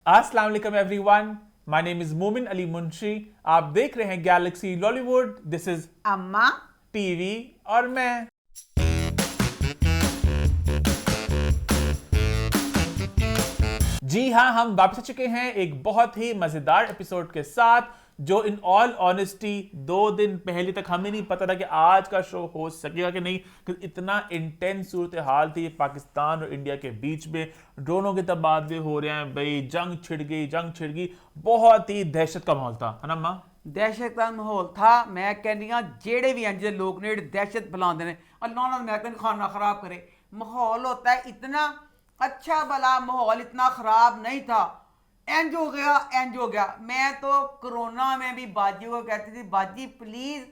अस्सलाम वालेकुम everyone, my name is मोमिन अली मुंशी। आप देख रहे हैं गैलेक्सी लॉलीवुड। दिस इज अम्मा टीवी और मैं। जी हाँ, हम वापस आ चुके हैं एक बहुत ही मजेदार एपिसोड के साथ, जो इन ऑल ऑनेस्टी 2 दिन पहले तक हमें नहीं पता था कि आज का शो हो सकेगा कि नहीं, क्योंकि इतना इंटेंस सूरत हाल थी पाकिस्तान और इंडिया के बीच में। ड्रोनों के तबादले हो रहे हैं भाई, जंग छिड़ गई, बहुत ही दहशत का माहौल था, है ना अम्मा? दहशत का माहौल था। मैं कहनी हाँ जेड़े भी इंज लोग ने दहशत फैलाते हैं, अल्लाह ना मैं कहनी खाना खराब करे। माहौल होता है इतना अच्छा भला, माहौल इतना खराब नहीं था। इंज हो गया, इंज हो गया। मैं तो कोरोना में भी बाजी को कहती थी, बाजी प्लीज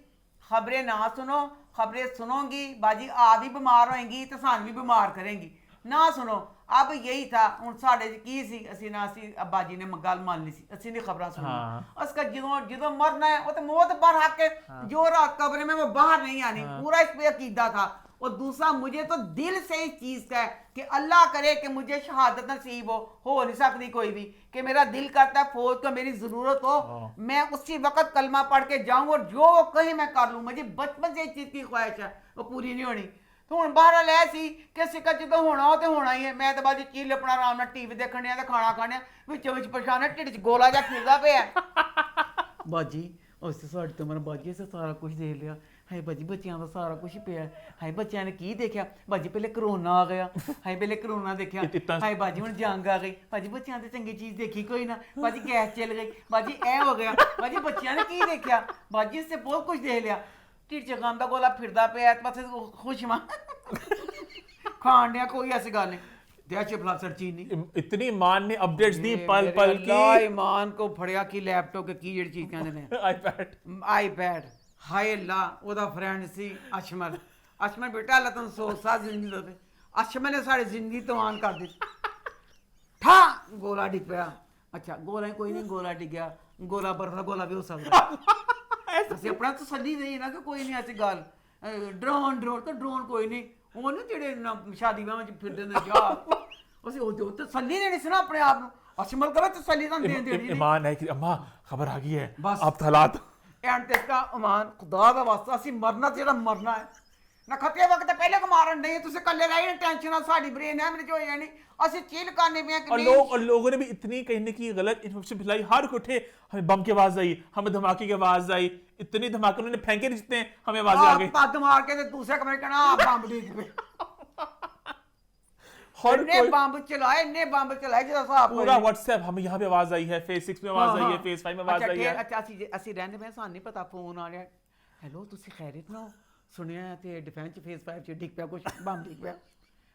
खबरें ना सुनो, खबरें सुनोगी बाजी आप भी बीमार होएंगी तो सानू भी बीमार करेंगी, ना सुनो। अब यही था ਹੁਣ ਸਾਡੇ 'ਚ ਕੀ ਸੀ, ਅਸੀਂ ਨਾ ਅਸੀਂ ਬਾਜੀ ਨੇ ਗੱਲ ਮੰਨ ਲਈ ਸੀ, ਅਸੀਂ नहीं खबरां सुननी। उसका जो मरना है वो तो मौत पर हक है। जो रात कब्र में वो बाहर नहीं आनी, पूरा इस पे अकीदा था। और दूसरा मुझे तो दिल से इस चीज़ का है कि अल्लाह करे कि मुझे शहादत नसीब हो नहीं सकती कोई भी, कि मेरा दिल करता है फौज को मेरी ज़रूरत हो, मैं उसी वक्त कलमा पढ़ के जाऊँ और जो कहीं मैं कर लूँ। मुझे बचपन से इस चीज़ की ख्वाहिश है, वो पूरी नहीं होनी। तो ਹੁਣ ਬਾਹਰ ਲੈ ਸੀ ਕਿ ਸਿੱਕਾ ਜਦੋਂ ਹੋਣਾ ਉਹ ਤੇ ਹੋਣਾ ਹੀ ਹੈ। ਮੈਂ ਤਾਂ ਬਾਅਦ ਚੀਲ ਆਪਣਾ ਆਰਾਮ ਨਾਲ ਟੀਵੀ ਦੇਖਣ ਡਿਆ ਤੇ ਖਾਣਾ ਖਾਣਿਆ, ਵਿੱਚੋਂ ਵਿੱਚ ਪਰੇਸ਼ਾਨ ਢਿੱਡ 'ਚ ਗੋਲਾ ਜਿਹਾ ਫਿਰਦਾ ਪਿਆ। ਬਾਜੀ ਉਸ ਸਾਡੇ ਤੋਂ ਮਨ ਬਾਜੀ ਸੇ ਸਾਰਾ ਕੁਝ ਦੇਖ ਲਿਆ। ਹਾਏ ਬਾਜੀ ਬੱਚਿਆਂ ਦਾ ਸਾਰਾ ਕੁਝ ਪਿਆ। ਹਾਏ ਬੱਚਿਆਂ ਨੇ ਕੀ ਦੇਖਿਆ ਬਾਜੀ, ਪਹਿਲੇ ਕਰੋਨਾ ਆ ਗਿਆ, ਹਾਏ ਪਹਿਲੇ ਕਰੋਨਾ ਦੇਖਿਆ, ਹਾਏ ਬਾਜੀ ਹੁਣ ਜੰਗ ਆ ਗਈ, ਬਾਜੀ ਬੱਚਿਆਂ ਤੇ ਚੰਗੀ ਚੀਜ਼ ਦੇਖੀ ਕੋਈ ਨਾ, ਬਾਜੀ ਗੈਸ ਚੱਲ ਗਈ, ਬਾਜੀ ਐ ਹੋ ਗਿਆ, ਬਾਜੀ ਬੱਚਿਆਂ ਨੇ ਕੀ ਦੇਖਿਆ, ਬਾਜੀ ਇਸੇ ਬਹੁਤ ਕੁਝ ਦੇਖ ਲਿਆ। ਢਿੱਡ 'ਚ ਗਮ ਦਾ ਗੋਲਾ ਫਿਰਦਾ ਪਿਆ, ਪਾਸੇ ਖੁਸ਼ਮਾ ਖਾਣ ਡਿਆ। ਕੋਈ ਐਸੀ ਗੱਲ ਨਹੀਂ। इतनी ईमान ने अपडेट्स दी पल पल की। ईमान को फड़िया की लैपटॉप के की जेड़ी चीज कहंदे ने आईपैड। हाय अल्लाह ओदा फ्रेंड सी अशमल। अशमल बेटा अल्लाह तुम सोच सा जिंदगी दे। अशमल ने सारी जिंदगी तबाह कर दी। ठा गोला डिग पिया। अच्छा गोला कोई नहीं, गोला डिग गया, गोला बर्फ का गोला भी हो सकदा। ਅਸੀਂ ਆਪਣਾ ਤਸੱਲੀ ਦੇਈ ਨਾ ਕਿ ਕੋਈ ਨਹੀਂ ਐਸੀ ਗੱਲ। ਡਰੋਨ ਤਾਂ ਡਰੋਨ ਕੋਈ ਨਹੀਂ, ਉਹ ਨਾ ਜਿਹੜੇ ਸ਼ਾਦੀ ਵਿਆਹਾਂ 'ਚ ਫਿਰਦੇ ਨੇ ਜਾ, ਅਸੀਂ ਉਹ ਤਸੱਲੀ ਦੇਣੀ ਸੀ ਨਾ ਆਪਣੇ ਆਪ ਨੂੰ। ਅਸ਼ਮਲ ਕਰੇ ਤਸੱਲੀ ਤਾਂ ਦੇਣ ਦੇਣੀ। ईमान है कि अम्मा खबर आ गई है, बस अब हालात ਐਂਡ ਤੇ ਇਸਕਾ ईमान खुदा ਦਾ ਵਾਸਤਾ ਅਸੀਂ ਮਰਨਾ ਜਿਹੜਾ ਮਰਨਾ ਹੈ ਨਾ, ਖੱਤੇ ਵਕਤ ਪਹਿਲੇ ਮਾਰਨ ਨਹੀਂ। ਤੁਸੀਂ ਕੱਲੇ ਰਹਿ ਟੈਨਸ਼ਨ ਨਾਲ ਸਾਡੀ ब्रेन है मेरी जो जानी, ਅਸੀਂ ਚੀਲ करने पे कि और लोगों ने भी इतनी कहने की गलत इन्फॉर्मेशन फैलाई। हर उठे हमें बम की आवाज आई, हमें धमाके की आवाज आई, इतनी धमाके उन्होंने फेंके नहीं जितने हमें आवाज आ गई। पग मार के ते दूसरे कमरे कहना बम डिग पे। हर कोई बम चलाए, इन्ने बम चलाए जो हिसाब पूरा व्हाट्सएप हमें यहाँ पे आवाज आई है, फेज 6 में आवाज आई है, फेज 5 में आवाज आई है। अच्छा ਅਸੀਂ ਰਹਿੰਦੇ ਮੈਂ ਸਾਨੂੰ ਨਹੀਂ ਪਤਾ, ਫੋਨ ਆ ਰਿਹਾ, ਹੈਲੋ ਤੁਸੀਂ ਖੈਰਿਅਤ ਨਾ ਹੋ, ਸੁਣਿਆ ਤੇ ਡਿਫੈਂਸ ਫੇਜ਼ 5 ਚ ਡਿੱਗ ਪਿਆ ਕੁਝ, ਬੰਬ ਡਿੱਗ ਪਿਆ।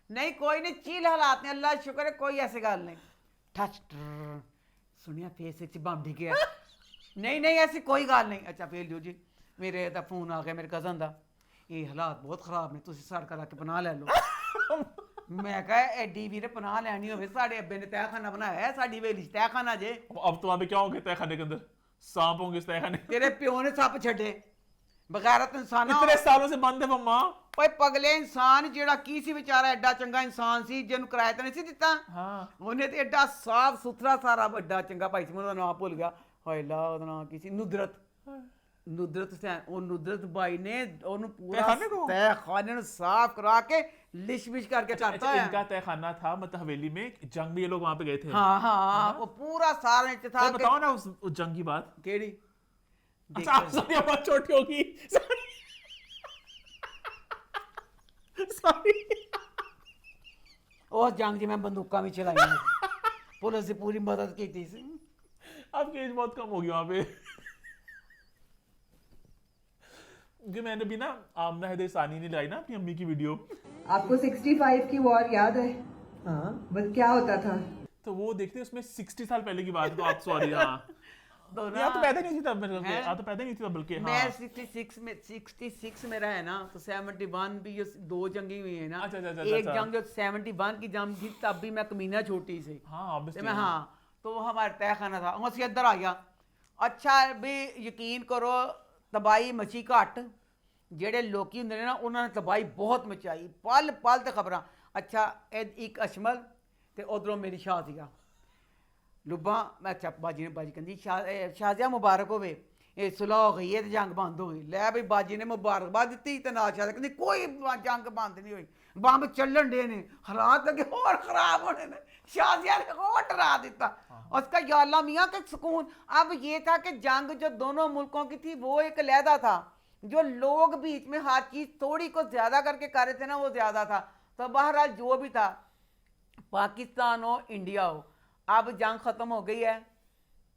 नहीं कोई नहीं, चील हालात ने, अल्लाह शुक्र है कोई ऐसी गल नहीं। ठच सुनिया फेस 6 बम डिग गया। नहीं ऐसी कोई गल नहीं। अच्छा फिर लियो जी, मेरे दा फोन आ गया मेरे कज़न दा, ये हालात बहुत खराब ने, तुसी सड़क ला के पनाह ले लो। मैं कहा एडी वीर पनाह लैनी होवे, साडे अब्बे ने तहखाना बनाया है, साडी हवेली च तहखाना जे। अब तो वहां पे क्या होंगे तहखाने के अंदर? सांप होंगे इस तहखाने। तेरे प्यो ने सप छड्डे, बगैरत इंसान इतने सालों से बंद है मम्मा। ओए पगले इंसान जेड़ा की सी बेचारा, एडा चंगा इंसान सी जिन्होंने किराया तो नहीं सी दिता। ਉਹਨੇ ਤੇ ਐਡਾ ਸਾਫ ਸੁਥਰਾ ਸਾਰਾ ਵੱਡਾ ਚੰਗਾ ਭਾਈ ਸੀ, ਉਹਦਾ ਨਾਮ ਭੁੱਲ ਗਿਆ। ਹਾਏ ਲਾ ਉਹਦਾ ਨਾਮ ਕੀ ਸੀ, नुदरत हुसैन। ਉਹ नुदरत भाई ने ਉਹਨੂੰ ਪੂਰਾ तहखाने ਨੂੰ साफ करा के लिश-बिश करके करता है। इनका तहखाना था मतलब हवेली में, जंग में ये लोग वहां पे गए थे। हाँ वो पूरा सारा नीचे था। बताओ ना उस जंग की बात। केड़ी अच्छा सॉरी बहुत छोटी होगी, सॉरी। उस जंग च मैं बंदूकां भी चलाईयां, पुलिस की पूरी मदद की थी। आपकी एज बहुत कम होगी वहां पे। क्योंकि मैंने भी ना आमना हैदर ने लाई ना अपनी अम्मी की वीडियो। आपको 65 की वॉर याद है? हाँ, बस क्या होता था? तो वो देखते उसमें 60 साल पहले की बात, तो आप सॉरी। हाँ तो पैदा नहीं थी तब, मेरे तो पैदा नहीं थी तब, बल्कि मैं 66 में रहा है ना, तो 71 भी जो 2 जंगी हुई है ना। अच्छा, एक जंग जो 71 की जंग थी तब भी मैं कमीना छोटी सी। हाँ तो हमारा तहखाना था, हम असी इधर आ गया। अच्छा भी यकीन करो तबाही मची घट, ਜਿਹੜੇ ਲੋਕੀ ਹੁੰਦੇ ਨੇ ਨਾ ਉਹਨਾਂ ਨੇ ਤਬਾਹੀ ਬਹੁਤ ਮਚਾਈ, ਪਲ ਪਲ ਤੇ ਖਬਰਾਂ। ਅੱਛਾ ਇੱਕ ਅਸ਼ਮਲ ਤੇ ਉਧਰੋਂ ਮੇਰੀ ਸ਼ਾਹ ਸੀਗਾ। लुब्बा अच्छा बाजी ने बाजी कहती शाहजिया मुबारक होवे ਇਹ ਸੁਲਹ ਹੋ ਗਈ ਹੈ ਤੇ ਜੰਗ ਬੰਦ ਹੋ ਗਈ ਲੈ ਬਈ ਬਾਜੀ ਨੇ ਮੁਬਾਰਕਬਾਦ ਦਿੱਤੀ ਤੇ ਨਾਲ ਸ਼ਾਹਜਹਾ ਕਹਿੰਦੀ ਕੋਈ ਜੰਗ ਬੰਦ ਨਹੀਂ ਹੋਈ ਬੰਬ ਚੱਲਣ ਦੇ ਨੇ ਹਾਲਾਤ ਅੱਗੇ ਹੋਰ ਖਰਾਬ ਹੋਣੇ ਨੇ शाहजिया ने और डरा देता और उसका या अल्लाह मियाँ का सुकून अब ये था कि जंग जो दोनों मुल्कों की थी वो एक अलहदा था जो लोग बीच में हर चीज़ थोड़ी को ज़्यादा करके कर रहे थे ना वो ज़्यादा था तो बहरहाल जो भी था पाकिस्तान हो इंडिया हो अब जंग ख़त्म हो गई है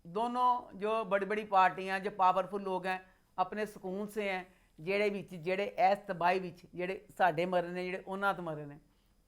दोनों जो बड़ी बड़ी पार्टियां जो पावरफुल लोग हैं अपने सुकून से हैं ਜਿਹੜੇ ਵਿੱਚ ਜਿਹੜੇ ਇਸ ਤਬਾਹੀ ਵਿੱਚ ਜਿਹੜੇ ਸਾਡੇ ਮਰੇ ਨੇ ਜਿਹੜੇ ਉਹਨਾਂ ਤੋਂ ਮਰੇ ਨੇ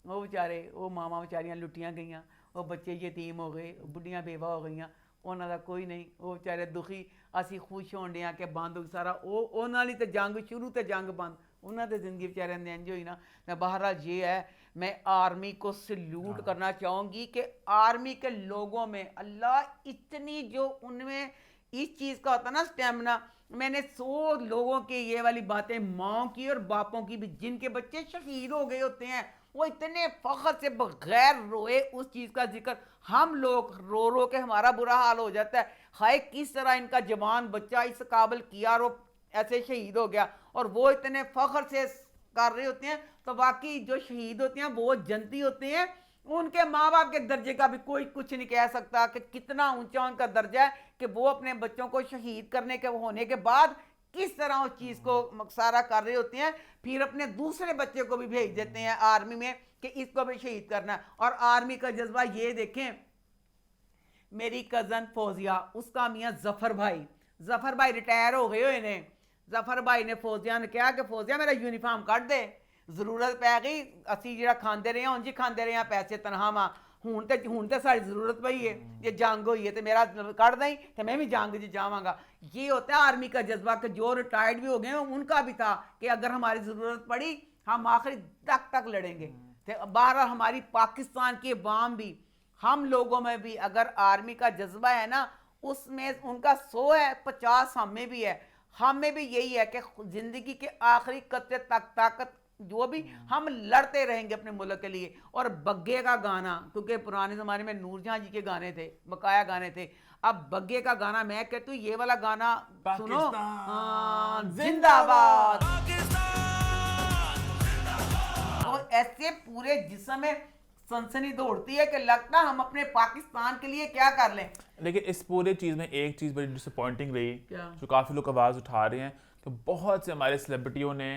ਉਹ ਵਿਚਾਰੇ ਉਹ ਮਾਵਾਂ ਵਿਚਾਰੀਆਂ ਲੁੱਟੀਆਂ ਗਈਆਂ ਉਹ ਬੱਚੇ ਯਤੀਮ ਹੋ ਗਏ ਬੁੱਢੀਆਂ ਬੇਵਾ ਹੋ ਗਈਆਂ ਉਹਨਾਂ ਦਾ ਕੋਈ ਨਹੀਂ ਉਹ ਵਿਚਾਰੇ ਦੁਖੀ ਅਸੀਂ ਖੁਸ਼ ਹੋਣ ਡਿਆ ਕਿ ਬੰਦ ਹੋ ਸਾਰਾ ਉਹ ਉਹਨਾਂ ਲਈ ਤਾਂ ਜੰਗ ਸ਼ੁਰੂ ਤੇ ਜੰਗ ਬੰਦ ਉਹਨਾਂ ਦੀ ਜ਼ਿੰਦਗੀ ਵਿਚਾਰਿਆਂ ਦੀ ਇੰਜ ਹੋਈ ਨਾ ਤਾਂ बहरहाल ये है मैं आर्मी को सल्यूट करना चाहूँगी कि आर्मी के लोगों में अल्लाह इतनी जो उनमें इस चीज़ का होता ना स्टेमिना मैंने 100 लोगों के ये वाली बातें माँओं की और बापों की भी जिनके बच्चे शहीद हो गए होते हैं वो इतने फ़ख्र से बगैर रोए उस चीज़ का जिक्र हम लोग रो रो के हमारा बुरा हाल हो जाता है हाय किस तरह इनका जवान बच्चा इस काबिल किया और ऐसे शहीद हो गया और वो इतने फ़ख्र से कर रहे होते हैं तो बाकी जो शहीद होते हैं वो जनती होते हैं उनके माँ बाप के दर्जे का भी कोई कुछ नहीं कह सकता कि कितना ऊंचा उनका दर्जा है कि वो अपने बच्चों को शहीद करने के होने के बाद किस तरह उस चीज़ को मकसारा कर रहे होते हैं फिर अपने दूसरे बच्चे को भी भेज देते हैं आर्मी में कि इसको भी शहीद करना है और आर्मी का जज्बा ये देखें मेरी कज़न फौजिया उसका मियाँ जफ़र भाई रिटायर हो गए हुए ने जफ़र भाई ने फौजिया ने कहा कि फौजिया मेरा यूनीफार्म कट दे ਜ਼ਰੂਰਤ ਪੈ ਗਈ ਅਸੀਂ ਜਿਹੜਾ ਖਾਂਦੇ ਰਹੇ ਹਾਂ ਉਂਝ ਹੀ ਖਾਂਦੇ ਰਹੇ ਹਾਂ ਪੈਸੇ ਤਨਖਾਹਾਂ ਹੁਣ ਤੇ ਸਾਡੀ ਜ਼ਰੂਰਤ ਪਈ ਹੈ ਜੇ ਜੰਗ ਹੋਈ है तो मेरा ਕੱਢ दें तो मैं भी जंग में जाऊँगा ये होता है आर्मी का जज्बा कि जो रिटायर्ड भी हो गए उनका भी था कि अगर हमारी ज़रूरत पड़ी हम आखिरी तक लड़ेंगे तो बहरहाल हमारी पाकिस्तान की अवाम भी हम लोगों में भी अगर आर्मी का जज्बा है ना उसमें उनका 100 है 50 हमें भी है हमें भी यही है कि ज़िंदगी के आखिरी कतरे तक ताकत जो भी हम लड़ते रहेंगे अपने मुल्क के लिए और बग्गे का गाना क्योंकि पुराने ज़माने में नूरजहां जी के गाने थे बकाया गाने थे अब बग्गे का गाना मैं कहती हूँ ये वाला गाना सुनो जिंदाबाद और ऐसे पूरे जिस्म में सनसनी दौड़ती है कि लगता हम अपने पाकिस्तान के लिए क्या कर लें लेकिन इस पूरे चीज़ में एक चीज़ बड़ी डिसअपॉइंटिंग रही क्या? जो काफ़ी लोग आवाज़ उठा रहे हैं कि बहुत से हमारे सेलिब्रिटियों ने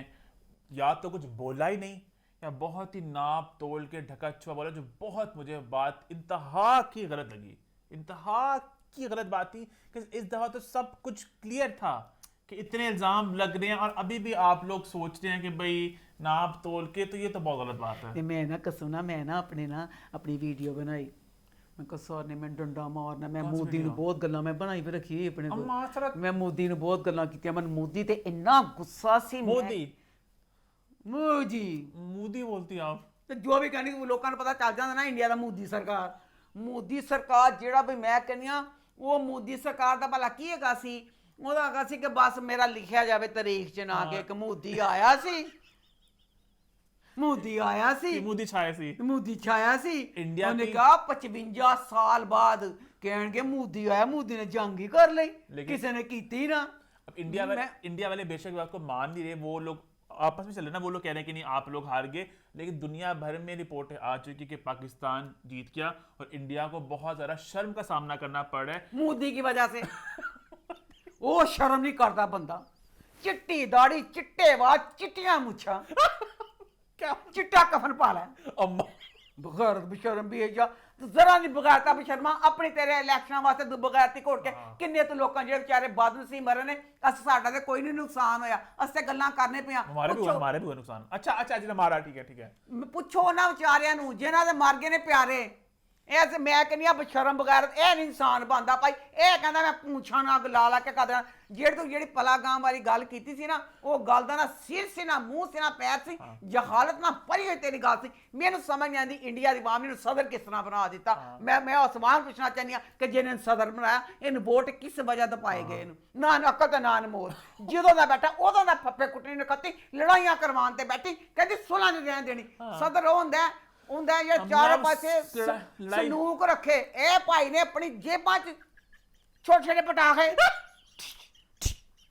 या तो कुछ बोला ही नहीं या बहुत ही नाप तोल के ढका छुपा बोला जो बहुत मुझे बात इंतहा की गलत लगी इंतहा की गलत बात थी कि इस दफ़ा तो सब कुछ क्लियर था कि इतने इल्ज़ाम लग रहे हैं और अभी भी आप लोग सोच रहे हैं कि भाई नाप तोल के तो ये तो बहुत गलत बात है। मैं ना कसम ना मैं ना अपनी वीडियो बनाई मैं कसौर ने मैं डंडा मारना मैं मोदी ने बहुत गल्लां मैं बनाई पे रखी अपने को मैं मोदी ने बहुत गल्लां कीतियां मैं मोदी ते इन्ना गुस्सा सी मोदी मोदी बोलती आप तो जो भी कहनी लोगों को पता चल जाता ना इंडिया का मोदी सरकार जेड़ा भी मैं कहनी वो मोदी सरकार का भला की हैगा सी ਉਹਦਾ ਹੈਗਾ ਸੀ ਕਿ ਬਸ ਮੇਰਾ ਲਿਖਿਆ ਜਾਵੇ ਤਾਰੀਖ 'ਚ ਨਾ ਕਿ ਇੱਕ ਮੋਦੀ ਆਇਆ ਸੀ ਮੋਦੀ ਛਾਇਆ ਸੀ ਇੰਡੀਆ ਉਹਨੇ ਕਿਹਾ 55 ਸਾਲ ਬਾਅਦ ਕਹਿਣਗੇ ਮੋਦੀ ਆਇਆ ਮੋਦੀ ਨੇ ਜੰਗ ਹੀ ਕਰ ਲਈ ਕਿਸੇ ਨੇ ਕੀਤੀ ना अब इंडिया वाले बेशक बात को मान नहीं रहे वो लोग आपस में चल रहे ना वो लोग कह रहे हैं कि नहीं आप लोग हार गए लेकिन दुनिया भर में रिपोर्टें आ चुकी कि पाकिस्तान जीत गया और इंडिया को बहुत ज़्यादा शर्म का सामना करना पड़ रहा है मोदी की वजह से वो शर्म नहीं करता बंदा चिट्टी दाढ़ी चिट्टे बाल चिट्टियां मुछा क्या चिट्टा कफन पाला अम्मा बगैर बेशर्म भी है जा जरा नहीं बगैरता बेशर्मा अपने तेरे इलेक्शन वास्ते तू बगैरती घोट के किन्ने तो लोग जेह्ड़े बेचारे बदनसीब मरे ने अस साडा ते कोई नहीं नुकसान होया अस ते गल्लां करने पे हमारे भी हुआ नुकसान अच्छा जी हमारा ठीक है पुछो ना बेचारियां नूं जिन्हां दे मर गए ने प्यारे ऐसे मैं कहनी बशरम बगैर यह नहीं इंसान बनता भाई यह कहता मैं पूछा ना ला ला के कर जेड़ तू जी पला गांव वाली गल की सी ना वो गल का ना सिर से ना मुंह से ना पैर से जहालत ना परी हुई तेरी गल सी मैनू समझ नहीं आती इंडिया की आवाम ने सदर किस तरह बना दिता मैं सवाल पूछना चाहनी हाँ कि जिन्हें सदर बनाया इन वोट किस वजह तो पाए गए ना अकल तो ना अनमोल जो बैठा उदों का फप्पे कुटनी ने खत्ती लड़ाइयां करवाने बैठी कहती सुलह नहीं रहने देनी सदर वो होंगे ਹੁੰਦਾ ਜੇ अम्मा, ਚਾਰੋਂ ਪਾਸੇ लड़ाई- ਸੰਦੂਕ ਰੱਖੇ ਇਹ ਭਾਈ ਨੇ ਆਪਣੀ ਜੇਬਾਂ 'ਚ ਛੋਟੇ ਛੋਟੇ ਪਟਾਖੇ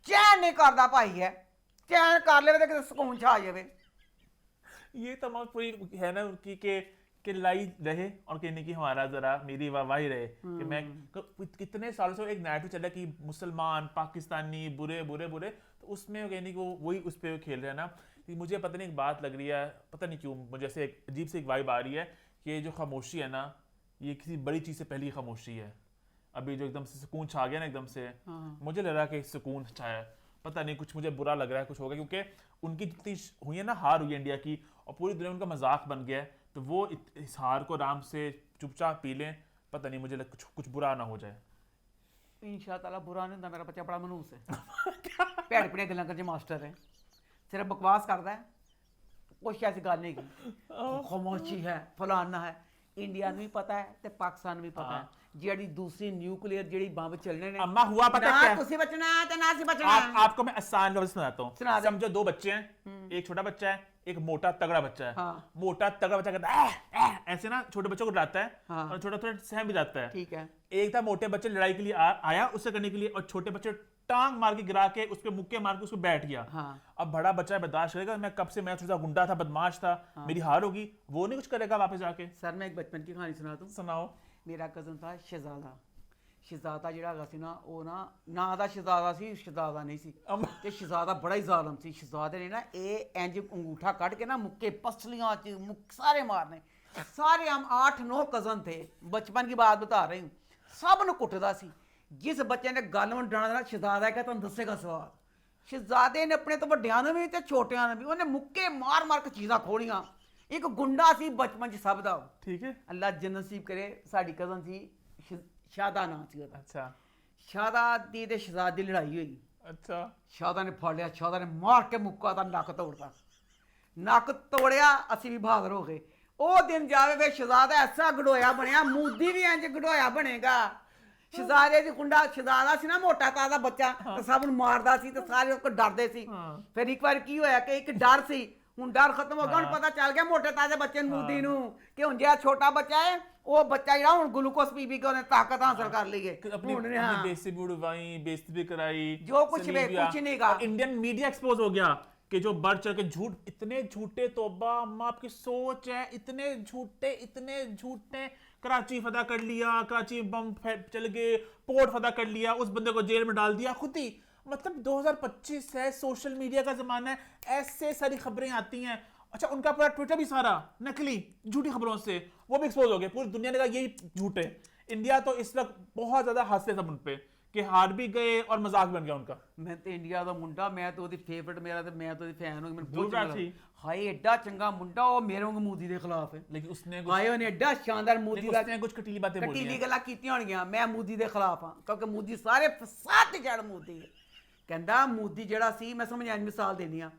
ਚੈਨ ਨਹੀਂ ਕਰਦਾ ਭਾਈ ਹੈ ਚੈਨ ਕਰ ਲਵੇ ਤਾਂ ਕਿਤੇ ਸਕੂਨ ਛਾ ਜਾਵੇ ये तमाम पूरी है ना उनकी कि लाई रहे और कहने की हमारा जरा मेरी वाहवाही रहे कि मैं कितने सालों से एक नैरेटिव चला कि मुसलमान पाकिस्तानी बुरे बुरे बुरे, तो उसमें कहने की वही उस पर खेल रहे हैं ना कि मुझे पता नहीं एक बात लग रही है, पता नहीं क्यों मुझे ऐसे एक अजीब सी एक वाइब आ रही है कि ये जो खामोशी है ना ये किसी बड़ी चीज़ से पहली खामोशी है। अभी जो एकदम से सुकून छा गया ना एकदम से, मुझे लग रहा है कि सुकून छाया, पता नहीं कुछ मुझे बुरा लग रहा है कुछ होगा, क्योंकि उनकी जितनी हुई है ना हार हुई है इंडिया की और पूरी दुनिया में उनका मजाक बन गया है, तो वो इस हार को आराम से चुपचाप पी लें, पता नहीं मुझे कुछ बुरा ना हो जाए। इंशाअल्लाह बुरा नहीं होता, मेरा बच्चा बड़ा मनूस है भैड़ भड़िया गल्लां करके मास्टर है, सिर्फ बकवास करता है, कुछ ऐसी गल नहीं की खामोशी है फलाना है। इंडिया ਨੂੰ ਵੀ ਪਤਾ ਹੈ ਤੇ ਪਾਕਿस्तान ਨੂੰ ਵੀ ਪਤਾ ਹੈ ਜਿਹੜੀ दूसरी न्यूक्लियर ਜਿਹੜੀ ਬੰਬ ਚੱਲਣੇ ਨੇ अम्मा हुआ पता क्या ना है? ਤੁਸੀਂ बचना ਤੇ ना ਅਸੀਂ बचना। आपको मैं आसान लफ्ज सुनाता सुना हूँ। दे। समझो दो बच्चे हैं, एक छोटा बच्चा है एक मोटा तगड़ा बच्चा है। हाँ। मोटा तगड़ा बच्चा कहता है ऐसे ना छोटे बच्चों को डराता है हाँ। और छोटा थोड़ा सहम भी जाता है। ठीक है। एक था मोटे बच्चे लड़ाई के लिए आया उससे करने के लिए, और छोटे बच्चे टांग मार के गिरा के उसके मुक्के मार के उसको बैठ गया। हाँ। अब बड़ा बच्चा बर्दाश्त करेगा, मैं कब से मैं थोड़ा सा गुंडा था बदमाश था, मेरी हार होगी, वो नहीं कुछ करेगा वापस जाके। सर मैं एक बचपन की कहानी सुना दूं। सुनाओ। मेरा कज़न था शहजादा। शहजादा ਜਿਹੜਾ ਹੈਗਾ ਸੀ ਨਾ ਉਹ ਨਾ ਦਾ ਸ਼ਹਿਜ਼ਾਦਾ ਸੀ, ਸ਼ਹਿਜ਼ਾਦਾ ਨਹੀਂ ਸੀ ਤੇ ਸ਼ਹਿਜ਼ਾਦਾ ਬੜਾ ਹੀ ਜ਼ਾਲਮ ਸੀ। ਸ਼ਹਿਜ਼ਾਦੇ ਨੇ ਨਾ ਇਹ ਇੰਜ ਅੰਗੂਠਾ ਕੱਢ ਕੇ ਨਾ ਮੁੱਕੇ पसलियां ਚ सारे मारने। सारे हम 8-9 कज़न थे, बचपन की बात बता रही हूँ, सब ਨੂੰ ਕੁੱਟਦਾ ਸੀ। जिस बच्चे ने गल ਨੂੰ ਡਾਣਾ ਨਾ ਸ਼ਹਿਜ਼ਾਦਾ ਕਹੇ ਤੁਹਾਨੂੰ ਦੱਸੇਗਾ ਸਵਾਲ। ਸ਼ਹਿਜ਼ਾਦੇ ਨੇ ਆਪਣੇ ਤੋਂ ਵੱਡਿਆਂ ਨੂੰ ਵੀ ਤੇ ਛੋਟਿਆਂ ਨੂੰ ਵੀ ਉਹਨੇ ਮੁੱਕੇ ਮਾਰ ਮਾਰ ਕੇ ਚੀਜ਼ਾਂ ਖੋਲੀਆਂ। ਇੱਕ ਗੁੰਡਾ ਸੀ ਬਚਪਨ ਚ ਸਭ ਦਾ। ठीक है। ਅੱਲਾ ਜੰਨਤ ਨਸੀਬ ਕਰੇ। ਸਾਡੀ ਕਜ਼ਨ ਸੀ ਸ਼ਾਦਾ ਨਾਂ ਸੀ ਉਹਦਾ। अच्छा ਸ਼ਾਦਾ ਦੀ ਤੇ ਸ਼ਹਿਜ਼ਾਦ ਦੀ ਲੜਾਈ ਹੋਈ। अच्छा। ਸ਼ਾਦਾ ਨੇ ਫੜ ਲਿਆ, ਸ਼ਾਦਾ ਨੇ ਮਾਰ ਕੇ ਮੁੱਕਾ ਦਾ ਨੱਕ ਤੋੜਦਾ। ਨੱਕ ਤੋੜਿਆ, ਅਸੀਂ ਵੀ ਬਹਾਦਰ ਹੋ ਗਏ। ਉਹ ਦਿਨ ਜਾਵੇ ਵੇ ਸ਼ਹਿਜ਼ਾਦਾ ਐਸਾ ਗੜੋਇਆ ਬਣਿਆ, ਮੂਦੀ ਵੀ ਇੰਜ ਗੜੋਇਆ ਬਣੇਗਾ। ਸ਼ਹਿਜ਼ਾਦੇ ਦੀ ਕੁੰਡਾ ਸ਼ਹਿਜ਼ਾਦਾ ਸੀ ਨਾ ਮੋਟਾ ਤਾਜ਼ਾ ਬੱਚਾ, ਤੇ ਸਭ ਨੂੰ ਮਾਰਦਾ ਸੀ ਤੇ ਸਾਰੇ ਉਸ ਤੋਂ ਡਰਦੇ ਸੀ। ਫਿਰ ਇੱਕ ਵਾਰ ਕੀ ਹੋਇਆ ਕਿ ਇੱਕ ਡਰ ਸੀ, ਹੁਣ ਡਰ ਖਤਮ ਹੋ ਗਿਆ, ਹੁਣ ਪਤਾ ਚੱਲ ਗਿਆ ਮੋਟੇ ਤਾਜ਼ੇ ਬੱਚੇ ਨੂੰ ਮੂਦੀ ਨੂੰ ਕਿ ਹੁਣ ਜਿਹੜਾ ਛੋਟਾ ਬੱਚਾ ਹੈ ਉਹ ਬੱਚਾ ਜਿਹੜਾ ਹੁਣ ਗਲੂਕੋਸ ਪੀ ਕੇ ਉਹਨੇ ਤਾਕਤ ਹਾਸਲ ਕਰ ਲਈ ਹੈ। अपनी ਹੁਣ अपनी बेइज्जती भी उड़वाई, बेइज्जती भी कराई, जो कुछ भी, सलीबिया। कुछ नहीं कहा। और इंडियन मीडिया एक्सपोज हो गया कि जो बढ़ चढ़ के झूठ, इतने झूठे, तौबा अम्मा आपकी सोच है, इतने झूठे। कराची फतह कर लिया, कराची बम चल गए, पोर्ट फतह कर लिया, उस बंदे को जेल में डाल दिया खुद ही। मतलब 2025 है, सोशल मीडिया का जमाना है, ऐसे सारी खबरें आती हैं। अच्छा उनका पूरा ट्विटर भी सारा नकली झूठी खबरों से वो भी एक्सपोज हो गया, पूरी दुनिया ने कहा यही झूठ है। इंडिया तो इस वक्त बहुत ज्यादा हंसते सब उन पे कि हार भी गए और मजाक बन गया उनका। ਮੈਂ ਤੇ ਇੰਡੀਆ ਦਾ ਮੁੰਡਾ, ਮੈਂ ਤਾਂ ਉਹਦੀ ਫੇਵਰਟ, ਮੇਰਾ ਤੇ ਮੈਂ ਤਾਂ ਉਹਦੀ ਫੈਨ ਹੋ ਗਈ, ਮੈਨੂੰ ਬਹੁਤ ਜ਼ਰੂਰ ਚੰਗਾ ਸੀ। ਲੱਗਾ। ਹਾਏ ਐਡਾ ਚੰਗਾ ਮੁੰਡਾ, ਉਹ ਮੇਰੇ ਵਾਂਗ ਮੋਦੀ ਦੇ ਖਿਲਾਫ ਹੈ। लेकिन उसने ਹਾਏ ਉਹਨੇ ਐਡਾ ਸ਼ਾਨਦਾਰ ਮੋਦੀ लेकिन ਦਾ उसने कुछ कटीली बातें बोली ਕਟੀਲੀ हैं। ਗੱਲਾਂ ਕੀਤੀਆਂ ਹੋਣਗੀਆਂ। ਮੈਂ ਮੋਦੀ ਦੇ ਖਿਲਾਫ ਹਾਂ ਕਿਉਂਕਿ ਮੋਦੀ ਸਾਰੇ ਫਸਾਦ ਤੇ ਜੜ ਮੋਦੀ ਹੈ। ਕਹਿੰਦਾ ਮੋਦੀ ਜਿਹੜਾ ਸੀ, ਮੈਂ ਸਮਝਾਂ ਮਿਸਾਲ ਦੇਣੀ ਆ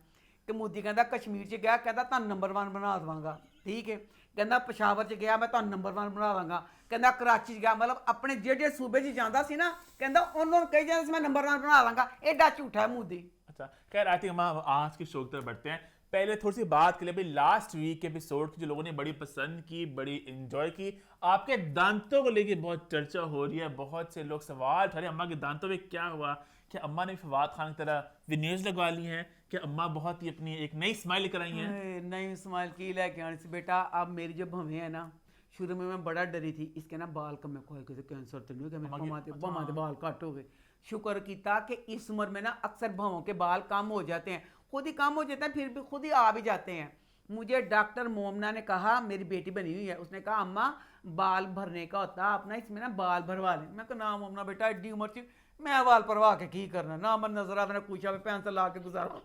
ਕਿ ਮੋਦੀ ਕਹਿੰਦਾ ਕਸ਼ਮੀਰ 'ਚ ਗਿਆ, ਕਹਿੰਦਾ ਤੁਹਾਨੂੰ ਨੰਬਰ 1 ਬਣਾ ਦੇਵਾਂਗਾ, ਠੀਕ ਹੈ। ਕਹਿੰਦਾ ਪਸ਼ਾਵਰ 'ਚ ਗਿਆ, ਮੈਂ ਤੁਹਾਨੂੰ ਨੰਬਰ 1 ਬਣਾ ਦਾਂਗਾ। ਕਹਿੰਦਾ ਕਰਾਚੀ 'ਚ ਗਿਆ, ਮਤਲਬ ਆਪਣੇ ਜਿਹੜੇ ਸੂਬੇ 'ਚ ਜਾਂਦਾ ਸੀ ਨਾ, ਕਹਿੰਦਾ ਉਹਨਾਂ ਨੂੰ ਕਹੀ ਜਾਂਦਾ ਸੀ ਮੈਂ ਨੰਬਰ 1 बना ਦਾਂਗਾ। ਐਡਾ ਝੂਠਾ ਹੈ ਮੋਦੀ। अच्छा खैर आई थिंक हम आज के शो की तरफ बढ़ते हैं। पहले थोड़ी सी बात के लिए भाई लास्ट वीक के एपिसोड की जो लोगों ने बड़ी पसंद की, बड़ी एंजॉय की, आपके दांतों को लेके बहुत चर्चा हो रही है, बहुत से लोग सवाल उठा रहे हैं अम्मा के दांतों में क्या हुआ, क्या अम्मा ने फवाद खान की तरह विनेज लगवा ली हैं, कि अम्मा बहुत ही अपनी एक नई स्माइल लेकर आई हैं। नहीं इस्तेमाल की लेके आने से बेटा, अब मेरी जो भवें है ना, शुरू में मैं बड़ा डरी थी इसके ना बाल कम कोई किसी कैंसर तो नहीं हो गया, मेरे भवां के बाल घट हो गए। शुक्र किया कि इस उम्र में ना अक्सर भवों के बाल कम हो जाते हैं, खुद ही कम हो जाते हैं, फिर भी खुद ही आ भी जाते हैं। मुझे डॉक्टर मोमना ने कहा, मेरी बेटी बनी हुई है, उसने कहा अम्मा बाल भरने का होता है अपना, इसमें ना बाल भरवा लें। मैं कहा ना मोमना बेटा एड्डी उम्र से मैं बाल भरवा के की करना ना, मैं नजर मैंने पूछा मैं पेंसिल ला के गुजारा।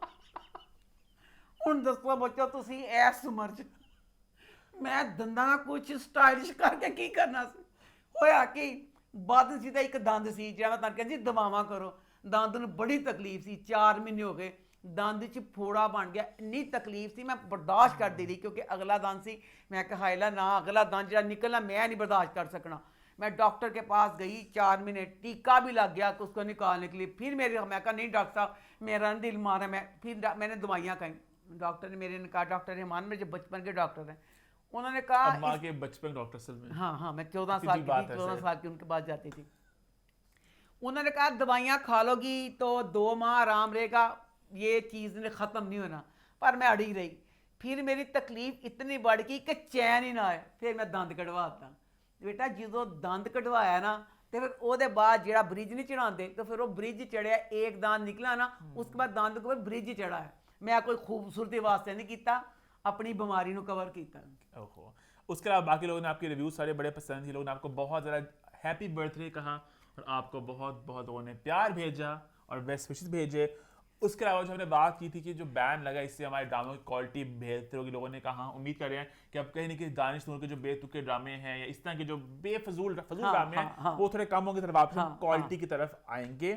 ਹੁਣ ਦੱਸੋ ਬੱਚਾ ਤੁਸੀਂ ਇਸ ਉਮਰ 'ਚ ਮੈਂ ਦੰਦਾਂ ਨਾਲ ਕੁਝ ਸਟਾਈਲਿਸ਼ ਕਰਕੇ ਕੀ ਕਰਨਾ ਸੀ। ਹੋਇਆ ਕਿ ਵੱਧ ਸੀ ਤਾਂ ਇੱਕ ਦੰਦ ਸੀ ਜਿਹੜਾ ਮੈਂ ਤੁਹਾਨੂੰ ਕਹਿੰਦੀ ਦਵਾਵਾਂ ਕਰੋ, ਦੰਦ ਨੂੰ ਬੜੀ ਤਕਲੀਫ ਸੀ, 4 ਮਹੀਨੇ ਹੋ ਗਏ, ਦੰਦ 'ਚ ਫੋੜਾ ਬਣ ਗਿਆ, ਇੰਨੀ ਤਕਲੀਫ ਸੀ ਮੈਂ ਬਰਦਾਸ਼ਤ ਕਰਦੀ ਰਹੀ ਕਿਉਂਕਿ ਅਗਲਾ ਦੰਦ ਸੀ। ਮੈਂ ਕਿਹਾ ਹਾਇਲਾ ਨਾ ਅਗਲਾ ਦੰਦ ਜਿਹੜਾ ਨਿਕਲਣਾ मैं नहीं बर्दाश्त कर सकना। मैं डॉक्टर के पास गई, 4 महीने टीका भी लग गया उसको निकालने के लिए। फिर मेरे मैं कहा नहीं डॉक्टर साहब मेरा दिल मारा, मैं फिर मैंने दवाइयाँ खाई। डॉक्टर ने मेरे ने कहा, डॉक्टर रहमान मेरे जो बचपन के डॉक्टर हैं, उन्होंने कहा अम्मा के बचपन डॉक्टर असल में। हाँ हाँ, मैं 14 कितनी साल की बात थी, है 14 सर। साल की उनके पास जाती थी। उन्होंने कहा दवाइयाँ खा लोगी तो 2 माह आराम रहेगा, ये चीज़ ने ख़त्म नहीं होना। पर मैं अड़ी रही। फिर मेरी तकलीफ इतनी बढ़ गई कि चैन ही ना आया। फिर मैं दंद कढ़वाता। बेटा जो दंद कढ़वाया ना, तो फिर ਉਹਦੇ बाद ਜਿਹੜਾ ब्रिज नहीं चढ़ाते, तो फिर वो ब्रिज चढ़िया, एक दांत निकला ना, उसके बाद दांत के ऊपर ब्रिज चढ़ा है। मैं कोई खूबसूरती वास्ते नहीं किया, अपनी बीमारी को कवर किया। ओहो। उसके अलावा बाकी लोगों ने आपके रिव्यूज सारे बड़े पसंद थे, लोगों ने आपको बहुत ज़्यादा हैप्पी बर्थडे कहा और आपको बहुत बहुत लोगों ने प्यार भेजा और बेस्ट विशेस भेजे। उसके अलावा जो हमने बात की थी कि जो बैन लगा इससे हमारे ड्रामों की क्वालिटी बेहतर होगी, लोगों ने कहा। उम्मीद कर रहे हैं कि अब कहीं ना कहीं दानिश नूर के जो बेतुके ड्रामे हैं या इस तरह के जो बेफजूल ड्रामे हैं वो थोड़े कम होंगे, तरफ वापस क्वालिटी की तरफ आएंगे।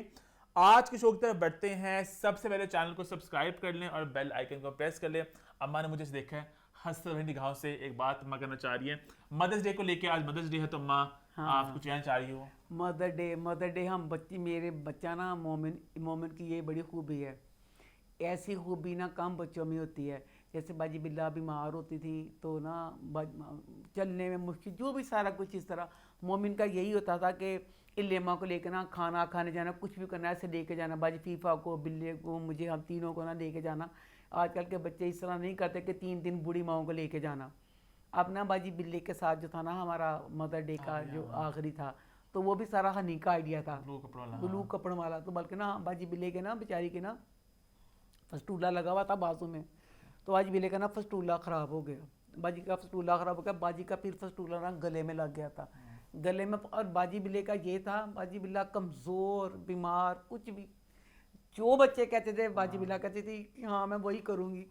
आज के शो की तरफ बढ़ते हैं। सबसे पहले चैनल को सब्सक्राइब कर लें और बेल आइकन को प्रेस कर लें। अम्मा ने मुझे देखा है हंसते हुए निगाहों से एक बात अम्मा करना चाह रही है मदर्स डे को लेके। आज मदर्स डे है तो अम्मा आप कुछ कहना चाह रही हो? मदर डे हम बच्ची, मेरे बच्चा ना मोमिन की ये बड़ी खूबी है। ऐसी खूबी ना कम बच्चों में होती है। जैसे बाजी बिल्ला बीमार होती थी तो ना चलने में मुश्किल, जो भी सारा कुछ इस तरह मोमिन का यही होता था कि इलेमा को लेकर ना खाना खाने जाना, कुछ भी करना ऐसे लेके जाना, बाजी फीफा को, बिल्ले को, मुझे, हम तीनों को ना लेके जाना। आजकल के बच्चे इस तरह नहीं करते कि 3 दिन बूढ़ी माओं को लेके जाना। अब ना बाजी बिल्ले के साथ जो था ना हमारा मदर डे का जो आखिरी था, तो वो भी सारा हनी का आइडिया था, ब्लू कपड़ों वाला। तो बल्कि ना बाजी बिल्ले के ना बेचारी के ना फस्टूला लगा हुआ था बाजू में, तो बाजी बिल्ले का ना फस्टूला ख़राब हो गया। बाजी का फस्टूला ख़राब हो गया, बाजी का फिर फस्टूला ना गले में लग गया था, गले में। और बाजी बिल्ले का ये था, बाजी बिल्ला कमज़ोर, बीमार, कुछ भी जो बच्चे कहते थे बाजी बिल्ला कहती थी कि हाँ मैं वही करूँगी।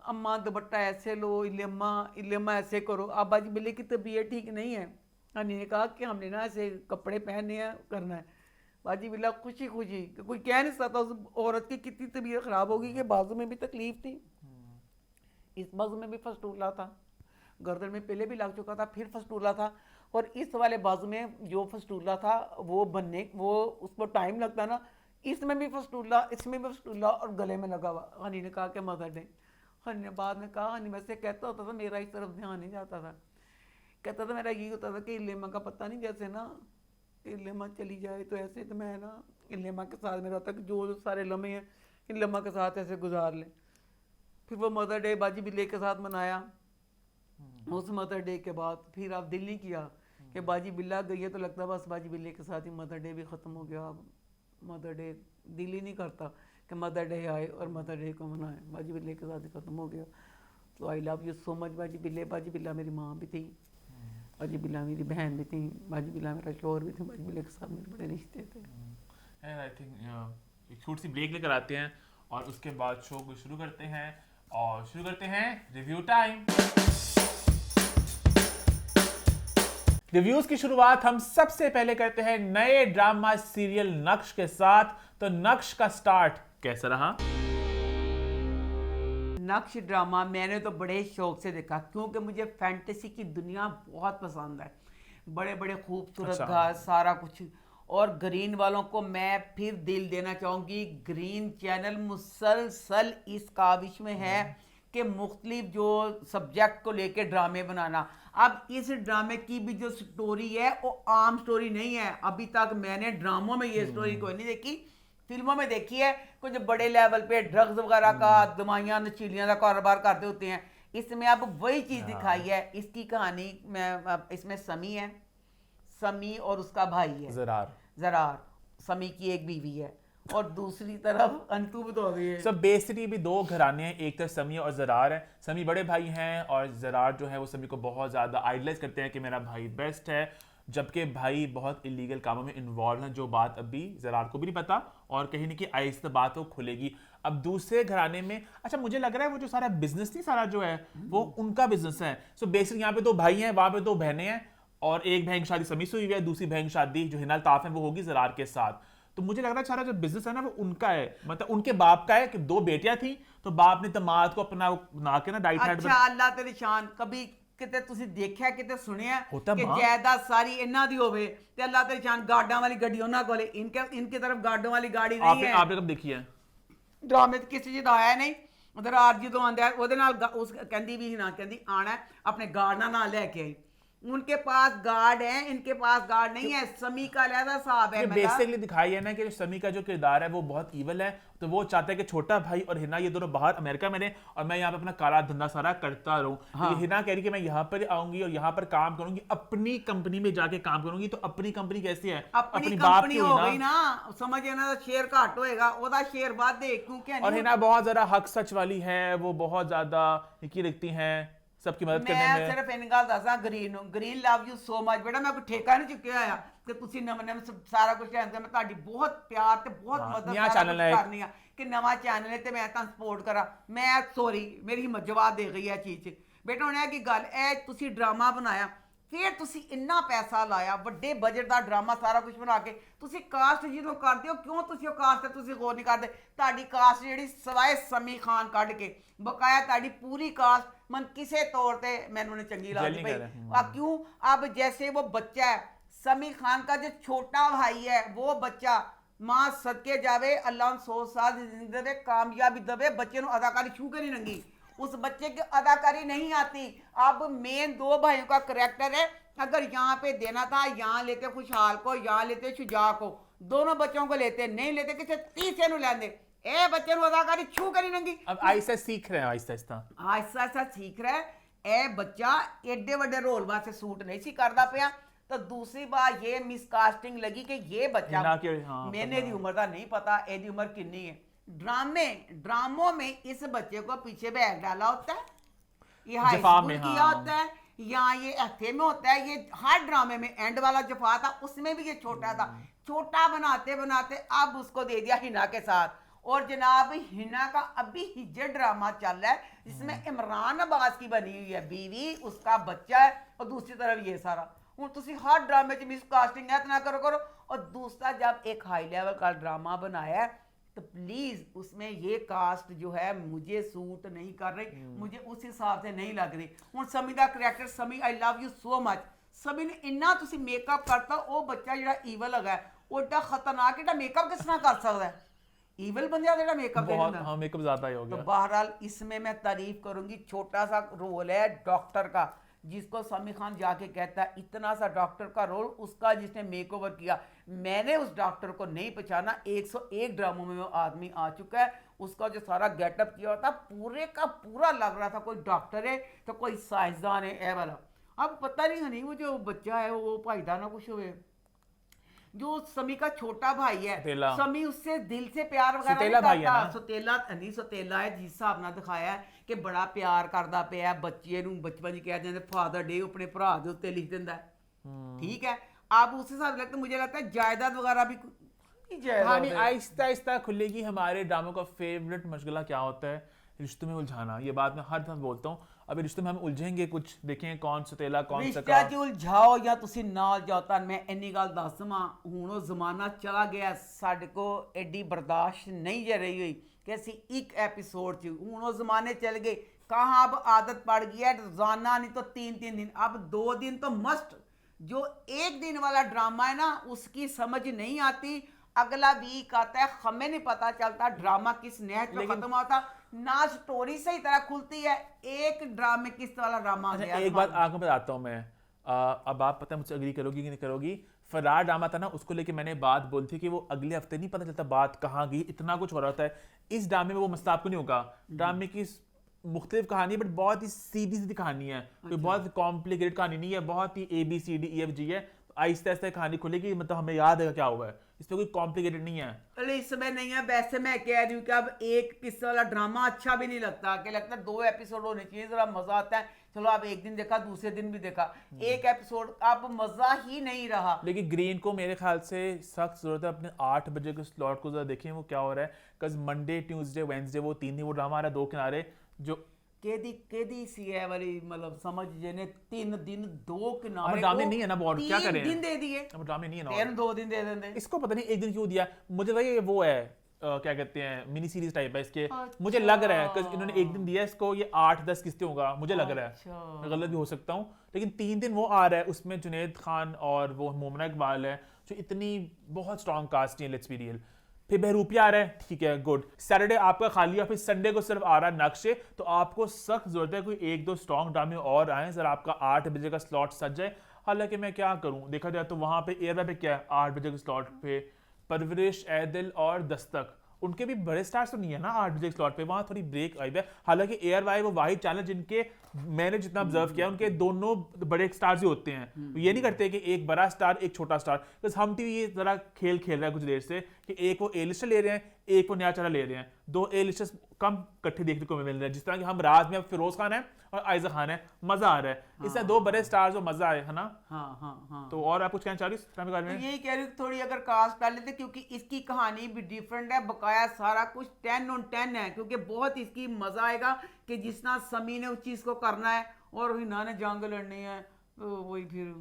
अम्मा दुपट्टा ऐसे लो, इलेम्मा ऐसे करो। अब बाजी बिल्ले की तबीयत ठीक नहीं है, हनी ने कहा कि हमने ना ऐसे कपड़े पहनने हैं, करना है। बाजी बिल्ला खुशी खुशी, कोई कह नहीं सकता उस औरत की कितनी तबीयत ख़राब होगी कि बाजू में भी तकलीफ थी, इस बाजू में भी फस्टूला था, गर्दन में पहले भी लग चुका था, फिर फस्टूला था, और इस वाले बाजू में जो फस्टूला था वो बनने, वो उसको टाइम लगता ना, इसमें भी फस्टूला, इसमें भी फस्टूला, और गले में लगा हुआ। हनी ने कहा कि मदर डे। हनी ने बाद में कहा, हनी वैसे कहता होता था, मेरा इस तरफ ध्यान नहीं जाता था, कहता था मेरा यही होता था कि इलेमा का पता नहीं, जैसे ना इलेमा चली जाए तो ऐसे, तो मैं ना इलेमा के साथ मेरा होता कि जो सारे लम्हे हैं इलेमा के साथ ऐसे गुजार लें। फिर वो मदर डे बाजी बिल्ले के साथ मनाया। उस मदर डे के बाद फिर आप दिल नहीं किया कि बाजी बिल्ला गई है तो लगता बस बाजी बिल्ले के साथ ही मदर डे भी ख़त्म हो गया। अब मदर डे दिल ही नहीं करता कि मदर डे आए और मदर डे को मनाए, बाजी बिल्ले के साथ ही ख़त्म हो गया। तो I love you so much बाजी बिल्ले। बाजी बिल्ला मेरी माँ भी थी, बाजी बिल्ला मेरी बहन भी थी, बाजी बिल्ला मेरा शोहर भी थे, बाजी बिल्ले के साथ मेरे बड़े रिश्ते थे। आई थिंक एक छोटी सी ब्रेक लेकर आते हैं और उसके बाद शो को शुरू करते हैं और शुरू करते हैं रिव्यू टाइम। रिव्यूज की शुरुआत हम सबसे पहले करते हैं नए ड्रामा सीरियल नक्श के साथ। तो नक्श का स्टार्ट कैसा रहा? नक्श ड्रामा मैंने तो बड़े शौक से देखा क्योंकि मुझे फैंटेसी की दुनिया बहुत पसंद है। बड़े बड़े खूबसूरत घास, सारा कुछ। और ग्रीन वालों को मैं फिर दिल देना चाहूँगी, ग्रीन चैनल मुसलसल इस काविश में है कि मुख्तलिफ जो सब्जेक्ट को लेके ड्रामे बनाना। अब इस ड्रामे की भी जो स्टोरी है वो आम स्टोरी नहीं है। अभी तक मैंने ड्रामों में ये स्टोरी कोई नहीं देखी, फिल्मों में देखी है, कुछ बड़े लेवल पे ड्रग्स वगैरह का, दवाइयाँ नशीलियाँ का कारोबार करते होते हैं। इसमें अब वही चीज़ दिखाई है। इसकी कहानी में इसमें समी है, समी और उसका भाई है ज़रार। समी की एक बीवी है और दूसरी तरफ अंतु तो अभी है। सब बेसिकली भी दो घराने हैं, एक तरफ समी और ज़रार है। समी बड़े भाई हैं और ज़रार जो है वो समी को बहुत ज़्यादा आइडलाइज करते हैं कि मेरा भाई बेस्ट है, जबकि भाई बहुत इलीगल कामों में इन्वॉल्व हैं, जो बात अभी ज़रार को भी नहीं पता और कहीं ना कहीं आहिस्ता बात वो खुलेगी। अब दूसरे घराने में अच्छा मुझे लग रहा है वो जो सारा बिजनेस नहीं, सारा जो है वो उनका बिजनेस है। सो बेसिकली यहाँ पे 2 भाई हैं, वहाँ पे 2 बहनें हैं और एक बहन की शादी समी से हुई है, दूसरी बहन की शादी जो हिना अल्ताफ है वो होगी ज़रार के साथ। तो मुझे लग रहा है सारा जो बिजनेस है ना वो उनका है, मतलब उनके बाप का है कि 2 बेटियां थी तो बाप ने दामाद को अपना ना के ना डाइट अच्छा अल्लाह तेरी शान, कभी किते ਤੁਸੀਂ ਦੇਖਿਆ ਕਿਤੇ ਸੁਣਿਆ ਕਿ ਜਾਇਦਾਦ ਸਾਰੀ ਇਹਨਾਂ ਦੀ ਹੋਵੇ ਤੇ ਅੱਲਾਹ तेरी शान गार्डों वाली गड्डी ਉਹਨਾਂ ਕੋਲੇ, इनके तरफ गार्डों वाली गाड़ी नहीं है। आपने कब देखी है? ड्रामे तो किसी चीज आया नहीं ਦਰਾਰ ਜਦੋਂ ਆਂਦਾ ਉਹਦੇ ਨਾਲ ਉਸ ਕਹਿੰਦੀ ਵੀ ਨਾ ਕਹਿੰਦੀ ਆਣਾ ਆਪਣੇ ਗਾਰਡਾਂ ਨਾਲ ਲੈ ਕੇ ਆਈ उनके पास गार्ड है इनके पास गार्ड नहीं है समी का अलहदा साहब है बेसिकली दिखाई है ना कि समी का जो किरदार है वो बहुत ईवल है तो वो चाहता है कि छोटा भाई और हिना ये दोनों बाहर अमेरिका में रहें और मैं यहाँ पे अपना काला धंधा सारा करता रहूं। हाँ। हिना कह रही कि मैं यहाँ पर आऊंगी और यहाँ पर काम करूंगी अपनी कंपनी में जाके काम करूंगी तो अपनी कंपनी कैसी है अपनी कंपनी हो गई ना समझ ना शेयर घट होएगा ओदा शेयर वादे क्योंकि और हिना बहुत ज्यादा हक सच वाली है वो बहुत ज्यादा की रखती है सबकी मदद करने में। मैं सिर्फ इन गल दसा green love you so much बेटा मैं कोई ठेका नहीं चुकिया होया कि तुसी नਵੇਂ सारा कुछ लेंदे मैं ਤੁਹਾਡੀ बहुत प्यार ते बहुत मदद करनी है कि नवा चैनल है ते मैं ਤੁਹਾਨੂੰ सपोर्ट करा मैं सॉरी मेरी हिम्मत जवाब दे गई है चीज बेटा हुण की गल ए तुसी ड्रामा बनाया फिर तुसी इन्ना पैसा लाया ਵੱਡੇ ਬਜਟ ਦਾ ਡਰਾਮਾ ਸਾਰਾ ਕੁਝ ਬਣਾ ਕੇ ਤੁਸੀਂ ਕਾਸਟ ਜਦੋਂ ਕਰਦੇ ਹੋ ਕਿਉਂ ਤੁਸੀਂ ਉਹ ਕਾਸਟ ਤੇ ਤੁਸੀਂ ਗੌਰ ਨਹੀਂ ਕਰਦੇ ਤੁਹਾਡੀ ਕਾਸਟ ਜਿਹੜੀ ਸਵਾਏ ਸਮੀ ਖਾਨ ਕੱਢ ਕੇ ਬਕਾਇਆ ਤੁਹਾਡੀ पूरी कास्ट मन किसी तौर पे मैंने उन्हें चंगी लगती भाई क्यों अब जैसे वो बच्चा है समी खान का जो छोटा भाई है वो बच्चा मां सदके जावे अल्लाह 100 साल जिंदगी दे कामयाबी दवे बच्चे नु अदाकारी छू के नहीं रंगी उस बच्चे की अदाकारी नहीं आती। अब मेन दो भाइयों का करैक्टर है अगर यहाँ पे देना था यहाँ लेते खुशहाल को यहाँ लेते शुजा को दोनों बच्चों को लेते नहीं लेते किसी तीसरे नु लेंदे ए बच्चे नु अदाकारी छू कर नहीं रंगी। अब आहिस्ता सीख रहे हैं आहिस्ता सीख रहा है ए बच्चा एडे बड़े रोल वास्ते सूट नहीं सी करदा पिया तो दूसरी बात ये मिसकास्टिंग लगी कि ये बच्चा मैंने दी उम्र का नहीं पता एदी उम्र कितनी है ड्रामों में इस बच्चे को पीछे बैग डाला होता है ये हाई स्कूल किया होता है या ये हफ्ते में होता है ये हर ड्रामे में एंड वाला जफा था उसमें भी ये छोटा था छोटा बनाते बनाते अब उसको दे दिया हिना के साथ और जनाब हिना का अभी हिजर ड्रामा चल रहा है जिसमें इमरान अब्बास की बनी हुई है बीवी उसका बच्चा है और दूसरी तरफ ये सारा हूँ तुसी हर ड्रामे च मिसकास्टिंग है ना करो और दूसरा जब एक हाई लेवल का ड्रामा बनाया है तो प्लीज उसमें ये कास्ट जो है मुझे सूट नहीं कर रही मुझे उस हिसाब से नहीं लग रही हूँ समी का करैक्टर समी I love you so much समी ने इन्ना तुसी मेकअप करता वो बच्चा जो ईवल है वो एडा खतरनाक एडा मेकअप किस तरह कर सकता है ईवल बंदा जेड़ा मेकअप बहुत हाँ मेकअप ज्यादा ही हो गया। तो बहरहाल इसमें मैं तारीफ करूंगी छोटा सा रोल है डॉक्टर का जिसको समी खान जाके कहता है इतना सा डॉक्टर का रोल उसका जिसने मेकओवर किया मैंने उस डॉक्टर को नहीं पहचाना 101 ड्रामों में वो आदमी आ चुका है उसका जो सारा गेटअप किया होता पूरे का पूरा लग रहा था कोई डॉक्टर है तो कोई साइंसदान है ए वाला। अब पता नहीं वो जो बच्चा है वो भाईदा ना कुछ हुए जो समी का छोटा भाई है समी उससे दिल से प्यार वगैरह नहीं करता सुतेला है जिस हिसाब नाल दिखाया है कि बड़ा प्यार करदा पिया बच्चे नूं बचपन कह जाते फादर डे अपने भरा दे उत्ते लिख दिंदा है ठीक है। अब उस हिसाब से मुझे लगता है जायदाद वगैरह भी आहिस्ता आहिस्ता खुलेगी। हमारे ड्रामों का फेवरेट मशगला क्या होता है रिश्तों में उलझाना। ये बात मैं हर दफा बोलता हूँ अभी रिश्तों में हम उलझेंगे कुछ देखें कौन सुतेला कौन रिश्ता च उलझाओ या तुसी नाल जाओ तां मैं इन्नी गल दस दवां हुण ओ जमाना चला गया साडे को एडी बर्दाश्त नहीं जे रही हुई कि असीं एक एपिसोड च हुण ओ जमाने चल गए कहाँ अब आदत पड़ गई है रोजाना नहीं तो 3-3 दिन अब 2 दिन तो मस्ट जो एक दिन वाला ड्रामा है ना उसकी समझ नहीं आती अगला वीक आता है हमें नहीं पता चलता ड्रामा किस नहज में खत्म होता ना स्टोरी सही तरह खुलती है एक ड्रामे किस वाला ड्रामा गया। एक बात आपको बताता हूँ मैं अब आप पता है मुझसे अग्री करोगी कि नहीं करोगी। फरार ड्रामा था ना उसको लेके मैंने बात बोली थी कि वो अगले हफ्ते नहीं पता चलता बात कहाँ गई इतना कुछ हो रहा होता है। इस ड्रामे में वो मसला आपको नहीं होगा ड्रामे की मुख्तलिफ कहानी बट बहुत ही सीधी सीधी कहानी है कोई बहुत कॉम्प्लिकेटेड कहानी नहीं है बहुत ही ABCDEFG है। आहिस्ता आहिस्ता कहानी खुलेगी मतलब हमें याद है क्या हुआ है इसमें कोई कॉम्प्लिकेटेड नहीं है। अरे इसमें नहीं है वैसे मैं कह रही हूँ कि अब एक किस्से वाला ड्रामा अच्छा भी नहीं लगता कि लगता है 2 एपिसोड होने चाहिए जरा मजा आता है चलो आप एक दिन देखा दूसरे दिन भी देखा एक एपिसोड अब मजा ही नहीं रहा। लेकिन ग्रीन को मेरे ख्याल से सख्त जरूरत है अपने 8 बजे के स्लॉट को जरा देखें वो क्या हो रहा है कल मंडे ट्यूसडे वेडनेसडे वो 3 दिन वो ड्रामा आ रहा है 2 किनारे जो केदी सी है वाली मतलब समझ जेने 3 दिन 2 किनारे ड्रामे नहीं है ना बोर्ड क्या करें 3 दिन दे दिए अब ड्रामे नहीं है ना 2 दिन दे देंगे इसको पता नहीं एक दिन क्यों दिया मुझे भाई वो है क्या कहते हैं मिनी सीरीज टाइप है इसके मुझे लग रहा है कि इन्होंने एक दिन दिया इसको ये 8-10 किस्तें होगा मुझे लग रहा है मैं गलत भी हो सकता हूँ लेकिन 3 दिन वो आ रहा है उसमें जुनैद खान और वो मोमना इकबाल है जो इतनी बहुत स्ट्रॉन्ग कास्ट है लेट्स बी रियल फिर बहरूपिया आ रहा है, ठीक है गुड, सैटरडे आपका खाली है, फिर संडे को सिर्फ आ रहा है नक्शे, तो आपको सख्त जरूरत है कोई 1-2 स्ट्रॉन्ग ड्रामे और आए जरा आपका 8 बजे का स्लॉट सज जाए। हालांकि मैं क्या करूं, देखा जाए तो वहां पे एयर पे क्या है 8 बजे के स्लॉट पे परवरिश, ऐदिल और दस्तक, उनके भी बड़े स्टार्स तो नहीं है ना 8 बजे के स्लॉट पे, वहां थोड़ी ब्रेक आई है। हालांकि एयर वाई वो वाहिद चैनल जिनके मैंने जितना ऑब्जर्व किया उनके दोनों बड़े स्टार्स ही होते हैं, ये नहीं करते कि एक बड़ा स्टार एक छोटा स्टार। बस हम टीवी ये जरा खेल खेल रहा है कुछ देर से कि एक वो ए लिस्टर ले रहे हैं, एक वो नया चैनल ले रहे हैं, 2 ए लिस्टर्स कम इकट्ठे देखने को मिल रहे हैं, जिस तरह कि हम राज में फिरोज खान है और आयजा खान है, मजा आ रहा है। इससे 2 बड़े स्टार्स और मजा आए, है ना। हाँ। तो और आप कुछ कहना चाह रही हो तो यही कह रही हूँ थोड़ी अगर कास्ट डाल लेते, क्योंकि इसकी कहानी भी डिफरेंट है, बकाया सारा कुछ 10 on 10 है, क्योंकि बहुत इसकी मजा आएगा कि जिस तरह समी ने उस चीज को करना है और हिना ने जंग लड़नी है, तो वही फिर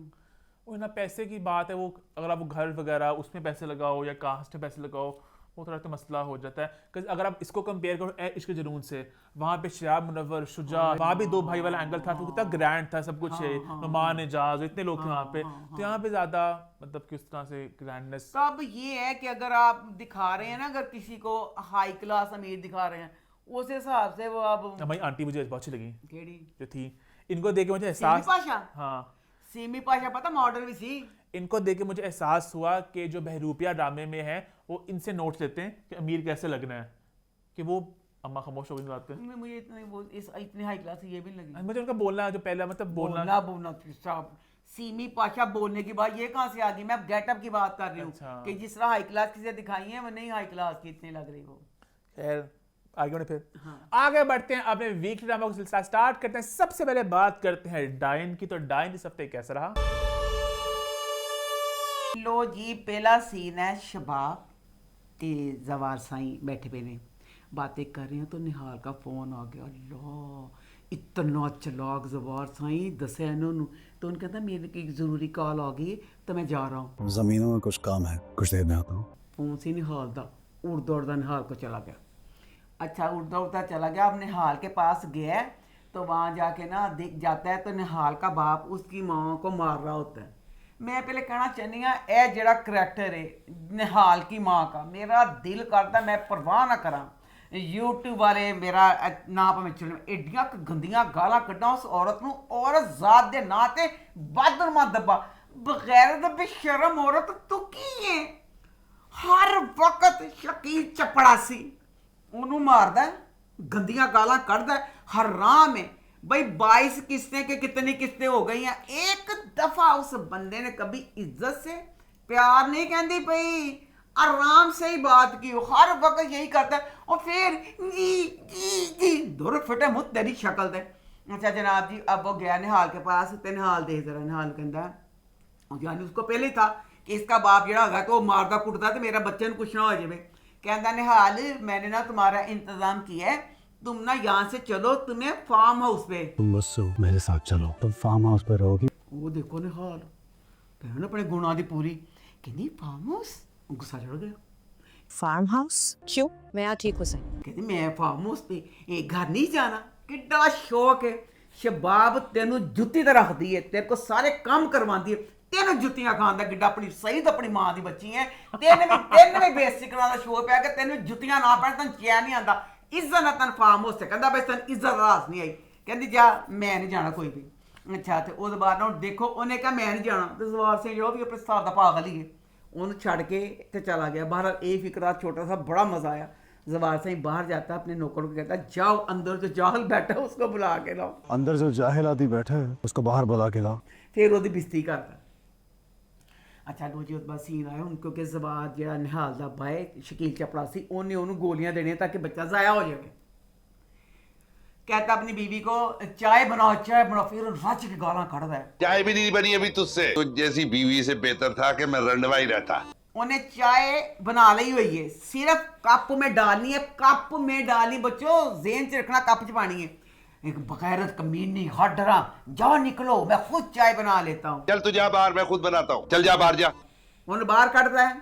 वो ना पैसे की बात है, वो अगर आप वो घर वगैरह उसमें पैसे लगाओ या कास्ट में पैसे लगाओ वो थोड़ा तो मसला हो जाता है। अगर आप इसको कंपेयर करो ए इश्क जुनून से, वहाँ पे शयाब मुनव्वर, शुजा, वहाँ भी 2 भाई वाला एंगल था, तो कितना ग्रैंड था सब कुछ है, नुमान एजाज, इतने लोग थे वहाँ पे, तो यहाँ पे ज्यादा मतलब किस तरह से ग्रैंडनेस। तो अब ये है कि अगर आप दिखा रहे हैं ना, अगर किसी को हाई क्लास अमीर दिखा रहे हैं, उस हिसाब से वो अब हमारी आंटी मुझे बहुत अच्छी लगी केड़ी जो थी, इनको देख के मुझे एहसास, पाशा, हाँ सीमी पाशा पता मॉडल भी सी, इनको देख के मुझे एहसास हुआ कि जो बहरूपिया ड्रामे में है वो इनसे नोट्स लेते हैं कि अमीर कैसे लगना है, कि वो अम्मा खामोश हो गई बात पे, मुझे इतनी हाई क्लास ये भी लगी। मुझे उनका बोलना जो पहला मतलब बोलना साहब, सीमी पाशा बोलने की बात ये कहाँ से आ गई, मैं गेटअप की बात कर रही हूँ। अच्छा। कि जिस तरह हाई क्लास की दिखाई है वो नहीं हाई क्लास की इतनी लग रही वो। खैर आगे बढ़े, फिर आगे बढ़ते हैं, अपने वीकली ड्रामा का सिलसिला स्टार्ट करते हैं। सबसे पहले बात करते हैं डाइन की, तो डाइन इस हफ्ते कैसा रहा। लो जी, पहला सीन है शबाब ते जवार साईं बैठे पे ने बातें कर रहे हैं, तो निहाल का फोन आ गया। अल्लाह इतना चलाक जवार साईं, दसे इन्होंने, तो उन्होंने कहता मेरे की जरूरी कॉल आ गई तो मैं जा रहा हूँ, जमीनों में कुछ काम है, कुछ देर में आता हूँ। फोन से निहाल दा उड़दा उड़दा निहाल को चला गया। अच्छा उड़दा उड़दा चला गया, अब निहाल के पास गया है, तो वहाँ जाके ना दिख जाता है तो निहाल का बाप उसकी माँ को मार रहा होता है। मैं पहले कहना चाहनी हाँ, ए जड़ा करैक्टर है निहाल की माँ का, मेरा दिल करता मैं परवाह ना करा यूट्यूब वाले मेरा ना भावें चलने एडियां गंदियां गालां कड्डां उस औरत नूं, औरत जात दे नां ते बदरमा दब्बा बगैर दब्बे शर्म औरत तू की है, हर वक्त शकील चपड़ासी ਉਹਨੂੰ मारदा है, गंदियां गालां कढ़दा है, हराम है भाई। 22 किस्तें के कितनी किस्तें हो गई हैं, एक दफा उस बंदे ने कभी इज्जत से प्यार नहीं कहती पई, आराम से ही बात की, हर वक्त यही करता है, और फिर जी दूर फटे मुँह तेरी शक्ल दे। अच्छा जनाब जी, अब वो गया निहाल के पास, तो निहाल देख जरा, निहाल कहता यानी उसको पहले ही था कि इसका बाप जड़ा होगा तो वो मारदा कुटदा तो मेरा बच्चे ने कुछ ना हो जाए। कहता निहाल मैंने ना तुम्हारा इंतजाम किया है, तुम ना यहाँ से चलो, तुम्हें फार्म हाउस पे, तुम मुझसे मेरे साथ चलो, तुम फार्म हाउस पे रहोगी। वो देखो निहाल बहन अपने गुणा दी पूरी कहती फार्म हाउस, गुस्सा चढ़ गया। फार्म हाउस क्यों? मैं यहाँ ठीक हो सकती। कहती मैं फार्म हाउस पे एक घर नहीं जाना, किड्डा शौक है शबाब, तेनू जुत्ती ते रख दी है, तेरे को सारे काम करवाती है, तेन जुत्तियां खांदा किड्डा, अपनी सही तो अपनी मां दी बच्ची है, तेन भी बेसिक का शौक है कि तेन जुत्तियां ना पहन तन चैन नहीं आंदा, इज्जत ना तन फार्म हाउस से कहता बस तन इज्जत रास नहीं आई, कहती जा मैं नहीं जाना कोई भी। अच्छा तो उस बाद ना देखो उन्हें कहा मैं नहीं जाना, तो जवार सिंह जो भी अपने साथ दा पागल ही है, उन्हें छड़ के ते चला गया बाहर। एक फिक्रा छोटा सा बड़ा मजा आया, जवार सिंह बाहर जाता अपने नौकर को कहता जाओ अंदर जो जाहल बैठा है उसको बुला के लाओ, अंदर जो जाहिल आदि बैठा है उसको बाहर बुला के लाओ, फिर वो बिस्ती करता। अच्छा दो जी बाद सीन आया हूँ, क्योंकि जवार जो निहाल का बाय शकील चपड़ासी उन्हें उन्होंने गोलियां देनी ताकि बच्चा ज़ाया हो जाए। कहता अपनी बीवी को चाय बनाओ, फिर रच के गालां कढ़दा है, चाय भी नहीं बनी अभी तुझसे, तुझ जैसी बीवी से बेहतर था कि मैं रंडवा ही रहता। उन्हें चाय बना ली हुई है, सिर्फ कप में डालनी है, कप में डालनी बच्चों जेन च रखना, कप च पानी है। एक बगैरत कमीनी हट डरा, जाओ निकलो मैं खुद चाय बना लेता हूँ। चल तू जा बाहर, मैं खुद बनाता हूँ, चल जा बाहर जा। उन्हें बाहर कटता है,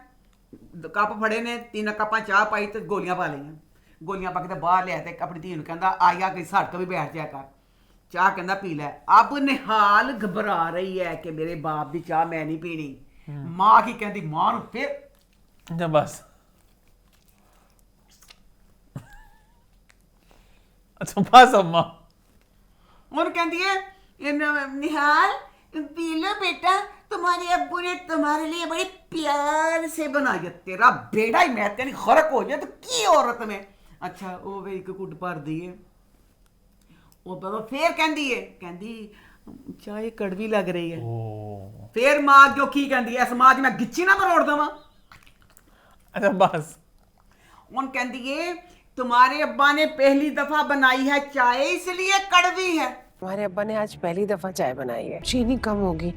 कप फड़े ने 3 कपां चाह पाई तो गोलियां पा लिया, गोलियां पा के बाहर ले आते, अपनी धी कहता आया कि सड़क भी बैठ जाया कर, चाह कहता पी लै। अब निहाल घबरा रही है कि मेरे बाप की चाह मैं नहीं पीनी, माँ की कहती मां फिर बस अच्छा बस अम्मा और कहती है निहाल पी लो बेटा, तुम्हारे अब्बू ने तुम्हारे लिए बड़े प्यार से बनाई है। तेरा बेड़ा ही मैं तेरी खरक हो जाए तो की औरत में। अच्छा वो वे एक घुट भर दी है, वो बाबा फिर कहती चाय कड़वी लग रही है। फिर मां जो की कहती है, समाज में गिच्ची ना मरोड़ दवा। अच्छा बस उन कहती है तुम्हारे अब्बा ने पहली दफा बनाई है चाय इसलिए कड़वी है। हमारे अब्बा ने आज पहली दफा चाय बनाई है, चीनी कम होगी।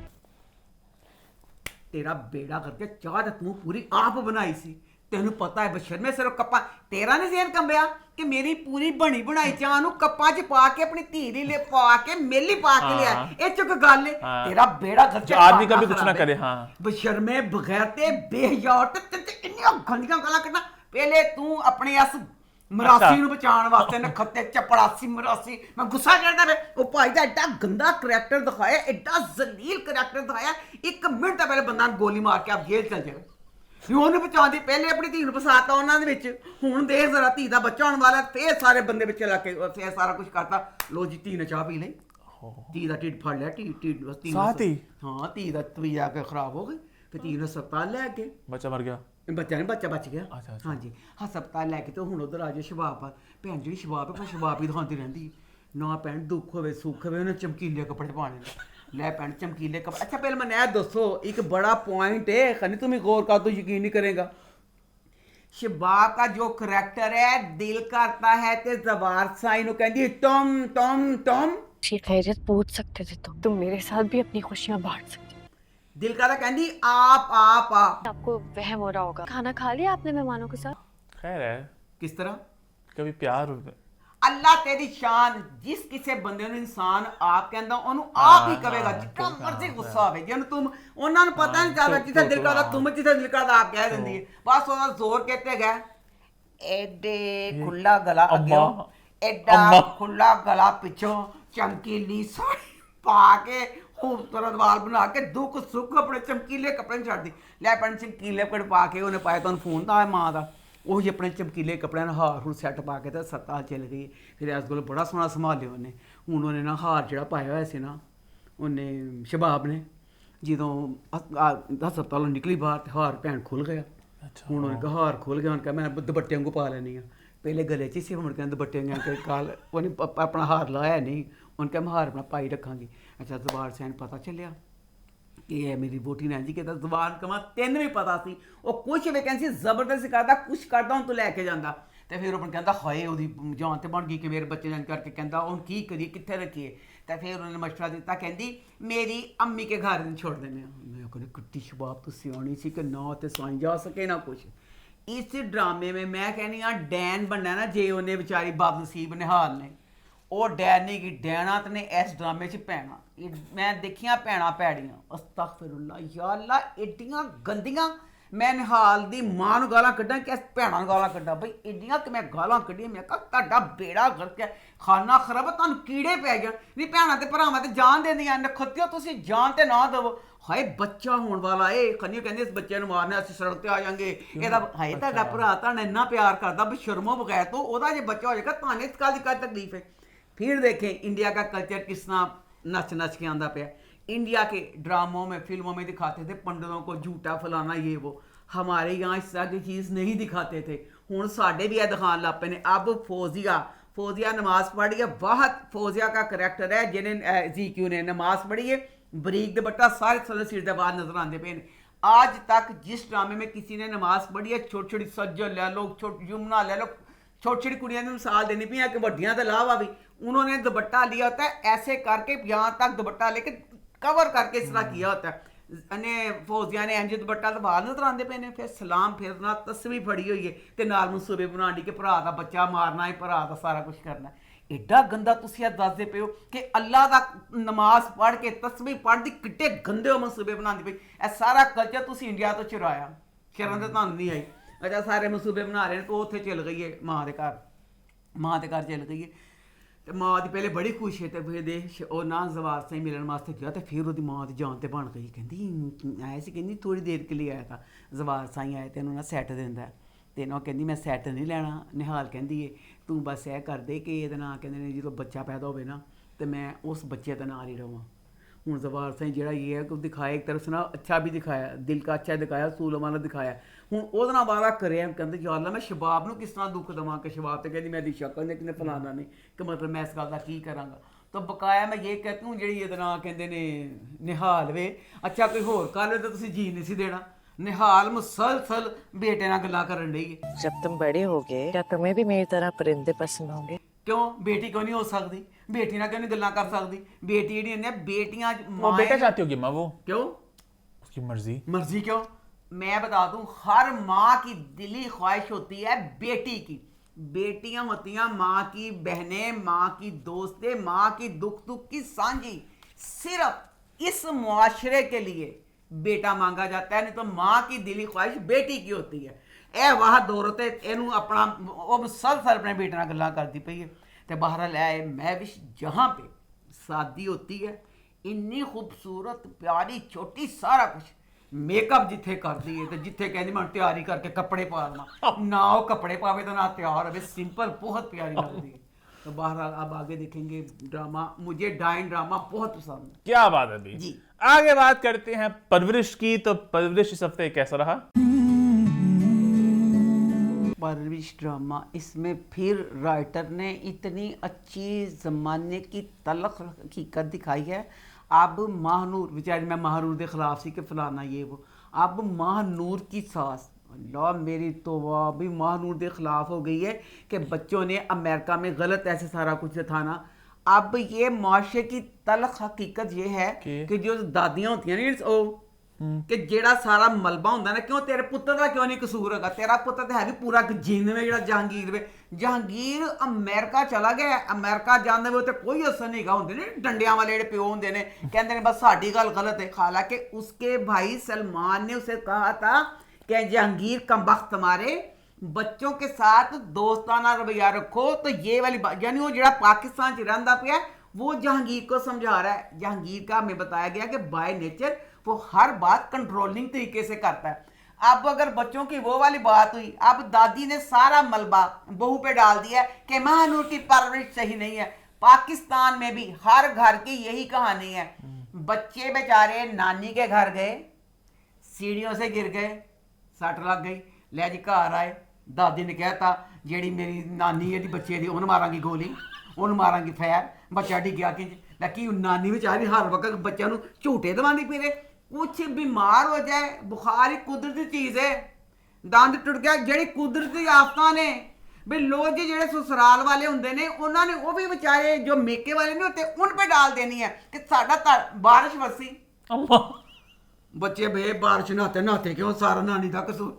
तेरा बेड़ा करके चाह तो तू पूरी आप बनाई सी, तेन पता है बशर में सिर्फ कप्पा तेरा ने सेहत कंबिया कि मेरी पूरी बनी बनाई चाह नु कप्पा च पा के अपनी धीरी ले पा के मेली पा के लिया। ए चुक गल है तेरा बेड़ा करके जो आदमी कभी कुछ ना करे। हाँ बशर में बगैर ते बेहयार ते इन्नी गंदियां गल्लां करना। पहले तू अपने इस मरासी ਨੂੰ ਬਚਾਉਣ ਵਾਸਤੇ ਨਖੱਤੇ ਚਪੜਾਸੀ ਮਰਾਸੀ ਮੈਂ ਗੁੱਸਾ ਕਰਦਾ ਵੇ। ਉਹ ਭਾਈ ਦਾ ਐਡਾ ਗੰਦਾ ਕਰੈਕਟਰ ਦਿਖਾਇਆ, ਐਡਾ ਜ਼ਲੀਲ ਕਰੈਕਟਰ ਦਿਖਾਇਆ, 1 ਮਿੰਟ ਤੋਂ ਪਹਿਲੇ ਬੰਦਾ ਨੂੰ ਗੋਲੀ ਮਾਰ ਕੇ ਆਪ ਜੇਲ੍ਹ ਚਲ ਜਾਵੇ। ਉਹਨੂੰ ਬਚਾਉਂਦੀ ਪਹਿਲੇ ਆਪਣੀ ਧੀ ਨੂੰ ਫਸਾਤਾ ਉਹਨਾਂ ਦੇ ਵਿੱਚ। ਹੁਣ ਦੇਖ ਜ਼ਰਾ ਧੀ ਦਾ ਬੱਚਾ ਹੋਣ ਵਾਲਾ, ਫੇਰ ਸਾਰੇ ਬੰਦੇ ਵਿੱਚ ਲਾ ਕੇ ਫੇਰ ਸਾਰਾ ਕੁਝ ਕਰਤਾ। ਲੋ ਜੀ ਧੀ ਨੇ ਚਾਹ ਪੀ ਲਈ, ਧੀ ਦਾ ਢਿੱਡ ਫੜ ਲਿਆ, ਢਿੱਡ ਬਸ ਧੀ ਸਾਥ ਹੀ ਹਾਂ ਧੀ ਦਾ ਤਵੀਆ ਕੇ ਖਰਾਬ ਹੋ ਗਈ। ਤੇ ਧੀ ਨੂੰ ਹਸਪਤਾਲ ਲੈ ਕੇ ਬੱਚਾ ਮਰ ਗਿਆ। ਬੱਚਾ ਨੇ ਬੱਚਾ ਬਚ ਗਿਆ। ਅੱਛਾ। ਹਾਂਜੀ ਹਸਪਤਾਲ ਲੈ ਕੇ ਤੇ ਹੁਣ ਉਧਰ ਆ ਜਾ ਸ਼ਬਾਬ ਭੈਣ ਜਿਹੜੀ ਸ਼ਬਾਬ ਹੈ, ਸ਼ਬਾਬ ਹੀ ਦਿਖਾਉਂਦੀ ਰਹਿੰਦੀ ਨਾ। ਭੈਣ ਦੁੱਖ ਹੋਵੇ ਸੁੱਖ ਹੋਵੇ ਉਹਨੇ ਚਮਕੀਲੇ ਕੱਪੜੇ ਪਾਣੇ ਨੇ। ਲੈ ਭੈਣ ਚਮਕੀਲੇ ਕੱਪੜੇ। ਅੱਛਾ ਪਹਿਲਾਂ ਮੈਨੂੰ ਇਹ ਦੱਸੋ, ਇੱਕ ਬੜਾ ਪੁਆਇੰਟ ਹੈ खनी तुम गौर कर तो यकीन नहीं करेगा। शबाब का जो करैक्टर है दिल करता है ते जवार साई नु कहंदी टॉम टॉम टॉम खैरियत पूछ सकते थे तुम मेरे साथ भी अपनी खुशियां बांट सकते। दिल करता कहंदी आप आपको वहम हो रहा होगा। खाना खा लिया आपने मेहमानों के साथ? खैर है किस तरह कभी प्यार अल्लाह तेरी शान जिस किसी बंदे ਨੂੰ ਇਨਸਾਨ ਆਪ ਕਹਿੰਦਾ ਉਹਨੂੰ ਆਪ ਹੀ ਕਵੇਗਾ ਜਿੱਦਾਂ ਮਰਜ਼ੀ ਗੁੱਸਾ ਹੋਵੇ। ਜਿਹਨੂੰ ਤੁਮ ਉਹਨਾਂ ਨੂੰ ਪਤਾ ਨਹੀਂ ਚੱਲਦਾ ਜਿੱਥੇ ਦਿਲ ਕਰਦਾ ਤੁਮ ਜਿੱਥੇ ਦਿਲ ਕਰਦਾ ਆਪ ਕਹਿ ਦਿੰਦੀ ਹੈ। ਬਸ ਉਹਦਾ ਜ਼ੋਰ ਕਿੱਥੇ ਗਿਆ ਐਡੇ ਖੁੱਲਾ ਗਲਾ ਅੱਗਿਓਂ ਐਡਾ ਖੁੱਲਾ ਗਲਾ ਪਿੱਛੋਂ ਚਮਕੀਲੀ ਸਾੜੀ ਪਾ ਕੇ ਖੂਬਸੂਰਤ ਵਾਲ ਬਣਾ ਕੇ ਦੁੱਖ ਸੁੱਖ ਆਪਣੇ ਚਮਕੀਲੇ ਕੱਪੜੇ ਛੱਡਦੀ। ਲੈ ਪੈਣ ਚਮਕੀਲੇ ਕੱਪੜੇ ਪਾ ਕੇ ਉਹਨੇ ਪਾਇਆ ਤੁਹਾਨੂੰ ਫੋਨ ਤਾਂ ਮਾਂ ਦਾ ਉਹੀ ਆਪਣੇ ਚਮਕੀਲੇ ਕੱਪੜਿਆਂ ਨਾਲ ਹਾਰ ਹੂਰ ਸੈੱਟ ਪਾ ਕੇ ਤੇ ਹਸਪਤਾਲ ਚਲ ਗਈ। ਫਿਰ ਇਸ ਕੋਲ ਬੜਾ ਸੋਹਣਾ ਸੰਭਾਲਿਆ ਉਹਨੇ। ਹੁਣ ਉਹਨੇ ਨਾ ਹਾਰ ਜਿਹੜਾ ਪਾਇਆ ਹੋਇਆ ਸੀ ਨਾ ਉਹਨੇ ਸ਼ਬਾਬ ਨੇ, ਜਦੋਂ ਹਸਪਤਾਲੋਂ ਨਿਕਲੀ ਬਾਹਰ ਤੇ ਹਾਰ ਭੈਣ ਖੁੱਲ ਗਿਆ। ਹੁਣ ਉਹਨੇ ਕਿਹਾ ਹਾਰ ਖੁੱਲ ਗਿਆ, ਉਹਨੇ ਕਿਹਾ ਮੈਂ ਦੁਪੱਟੇ ਵਾਂਗੂ ਪਾ ਲੈਣੀ ਆ। ਪਹਿਲੇ ਗਲੇ 'ਚ ਸੀ, ਹੁਣ ਕਹਿੰਦੇ ਦੁਪੱਟੇ ਵਾਂਗੂ ਕਾਲ ਉਹਨੇ ਆਪਣਾ ਹਾਰ ਲਾਇਆ ਨਹੀਂ। ਉਹਨੇ ਕਿਹਾ ਮੈਂ ਹਾਰ ਆਪਣਾ ਪਾਈ ਰੱਖਾਂਗੀ। ਅੱਛਾ ਜ਼ਬਾਰ ਸੈਨ ਪਤਾ ਚੱਲਿਆ कि है मेरी वोटी ने जी कहता जबान कमा तेन भी पता सी वो कुछ वैकेंसी जबरदस्ती करता कुछ करता हूँ तू लैके जाता। तो फिर अपने कहता हाए वो जान तो बन गई कि मेरे बच्चे जान करके कहता हूँ की करिए कितने रखिए। तो फिर उन्होंने मशवरा दिता कहती मेरी अम्मी के घर छोड़ देने। मैं कहने कितनी शबाब तो सियाणी सी कि ना तो साई जा सके ना कुछ। इस ड्रामे में मैं कहनी हाँ डैन बनना ना जे उन्हें बेचारी बदनसीब निहाल ने ਉਹ ਡੈਨ ਨਹੀਂ ਕਿ ਡੈਣਾ ਤੇ ਨੇ ਇਸ ਡਰਾਮੇ 'ਚ ਪੈਣਾ। ਮੈਂ ਦੇਖੀਆਂ ਭੈਣਾਂ ਭੈੜੀਆਂ ਅਸਤਗਫਿਰੁੱਲਾ ਯਾ ਅੱਲਾ ਏਡੀਆਂ ਗੰਦੀਆਂ। ਮੈਂ ਨਿਹਾਲ ਦੀ ਮਾਂ ਨੂੰ ਗਾਲਾਂ ਕੱਢਾਂ ਕਿ ਇਸ ਭੈਣਾਂ ਨੂੰ ਗਾਲਾਂ ਕੱਢਾਂ ਬਈ ਏਡੀਆਂ ਕਿ ਮੈਂ ਗਾਲਾਂ ਕੱਢੀਆਂ। ਮੈਂ ਕਿਹਾ ਤੁਹਾਡਾ ਬੇੜਾ ਕਰਕੇ ਖਾਨਾ ਖਰਾਬ ਤੁਹਾਨੂੰ ਕੀੜੇ ਪੈ ਜਾਣ। ਨਹੀਂ ਭੈਣਾਂ ਤੇ ਭਰਾਵਾਂ ਤੇ ਜਾਨ ਦਿੰਦੀਆਂ ਨਖੱਤਿਓ ਤੁਸੀਂ ਜਾਨ ਤੇ ਨਾ ਦੇਵੋ। ਹਾਏ ਬੱਚਾ ਹੋਣ ਵਾਲਾ ਏ ਖੰਨੀ ਕਹਿੰਦੇ ਇਸ ਬੱਚੇ ਨੂੰ ਮਾਰਨਾ ਅਸੀਂ ਸੜਕ ਤੇ ਆ ਜਾਾਂਗੇ। ਇਹਦਾ ਹਾਏ ਤੁਹਾਡਾ ਭਰਾ ਤੁਹਾਨੂੰ ਇੰਨਾ ਪਿਆਰ ਕਰਦਾ ਵੀ ਸ਼ਰਮੋ ਬਗੈਰ ਤੋਂ ਉਹਦਾ ਜੇ ਬੱਚਾ ਹੋ ਜਾਏਗਾ ਤੁਹਾਨੂੰ ਇਸ ਗੱਲ ਦੀ ਕਾਹਦੀ ਤਕਲੀਫ है। फिर देखें इंडिया का कल्चर किस तरह नच नच के आंदा पे। इंडिया के ड्रामों में फिल्मों में दिखाते थे पंडितों को झूठा फलाना ये वो। हमारे यहाँ इस तरह की चीज़ नहीं दिखाते थे। हुण साढ़े भी दिखाने लग पे ने। अब फौजिया नमाज पढ़ी है। वाह फौजिया का करैक्टर है जिन्हें ZQ ने नमाज पढ़ी है। बरीक दुपट्टा सारे थल्ले सिर दे बाद नजर आते पे। आज तक जिस ड्रामे में किसी ने नमाज पढ़ी है छोटी छोटी सज्जल ले लो छोटी यमुना ले लो छोटी छोटी कुड़ियाँ की मिसाल देनी पी है कि वड्डियां तो लावा भी उन्होंने दुपट्टा लिया होता है ऐसे करके यहाँ तक दुपट्टा लेके कवर करके इस तरह किया होता है। फौजिया ने इंज दुपट्टा तो बाहर नजर आते पे ने। फिर सलाम फेरना तस्वीर फड़ी हुई है तो नाल मनसूबे बनाने के भरा का बच्चा मारना है भरा का सारा कुछ करना। एडा गंदा तुसीं दसदे पे हो कि अल्लाह का नमाज पढ़ के तस्वीर पढ़ती किड्डे गंदे मनसूबे बनाती पई। यह सारा कल्चर तुसीं इंडिया तो चुराया। शर्म तो तुहानूं नहीं आई। अच्छा सारे मनसूबे बना रहे हैं तो उत्थे चल गई है माँ के घर चल गई है। तो माँ की पहले बड़ी खुश है। तो फिर वो ना जवार से मिलने वास्ते गया तो फिर वो माँ की जान तो बन गई। कहती आया सी कहती थोड़ी देर के लिए आया था जवार साई आया तो उन्होंने सैट देंदा ਤੈਨੂੰ ਕਹਿੰਦੀ ਮੈਂ ਸੈੱਟ ਨਹੀਂ ਲੈਣਾ। ਨਿਹਾਲ ਕਹਿੰਦੀ ਏ ਤੂੰ ਬਸ ਇਹ ਕਰ ਦੇ ਕਿ ਇਹਦੇ ਨਾਲ ਕਹਿੰਦੇ ਨੇ ਜਦੋਂ ਬੱਚਾ ਪੈਦਾ ਹੋਵੇ ਨਾ ਤੇ ਮੈਂ ਉਸ ਬੱਚੇ ਦੇ ਨਾਲ ਹੀ ਰਵਾਂ। ਹੁਣ ਜ਼ਵਾਰ ਸਿੰਘ ਜਿਹੜਾ ਇਹ ਹੈ ਕਿ ਦਿਖਾਇਆ ਇੱਕ ਤਰਫ ਸੇ ਨਾ ਅੱਛਾ ਵੀ ਦਿਖਾਇਆ, ਦਿਲ का अच्छा ਦਿਖਾਇਆ, ਸੂਲਮ ਵਾਲਾ ਦਿਖਾਇਆ। ਹੁਣ ਉਹਦੇ ਨਾਲ ਵਾਰਾ ਕਰਿਆ ਕਹਿੰਦੇ ਯਾ ਅੱਲਾ ਮੈਂ ਸ਼ਬਾਬ ਨੂੰ ਕਿਸ ਤਰ੍ਹਾਂ ਦੁੱਖ ਦੇਵਾਂ ਕਿ ਸ਼ਬਾਬ ਤੇ ਕਹਿੰਦੀ ਮੈਂ ਦੀ ਸ਼ਕਲ ਨੇ ਕਿਨੇ ਫਲਾਣਾ ਨਹੀਂ ਕਿ ਮਤਲਬ ਮੈਂ ਇਸ ਗੱਲ ਦਾ ਕੀ ਕਰਾਂਗਾ। ਤਾਂ ਬਕਾਇਆ ਮੈਂ ਇਹ कहती हूँ ਜਿਹੜੀ ਇਹਦੇ ਨਾਲ ਕਹਿੰਦੇ ਨੇ ਨਿਹਾਲ ਵੇ ਅੱਛਾ ਕੋਈ ਹੋਰ ਕਰ ਲੈ ਤਾਂ ਤੁਸੀਂ ਜੀ ਨਹੀਂ ਸੀ ਦੇਣਾ। निहाल मुसलसल बेटे ना गल्ला करन रही है। जब तुम बड़े होगे क्या तुम्हें भी मेरी तरह परिंदे पसंद होंगे? क्यों बेटी क्यों नहीं हो सकती? बेटी ना क्यों नहीं गल्ला कर सकती? बेटी जेहड़ी ने बेटियां वो बेटा चाहती होगी माँ, वो क्यों उसकी मर्जी। मर्जी क्यों? मैं बता दूं हर माँ की दिली ख्वाहिश होती है बेटी की। बेटियां होती हैं माँ की बहनें, माँ की दोस्तें, माँ की दुख दुख की सांझी। सिर्फ इस मुआशरे के लिए बेटा मांगा जाता है, नहीं तो माँ की दिली ख्वाहिश बेटी की होती है। ए वाह दौरते एनू अपना वो मुसलसल अपने बेटे नाल गल्लां करदी पई है। ते बहरहाल है मैं विश जहाँ पे शादी होती है इन्नी खूबसूरत प्यारी छोटी सारा कुछ मेकअप जिथे करती है तो जिथे कहती मैं तैयारी करके कपड़े पा लवां ना वो कपड़े पावे तो ना तैयार हो, सिंपल बहुत प्यारी लगती है। तो बहरहाल अब आगे देखेंगे ड्रामा। मुझे डाइन ड्रामा बहुत पसंद है। क्या बात है भाई। जी आगे बात करते हैं परवरिश की। तो परवरिश इस हफ्ते कैसा रहा? परवरिश ड्रामा, इसमें फिर राइटर ने इतनी अच्छी ज़माने की तलख हकीकत दिखाई है। अब महानूर बेचारी, मैं महानूर के खिलाफ सी कि फलाना ये वो, अब महानूर की सास अल्लाह मेरी तौबा भी महानूर के खिलाफ हो गई है कि बच्चों ने अमेरिका में गलत ऐसे सारा कुछ था ना। अब ये माशरे की तलख हकीकत ये है कि जो दादियाँ होती हैं ना कि जेड़ा सारा मलबा होंदा ना, क्यों तेरे पुत्र का क्यों नहीं कसूर होगा? तेरा पुत्र तो है भी पूरा जिन में जेड़ा जहांगीर वे। जहांगीर अमेरिका चला गया, अमेरिका जाने में तो कोई असर नहीं गा होंदे ने डंडियां वाले जेड़े प्यो होंदे ने कहंदे ने बस साडी गल गलत है। हालांकि उसके भाई सलमान ने उसे कहा था कि जहांगीर कमबख्त मारे बच्चों के साथ दोस्ताना रवैया रखो। तो ये वाली बात यानी वो जरा पाकिस्तान च रहा पिया वो जहांगीर को समझा रहा है। जहांगीर का हमें बताया गया कि बाय नेचर वो हर बात कंट्रोलिंग तरीके से करता है। अब अगर बच्चों की वो वाली बात हुई, अब दादी ने सारा मलबा बहू पे डाल दिया कि महानूर की परवरिश सही नहीं है। पाकिस्तान में भी हर घर की यही कहानी है। बच्चे बेचारे नानी के घर गए, सीढ़ियों से गिर गए, सट लग गई, ले जी घर आए, दादी ने कहता जेड़ी मेरी नानी है बच्चे दी उन्हें मारांगी गोली, उन्हें मारांगी फैर, बच्चा डिग्या कि लकी नानी बेचारी हर वक्त बच्चों को झूठे दवांदी फिरे। कुछ बीमार हो जाए, बुखार ही कुदरती चीज़ है, दंद टुट गया जेड़ी कुदरती आफतां ने भी लोग जी जेड़े ससुराल वाले होंदे ने उन्होंने वो भी बेचारे जो मेके वाले नहीं होते उन पे डाल देनी है कि साडा बारिश वसी बच्चे बे बारिश नहाते नहाते क्यों सारा नानी का कसूर।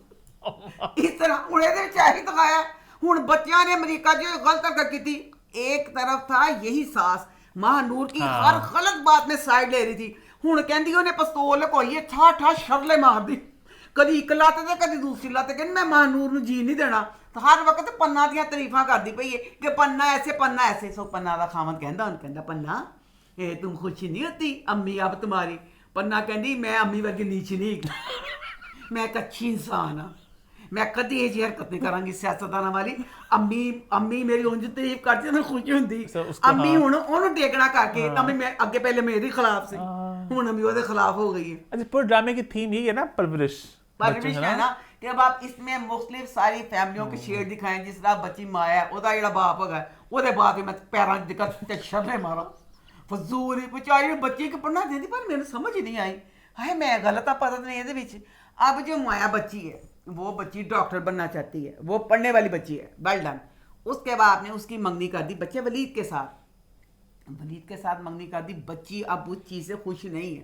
इस तरह हूँ ये दिखाया। हूँ बच्चों ने अमरीका जो गलत हरकत की, एक तरफ था यही सास महानूर की हर गलत बात में साइड ले रही थी। हूँ कहती उन्हें पिस्तौल लकोई ठा ठा शरले मार दी, कभी एक लत्त ते कभी दूसरी लत्त, कहती मैं महानूर नूं जी नहीं देना। तो हर वक्त पन्ना दियां तारीफां करदी पई है कि पन्ना ऐसे। सो पन्ना दा खामन कहंदा पन्ना ए तुम खुशी नहीं होती अम्मी अब तुम्हारी? पन्ना कहती मैं अम्मी वर्गी नीच नहीं, मैं एक अच्छी इंसान हाँ, मैं कदी ये जी हरकत नहीं करांगी सियासतदाना वाली। अम्मी मेरी उंज तारीफ करती मैं खुश होंदी। अम्मी हुण ओनू टेकना करके अम्मी मैं अगे पहले मेरे खिलाफ से हुण अम्मी ओदे खिलाफ हो गई है। अच्छा पूरे ड्रामे की थीम यही है ना, परवरिश है ना कि अब आप इसमें मुख्तलिफ सारी फैमिलियों के शेड दिखाएं। जिस तरह बच्ची माया है ओदा जेड़ा बाप होगा ओदे बाप ही मैं पैरां च शर्रे मारा फजूल बेचारी बच्ची को पढ़ना देती पर मेरे समझ ही नहीं आई। हाय मैं गलत आ पता नहीं ये विच। अब जो माया बच्ची है वो बच्ची डॉक्टर बनना चाहती है, वो पढ़ने वाली बच्ची है, वेल डन। उसके बाद ने उसकी मंगनी कर दी बच्चे वलीद के साथ मंगनी कर दी। बच्ची अब उस चीज़ से खुश नहीं है।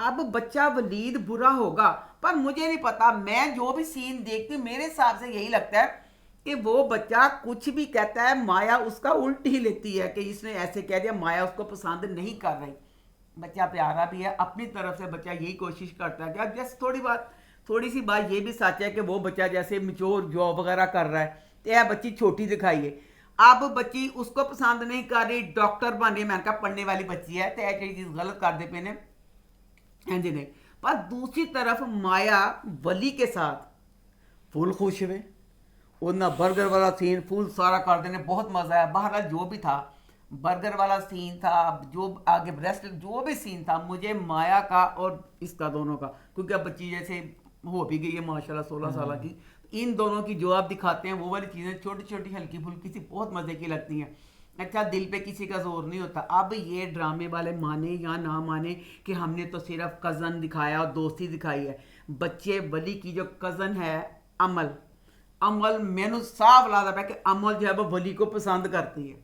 अब बच्चा वलीद बुरा होगा पर मुझे नहीं पता, मैं जो भी सीन देखती हूँ मेरे हिसाब से यही लगता है कि वो बच्चा कुछ भी कहता है माया उसका उल्ट ही लेती है कि इसने ऐसे कह दिया, माया उसको पसंद नहीं कर रही। बच्चा प्यारा भी है, अपनी तरफ से बच्चा यही कोशिश करता है कि अब जैसे थोड़ी सी बात ये भी सच है कि वो बच्चा जैसे मिच्योर जॉब वगैरह कर रहा है तो यह बच्ची छोटी दिखाई है। अब बच्ची उसको पसंद नहीं कर रही, डॉक्टर बने मैंने कहा पढ़ने वाली बच्ची है तो ऐसी चीज़ गलत कर दे पे ने नहीं। पर दूसरी तरफ माया वली के साथ फुल खुश हुए, ਉਹਨਾਂ बर्गर वाला सीन फुल सारा कर देने बहुत मज़ा आया। बहरहाल जो भी था, बर्गर वाला सीन था, जो आगे ब्रेस्ट जो भी सीन था, मुझे माया का और इसका दोनों का, क्योंकि अब बच्ची जैसे हो भी गई है माशाल्लाह 16 साल की, इन दोनों की जो आप दिखाते हैं वो वाली चीज़ें छोटी छोटी हल्की फुल्की सी बहुत मज़े की लगती हैं। अच्छा, दिल पे किसी का जोर नहीं होता। अब ये ड्रामे वाले माने या ना माने कि हमने तो सिर्फ कज़न दिखाया और दोस्ती दिखाई है, बच्चे वली की जो कज़न है अमल मैनू साफ ला है कि अमल जो है वो वली को पसंद करती है।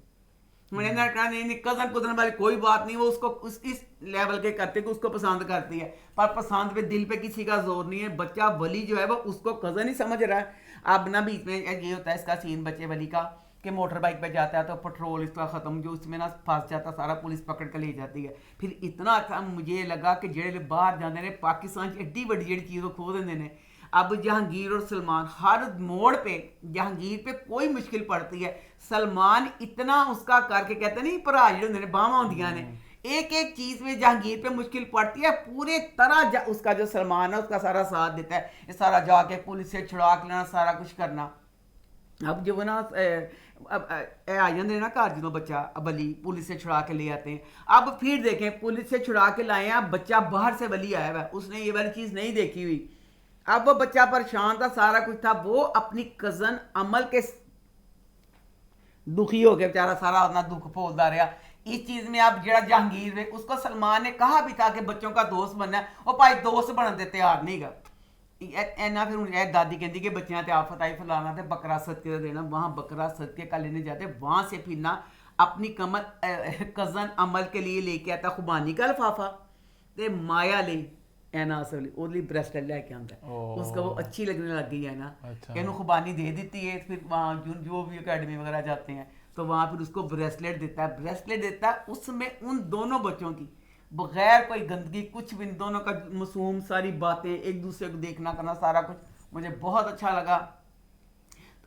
मैंने ना कहा नहीं कज़न कुदन वाली कोई बात नहीं, वो उसको इस लेवल के करते कि उसको पसंद करती है, पर पसंद पे दिल पे किसी का जोर नहीं है। बच्चा वली जो है वो उसको कज़न ही समझ रहा है। अब ना बीच में ये होता है इसका सीन बच्चे वली का कि मोटर बाइक पे जाता है तो पेट्रोल इसका ख़त्म, जो उसमें ना फंस जाता, सारा पुलिस पकड़ कर ले जाती है। फिर इतना अच्छा मुझे लगा कि जेड़े बाहर जाते ने पाकिस्तान एड्डी बड़ी जेड़ी चीज़ खो देंगे ने। अब जहांगीर और सलमान हर मोड़ पे जहांगीर पे कोई मुश्किल पड़ती है, सलमान इतना उसका करके कहते नहीं भरा जेड़े होंगे ने बावां होंदियां ने, एक एक चीज़ में जहांगीर पे मुश्किल पड़ती है, पूरे तरह उसका जो सलमान है उसका सारा साथ देता है। ये सारा जाके पुलिस से छुड़ा के लेना, सारा कुछ करना। अब जो ना आ जाते ना घर जो बच्चा वली पुलिस से छुड़ा के ले आते हैं। अब फिर देखें पुलिस से छुड़ा के लाए हैं, बच्चा बाहर से वली आया हुआ है, उसने ये वाली चीज़ नहीं देखी हुई। अब वो बच्चा परेशान था, सारा कुछ था, वो अपनी कज़न अमल के दुखी हो गया बेचारा, सारा अपना दुख फोलता रहा। इस चीज़ में अब जरा जहांगीर है उसको सलमान ने कहा भी था कि बच्चों का दोस्त बनना है, वो भाई दोस्त बनने दे तैयार नहीं गा इन्ना। फिर उनकी दादी कहती कि बच्चियां ते आफत आई फलाना ते बकरा सदके देना, वहाँ बकरा सदके का लेने जाते, वहाँ से फिर ना अपनी कज़न अमल के लिए लेके आता खुबानी का लिफाफा, ते माया ले ऐना असली ओली ब्रेसलेट लेके आता है, उसका वो अच्छी लगने लग गई है ना, कि खुबानी दे देती है। फिर वहाँ जो भी अकेडमी वगैरह जाते हैं तो वहाँ फिर उसको ब्रेसलेट देता है, उसमें उन दोनों बच्चों की बगैर कोई गंदगी कुछ भी, दोनों का मासूम सारी बातें, एक दूसरे को देखना करना, सारा कुछ मुझे बहुत अच्छा लगा।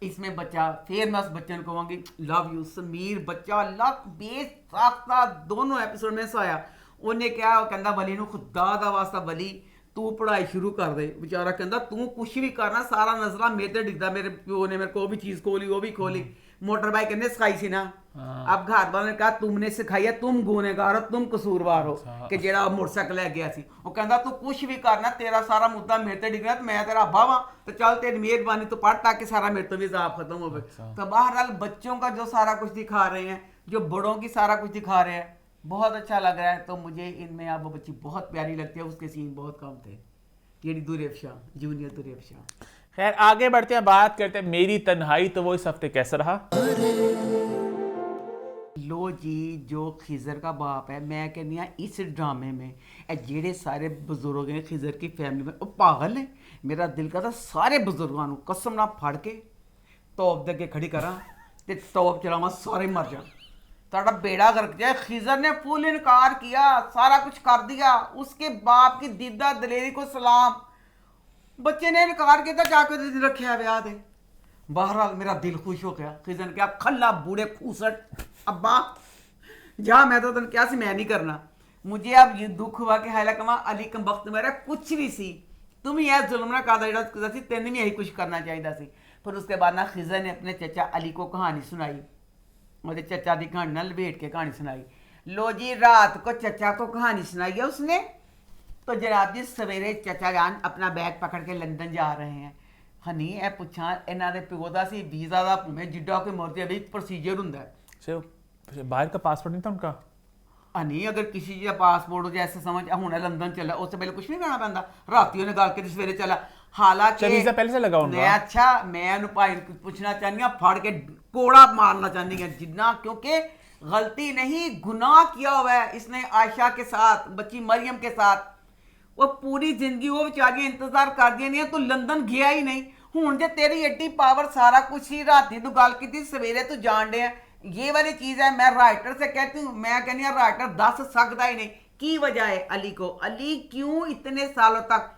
इसमें बच्चा फिर मैं उस बच्चे को कहूँगी लव यू समीर, बच्चा लक बेसाख्ता दोनों एपिसोड में आया। उन्हें क्या कहता वली नूं खुदा दा वास्ता वली तू पढ़ाई शुरू कर दे, बेचारा कहता तू कुछ भी करना, सारा नजला मेरे ते डिगदा, मेरे प्यो ने मेरे को भी चीज़ खोली वो भी खोली, मोटर बाइक किसने सिखाई सी ना। अब घर वालों ने कहा तुमने सिखाई है, तुम गुनहगार हो, तुम कसूरवार हो कि जेड़ा मोटरसाइकिल ले गया सी। वो कहता तू कुछ भी करना, तेरा सारा मुद्दा मेरे ते डिगना, मैं तेरा अब्बा वां, तो चल तेरी मेहरबानी तो पढ़ ताकि सारा मेरे तो भी हिसाब खत्म हो। तो बहरहाल बच्चों का जो सारा कुछ दिखा रहे हैं, जो बड़ों की सारा कुछ दिखा रहे हैं, बहुत अच्छा लग रहा है। तो मुझे इनमें अब वो बच्ची बहुत प्यारी लगती है, उसके सीन बहुत कम थे, ये दुरेफशा जूनियर दुरेफशा। खैर आगे बढ़ते हैं, बात करते हैं मेरी तन्हाई, तो वो इस हफ्ते कैसा रहा। लो जी, जो खिजर का बाप है, मैं कहनी हाँ इस ड्रामे में जेड़े सारे बुजुर्ग हैं खिजर की फैमिली में, वो पागल है। मेरा दिल करता सारे बुजुर्गों को कसम ना फड़ के तोप दे के खड़ी करा ते तोप चलावा, सारे मर जा, ताड़ा बेड़ा गर्क जाए। खिजर ने फुल इनकार किया, सारा कुछ कर दिया, उसके बाप की दीदा दलेरी को सलाम। बच्चे ने इनकार किया, जाके रखे ब्याह दे। बहरहाल मेरा दिल खुश हो गया। खिजर ने क्या खल्ला बूढ़े खूसट अब्बा जा, मैं तो क्या सी मैं नहीं करना। मुझे अब ये दुख हुआ कि हाल कमा अली कम वक्त मेरा कुछ भी सी, तुम यह जुल्म ना कर सी, तेन भी यही कुछ करना चाहिए सी। फिर उसके बाद ना खिजर ने अपने चचा अली को कहानी सुनाई, मेरे चचा की कहानी ना लपेट के कहानी सुनाई। लो जी, रात को चचा को कहानी सुनाई है उसने। तो जनाब जी सवेरे चचा जान अपना बैग पकड़ के लंदन जा रहे हैं। हनी ए पुछा इन्हों के प्यो का सी वीज़ा का भावें जिड्डा कोई मोरती अभी प्रोसीजर होंगे, बाहर का पासपोर्ट नहीं था उनका। हनी अगर किसी का पासपोर्ट हो जैसे समझ हूँ लंदन चला, उससे पहले कुछ नहीं करना पैंदा, रात उन्हें गल के सवेरे चला। हालांकि वीज़ा पहले से लगा उनका। मैं अच्छा मैं भाई पूछना चाहनी हूँ, फाड़ के कोड़ा मारना चाहनी हूँ जिन्ना, क्योंकि गलती नहीं गुनाह किया हुआ है इसने आयशा के साथ, बच्ची मरियम के साथ। वो पूरी जिंदगी वो बेचारी इंतजार कर दिया नहीं, तो लंदन गया ही नहीं। हूँ जे तेरी एड्डी पावर सारा कुछ ही राती तू गल की सवेरे तू जान दे, ये वाली चीज़ है। मैं राइटर से कहती हूँ, मैं कहनी हाँ राइटर दस सकता ही नहीं की वजह है अली को। अली क्यों इतने सालों तक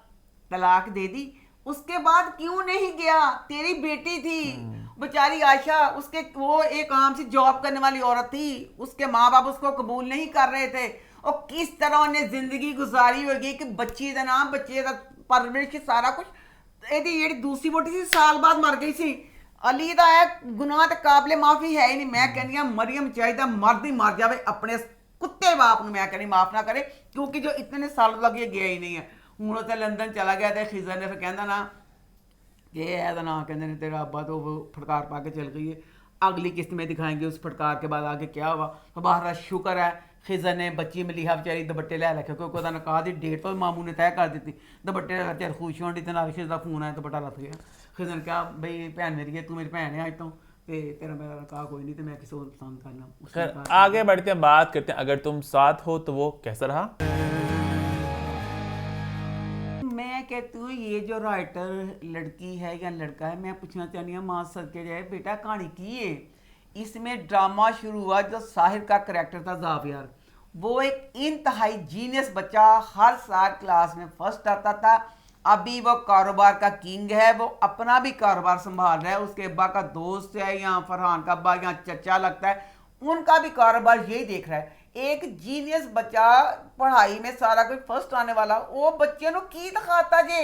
तलाक दे दी, उसके बाद क्यों नहीं गया? तेरी बेटी थी बेचारी आयशा, उसके वो एक आम से जॉब करने वाली औरत थी, उसके माँ बाप उसको कबूल नहीं कर रहे थे। और किस तरह उन्हें जिंदगी गुजारी होगी कि बच्ची का नाम, बच्चे का परवरिश सारा कुछ। यदि दूसरी बोटी सी साल बाद मर गई सी। ਅਲੀ ਦਾ ਇਹ ਗੁਨਾਹ ਤੇ ਕਾਬਲੇ ਮਾਫੀ ਹੈ ਹੀ ਨਹੀਂ। ਮੈਂ ਕਹਿੰਦੀ ਹਾਂ ਮਰੀਮ ਚਾਹੀਦਾ ਮਰਦ ਹੀ ਮਰ ਜਾਵੇ, ਆਪਣੇ ਕੁੱਤੇ ਬਾਪ ਨੂੰ ਮੈਂ ਕਹਿੰਦੀ ਮਾਫ ਨਾ ਕਰੇ, ਕਿਉਂਕਿ ਜੋ ਇਤਨੇ ਸਾਲ ਲੱਗੇ ਗਿਆ ਹੀ ਨਹੀਂ ਹੈ। ਹੁਣ ਉਹ ਤਾਂ ਲੰਦਨ ਚਲਾ ਗਿਆ ਤੇ ਖਿਜ਼ਰ ਨੇ ਫਿਰ ਕਹਿੰਦਾ ਨਾ कि ਇਹਦਾ ਨਾਂ ਕਹਿੰਦੇ ਨੇ तेरा अब्बा तो वो फटकार पा के चल गई है, अगली किस्त में दिखाएंगे उस फटकार के बाद आगे क्या हुआ। तो बहरहाल शुक्र है खिजर ने बच्ची मलीहा बेचारी दुपट्टे लै रखे, क्योंकि ਉਹਦਾ ਨਿਕਾਹ ਦੀ ਡੇਟ ਤੋਂ ਮਾਮੂ ਨੇ ਤੈਅ ਕਰ ਦਿੱਤੀ। ਦੁਪੱਟੇ ਲੈ ਕੇ ਖੁਸ਼ ਹੋਣ ਦੀ ਤੇ ਨਾਲ ਖਿਜ਼ਰ ਦਾ ਫੋਨ ਆਇਆ, ਦੁਪੱਟਾ ਲੱਥ ਗਿਆ। ਖਿਜ਼ਰ ਨੇ ਕਿਹਾ ਬਈ ਭੈਣ ਮੇਰੀ ਹੈ, ਤੂੰ ਮੇਰੀ ਭੈਣ है ਅੱਜ ਤੋਂ, ਤੇ तेरा मेरा निकाह कोई नहीं, तो मैं किसी और पसंद करना। खैर आगे बढ़ते हैं, बात करते हैं अगर तुम साथ हो तो वो कैसा रहा। मैं कहती हूँ ये जो राइटर लड़की है या लड़का है, मैं पूछना चाहती हूँ माँ सदके जाए बेटा कहानी की है। इसमें ड्रामा शुरू हुआ, जो साहिर का करैक्टर था ज़ावियर, वो एक इंतहाई जीनियस बच्चा, हर साल क्लास में फर्स्ट आता था। अभी वो कारोबार का किंग है, वो अपना भी कारोबार संभाल रहा है, उसके अब्बा का दोस्त है या फरहान का अब्बा या चचा लगता है, उनका भी कारोबार यही देख रहा है। एक जीनियस बच्चा पढ़ाई में सारा कुछ फर्स्ट आने वाला, वो बच्चे ਨੂੰ ਕੀ ਦਿਖਾਤਾ ਜੇ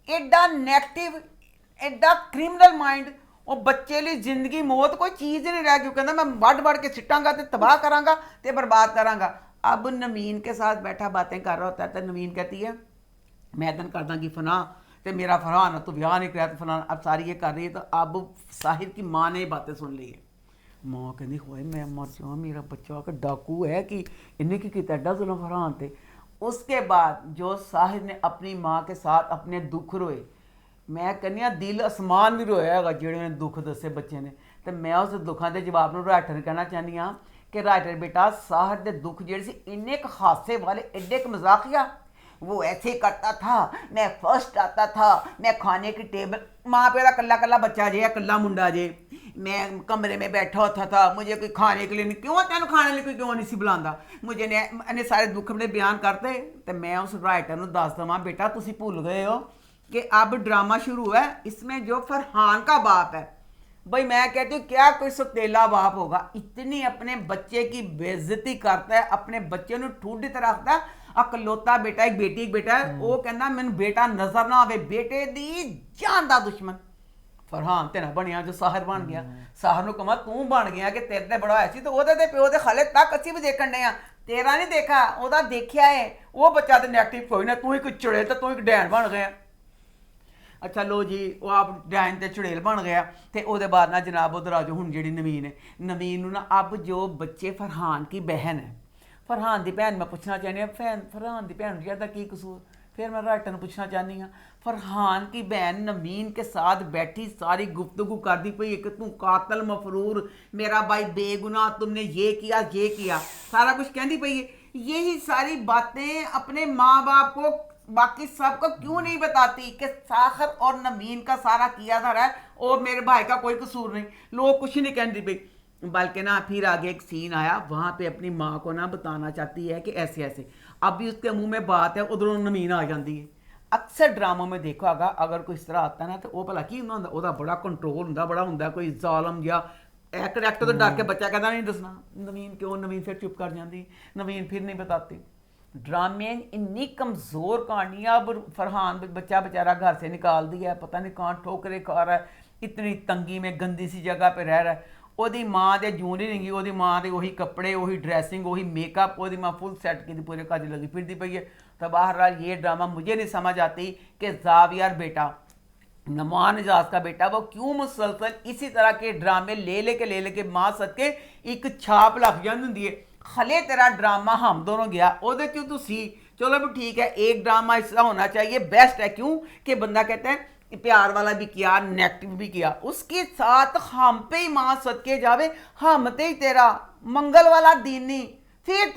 ਐਡਾ ਨੈਗੇਟਿਵ ਐਡਾ ਕ੍ਰਿਮੀਨਲ ਮਾਈਂਡ। ਉਹ ਬੱਚੇ ਲਈ ਜ਼ਿੰਦਗੀ ਮੌਤ ਕੋਈ ਚੀਜ਼ ਨਹੀਂ ਰਹਿ ਗਈ। ਉਹ ਕਹਿੰਦਾ ਮੈਂ ਵੱਢ ਕੇ ਸਿੱਟਾਂਗਾ ਤੇ ਤਬਾਹ ਕਰਾਂਗਾ ਤੇ ਬਰਬਾਦ करांगा। अब नवीन के साथ बैठा बातें कर रहा होता है, तो नवीन कहती है मैं तन कर दांगी फना, तो मेरा फरहान तो ब्याह नहीं कराया, तो फलाना। अब सारी ये कर रही है, तो अब साहिर की माँ ने बातें सुन ली है। माँ कहती होए मैं मर जाऊँ, मेरा बच्चा का डाकू है कि इन्हें की किया एडा जुल्म फरहान थे। उसके बाद जो साहिर ने अपनी माँ के साथ अपने दुख रोए, मैं कहनी दिल आसमान भी रोया है जेड़े ने दुख दसे बच्चे ने। तो मैं उस दुखों के जवाब में राइटर ने कहना चाहनी हाँ कि राइटर बेटा साहिर के दुख जेड़े से इन्ने क हादसे वाले एडे क मजाकिया, वो ऐसे करता था, मैं फर्स्ट आता था, मैं खाने की टेबल, माँ प्यो का कल्ला कल्ला बच्चा जे कल्ला मुंडा जे, मैं कमरे में बैठा होता था, मुझे कोई खाने के लिए नहीं, क्यों तेन खाने लिए कोई क्यों नहीं सी बुलांदा। मुझे ने सारे दुख अपने बयान करते। तो मैं उस राइटर को दस दवा बेटा तुसी भूल गए हो कि अब ड्रामा शुरू है, इसमें जो फरहान का बाप है, भाई मैं कहती हूँ क्या कोई सतेला बाप होगा, इतनी अपने बच्चे की बेइज्जती करता है, अपने बच्चे को ठूडी तरह रखता है। अकलौता बेटा एक बेटा है, वो कहना मैंने बेटा नजर ना आवे, बेटे दी जान दा दुश्मन। फरहान तेना बनिया जो साहिर बन गया। साहिर कमा तू बन गया कि तेरे ते बड़ा ऐसी, तो ओदे ते प्यो दे खले तक अच्छी भी देखण डे आ, तेरा नहीं देखा, ओदा देखिया है। वो बच्चा तो नेगेटिव कोई ना, तू ही कुछ चुड़े तो तू एक डैन बन गया। अच्छा लो जी, वो आप डैन ते चुड़ेल बन गया। तो ਉਹਦੇ बाद ना जनाब उधर आ जाओ हुण ਜਿਹੜੀ नवीन है, नवीन ना अब जो बच्चे फरहान की बहन है, फरहान की भैन मैं पूछना चाहनी हाँ फरहान की भैन का की कसूर। फिर मैं राइटर ने पूछना चाहनी हाँ फरहान की बहन नवीन के साथ बैठी सारी गुफ्तगू कर दी पई कि तू कातल मफरूर, मेरा भाई बेगुनाह, तुमने ये किया सारा कुछ कहती पई है। यही सारी बातें अपने माँ बाप को बाकी सबको क्यों नहीं बताती कि साखर और नवीन का सारा किया था रहा है और मेरे भाई का कोई कसूर नहीं, लोग कुछ नहीं कहती भाई। बल्कि ना फिर आगे एक सीन आया, वहाँ पे अपनी माँ को ना बताना चाहती है कि ऐसे ऐसे, अभी उसके मुंह में बात है, उधरों नवीन आ जाती है। अक्सर ड्रामों में देखा होगा अगर कोई इस तरह आता है ना तो वह भला की होंगे, वह बड़ा कंट्रोल होंगे, बड़ा होंगे कोई जालम या करैक्टर तो डर के बच्चा कहता नहीं दसना। नवीन क्यों, नवीन फिर चुप कर जाती, नवीन फिर नहीं बताती। ड्रामे इन्नी कमज़ोर कहानी, अब फरहान बच्चा बेचारा घर से निकाल दिया है, पता नहीं कहाँ ठोकरे खा रहा है, इतनी तंगी में गंदी सी जगह पे रह रहा है। ਉਹਦੀ ਮਾਂ ਦੇ ਜੂਨ ਹੀ ਨਹੀਂ, ਉਹਦੀ ਮਾਂ ਦੇ ਉਹੀ ਕੱਪੜੇ, ਉਹੀ ड्रेसिंग, ਉਹੀ मेकअप, ਉਹਦੀ माँ फुल सेट की पूरे काज लगी फिरती पई है। तो बहरहाल ये ड्रामा मुझे नहीं समझ आती कि ज़ावियर बेटा, नमान एजाज का बेटा, वो क्यों मुसलसल इसी तरह के ड्रामे ले लेके माँ सदके एक छाप लग जाती होंगी है। खले तेरा ड्रामा हम दोनों गया ਉਹਦੇ क्यों तू सी, चलो भी ठीक है, एक ड्रामा ऐसा होना चाहिए, बेस्ट है। क्यों कि बंदा कहता है प्यार वाला भी किया, नेगेटिव भी किया, उसके साथ हम पे ही माँ सदके जावे, हम ते ही तेरा मंगल वाला दिन नहीं, फिर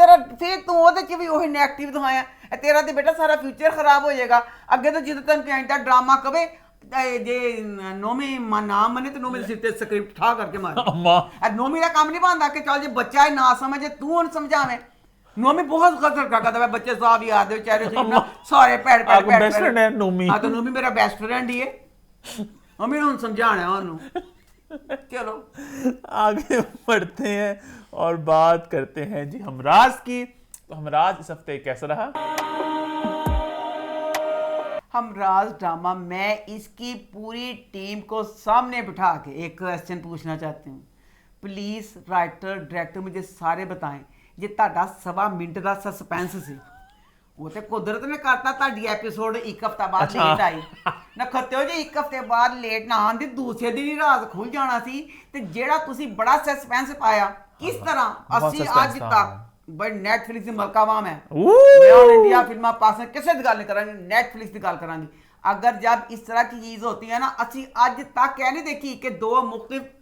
तू ਉਹਦੇ ਚ भी वही नेगेटिव दिखाया, तेरा तो बेटा सारा फ्यूचर खराब हो जाएगा। अगे तो जिद तेन कहता ड्रामा कवे जे नौमी नाम मने तो नौमी सिर ते स्क्रिप्ट ठा करके मार। नौमी का काम नहीं बनता कि चल जे बच्चा है ना समझे तू उन समझावे। नौमी बहुत गलत करता है, बच्चे साहब याद है बेचारे सारे पैर बेस्ट फ्रेंड है नौमी। हाँ तो नौमी मेरा बेस्ट फ्रेंड ही है, मम्मी ने समझाना है उन्होंने। चलो आगे बढ़ते हैं और बात करते हैं जी हमराज की। तो हमराज इस हफ्ते कैसा रहा? हमराज ड्रामा, मैं इसकी पूरी टीम को सामने बिठा के एक क्वेश्चन पूछना चाहती हूँ। प्लीज़ राइटर डायरेक्टर मुझे सारे बताएं, जे ਤੁਹਾਡਾ 1.25 ਮਿੰਟ ਦਾ ਸਸਪੈਂਸ ਸੀ ਉਹ ਤੇ ਕੁਦਰਤ ਨੇ ਕਰਤਾ, ਤੁਹਾਡੀ ਐਪੀਸੋਡ ਇੱਕ ਹਫਤਾ ਬਾਅਦ ਲੇਟ ਆਈ ਨਾ ਖੱਤਿਓ ਜੀ, ਇੱਕ ਹਫਤੇ ਬਾਅਦ ਲੇਟ ਨਾ ਆਉਣ ਦੀ ਦੂਸਰੇ ਦਿਨ ਹੀ ਰਾਜ਼ ਖੁੱਲ ਜਾਣਾ ਸੀ। ਤੇ ਜਿਹੜਾ ਤੁਸੀਂ ਬੜਾ ਸਸਪੈਂਸ ਪਾਇਆ, ਕਿਸ ਤਰ੍ਹਾਂ ਅਸੀਂ ਅੱਜ ਤੱਕ ਬਈ ਨੈਟਫਲਿਕਸ ਦੀ ਮਲਕਾਵਾਮ ਹੈ, मैं और इंडिया फिल्मा पास में किसी की गल नहीं करांगे, नेटफ्लिक्स की गल करांगे। अगर जब इस तरह की चीज होती है ना, असी आज तक क्या नहीं देखी कि दो मुख्तलिफ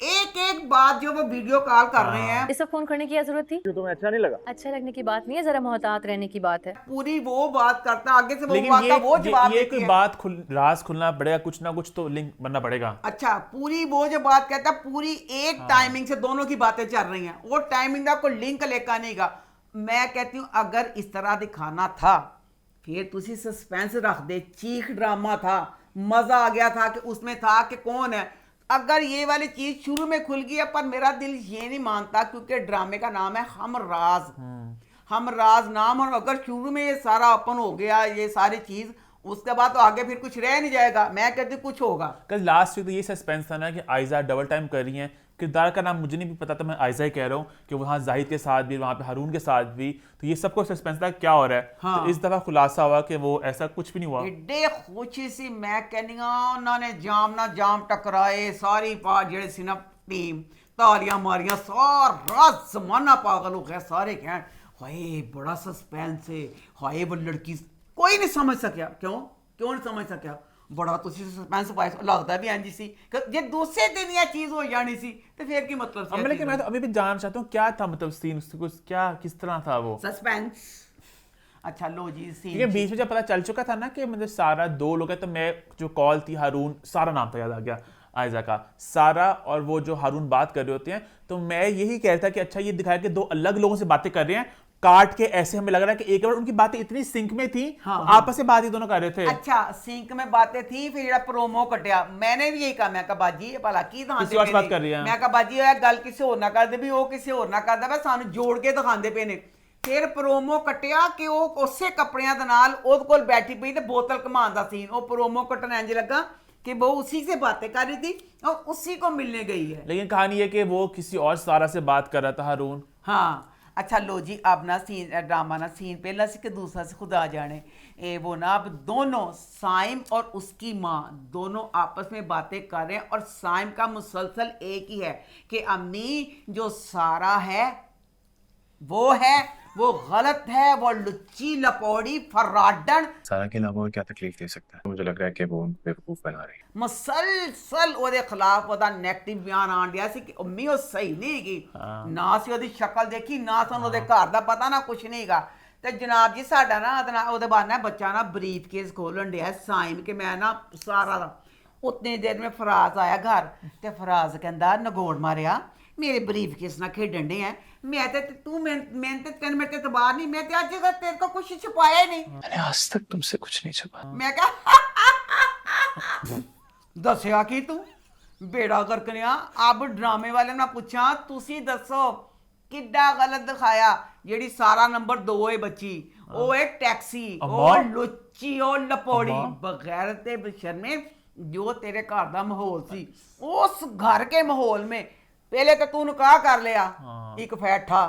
एक बात जो वो वीडियो कॉल कर रहे हैं, ये सब फोन करने की क्या जरूरत थी? तुम्हें अच्छा नहीं लगा? अच्छा लगने की बात नहीं है, जरा मोहतात रहने की बात है। पूरी वो बात करता आगे से वो लेकिन बात का वो जवाब ये देती कोई है। बात राज खुलना पड़ेगा, कुछ ना कुछ तो लिंक बनना पड़ेगा। अच्छा, पूरी वो जो बात कहता है, पूरी एक टाइमिंग से दोनों की बातें चल रही हैं, वो टाइमिंग का कोई लिंक लेकर नहीं गा। मैं कहती हूँ अगर इस तरह दिखाना था फिर तुसी सस्पेंस रख दे, चीख ड्रामा था, मजा आ गया था कि उसमें था कि कौन है। अगर ये वाली चीज शुरू में खुल गई है, पर मेरा दिल ये नहीं मानता क्योंकि ड्रामे का नाम है हम राज नाम, और अगर शुरू में ये सारा ओपन हो गया ये सारी चीज, उसके बाद तो आगे फिर कुछ रह नहीं जाएगा। मैं कहती हूँ कुछ होगा। कल लास्ट वीक तो ये सस्पेंस था ना कि आयजा डबल टाइम कर रही हैं, किरदार का नाम मुझे नहीं भी पता था, मैं आयजा ही कह रहा हूँ कि वहाँ जाहिद के साथ भी, वहाँ पे हारून के साथ भी, तो ये सबको सस्पेंस था क्या हो रहा है। हाँ। तो इस दफा खुलासा हुआ कि वो ऐसा कुछ भी नहीं हुआ। एडे खुशी सी मैं कहनी उन्होंने जाम ना जाम टकराए, सारी पार्ट जेड़े सी ना टीम तालियां मारियां, सारा जमाना पागल हो गया, सारे कह हाय बड़ा सस्पेंस है, हाय वो लड़की कोई नहीं समझ सकिया। क्यों नहीं समझ सकिया? बड़ा तुसी सस्पेंस पाया, लगता भी इंज सी कि जे दूसरे दिन ये चीज हो जानी सी तो फिर की मतलब सी। लेकिन मैं तो अभी भी जानना चाहता हूँ क्या था, मतलब सीन कुछ क्या किस तरह था वो सस्पेंस। अच्छा लो जी, क्योंकि बीच में जब पता चल चुका था ना कि मतलब सारा दो लोग हैं, तो मैं जो कॉल थी हारून, सारा नाम तो याद आ गया आयजा का, सारा और वो जो हारून बात कर रहे होते हैं, तो मैं यही कह रहा था कि अच्छा ये दिखाया कि दो अलग लोगों से बातें कर रहे हैं, काट के ऐसे हमें लग रहा है कि एक बार उनकी बातें इतनी सिंक में थी, आपस में बात ही दोनों कर रहे थे। अच्छा सिंक में बातें थी, फिर जेड़ा प्रोमो कटिया, मैंने भी यही कहा, मैं कहा बाजी ये भला की किसी और बात कर रही है, मैं कहा बाजी ये गल किसी और ना कर दे भी, वो किसी और ना करदा वे, सानू जोड़ के दिखांदे पे ने। फिर प्रोमो कटिया कि वो उसे कपड़ियां दे नाल ओहदे कोल बैठी पई ते बोतल घुमाउण दा सीन, वो प्रोमो कटन इंज लगा कि वो उसी से बातें कर रही थी और उसी को मिलने गई है। लेकिन कहानी है कि वो किसी और सारा से बात कर रहा था हारून। हाँ अच्छा लो जी, अब ना सीन ड्रामा ना सीन पहला से कि दूसरा से खुदा जाने, वो ना अब दोनों साइम और उसकी माँ दोनों आपस में बातें कर रहे हैं, और साइम का मुसलसल एक ही है कि अम्मी जो सारा है वो गलत है, वो लुच्ची लपौड़ी फर्राडन। सारा के अलावा और क्या तकलीफ दे सकता है? मुझे लग रहा है कि वो बेवकूफ बना रही है। मुसलसल ओदे खिलाफ ओदा नेगेटिव बयान आन दिया सी कि अम्मी वो सही नहीं की, ना सी ओदी शक्ल देखी, ना सन ओदे घर दा पता, ना कुछ नहीं गा। ते जनाब जी साडा ना ओदे बाद ना बच्चा ना ब्रीफ केस खोलन दिया साइम के मैं ना सारा दा। उतनी देर में फराज आया घर, ते फराज कहंदा नगोड़ मारिया मेरे ब्रीफ केस ना खेडन दे हैं, मैं ते तू मैं ते तेन मेरे ते बाहर नहीं, मैं ते आज तक तेरे को कुछ छुपाया ही नहीं। मैंने आज तक तुमसे कुछ नहीं छुपाया। मैं क्या दसिया कि तू बेड़ा करकनिया। अब ड्रामे वाले ने पूछा तुसी दसो किड्डा गलत दिखाया, जेड़ी सारा नंबर 2 है बच्ची, ओ एक टैक्सी, ओ लुच्ची, ओ लपौड़ी बगैर ते बेशर्मे। जो तेरे घर दा माहौल सी, उस घर के माहौल में पहले तो तू निकाह कर लिया, एक फैठा,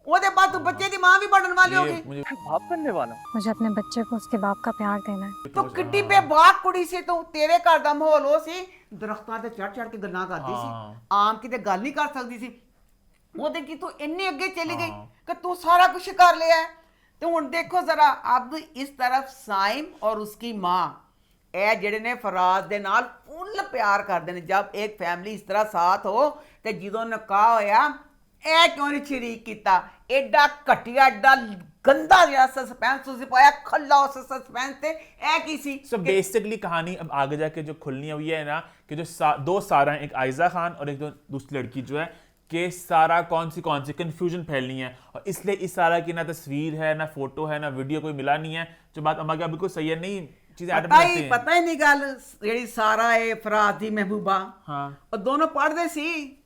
ओदे बाद तू बच्चे दी मां भी बनने वाली होगी, बाप बनने वाला। मुझे अपने बच्चे को उसके बाप का प्यार देना है। तो किड्डी बेबाक कुड़ी से तू तेरे घर दा माहौल हो सी, दरख्तां ते चढ़ के गल्लां करदी सी, आम की ते गल नहीं कर सकदी सी, ओदे की तू इन्नी अगे चली गई कि तू सारा कुछ कर लिया है। तो हुण देखो जरा, अब इस तरफ साइम और उसकी मां ए जेड़े ने फराज दे नाल फुल प्यार करदे ने। जब एक फैमिली इस तरह साथ हो ते जदों निकाह होया ए क्यों नहीं शरीक किया? एडा घटिया एडा गंदा जिहा सस्पेंस तुसीं पाया, खल्ला उस सस्पेंस ते ए की सी। सो बेसिकली कहानी अब आगे जाके जो खुलनी हुई है ना कि जो दो सारा हैं, एक आयजा खान और एक जो दूसरी लड़की जो है, कि सारा कौन सी कंफ्यूजन फैलनी है, और इसलिए इस सारा की ना तस्वीर है, ना फोटो है, ना वीडियो कोई मिला नहीं है। जो बात अम्मा क्या बिल्कुल सही है, नहीं चीजें पता ही नहीं गल जेड़ी सारा है फराज दी महबूबा, हाँ, और दोनों पढ़दे सी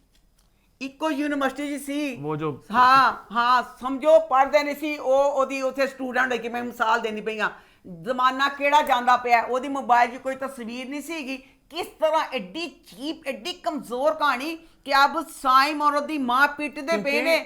इको यूनिवर्सिटी जी सी, वो जो हाँ समझो पढ़दे नहीं सी, ओ ओदी उथे स्टूडेंट है कि मैं मिसाल देनी पई हां, ਜ਼ਮਾਨਾ ਕਿਹੜਾ ਜਾਂਦਾ ਪਿਆ, ਉਹਦੀ ਮੋਬਾਈਲ 'ਚ ਕੋਈ ਤਸਵੀਰ ਨਹੀਂ ਸੀਗੀ। ਕਿਸ ਤਰ੍ਹਾਂ ਐਡੀ ਚੀਪ ਐਡੀ ਕਮਜ਼ੋਰ ਕਹਾਣੀ ਕਿ ਅਬ ਸਾਈਮ ਔਰ ਉਹਦੀ ਮਾਂ ਪਿੱਟਦੇ ਪਏ ਨੇ,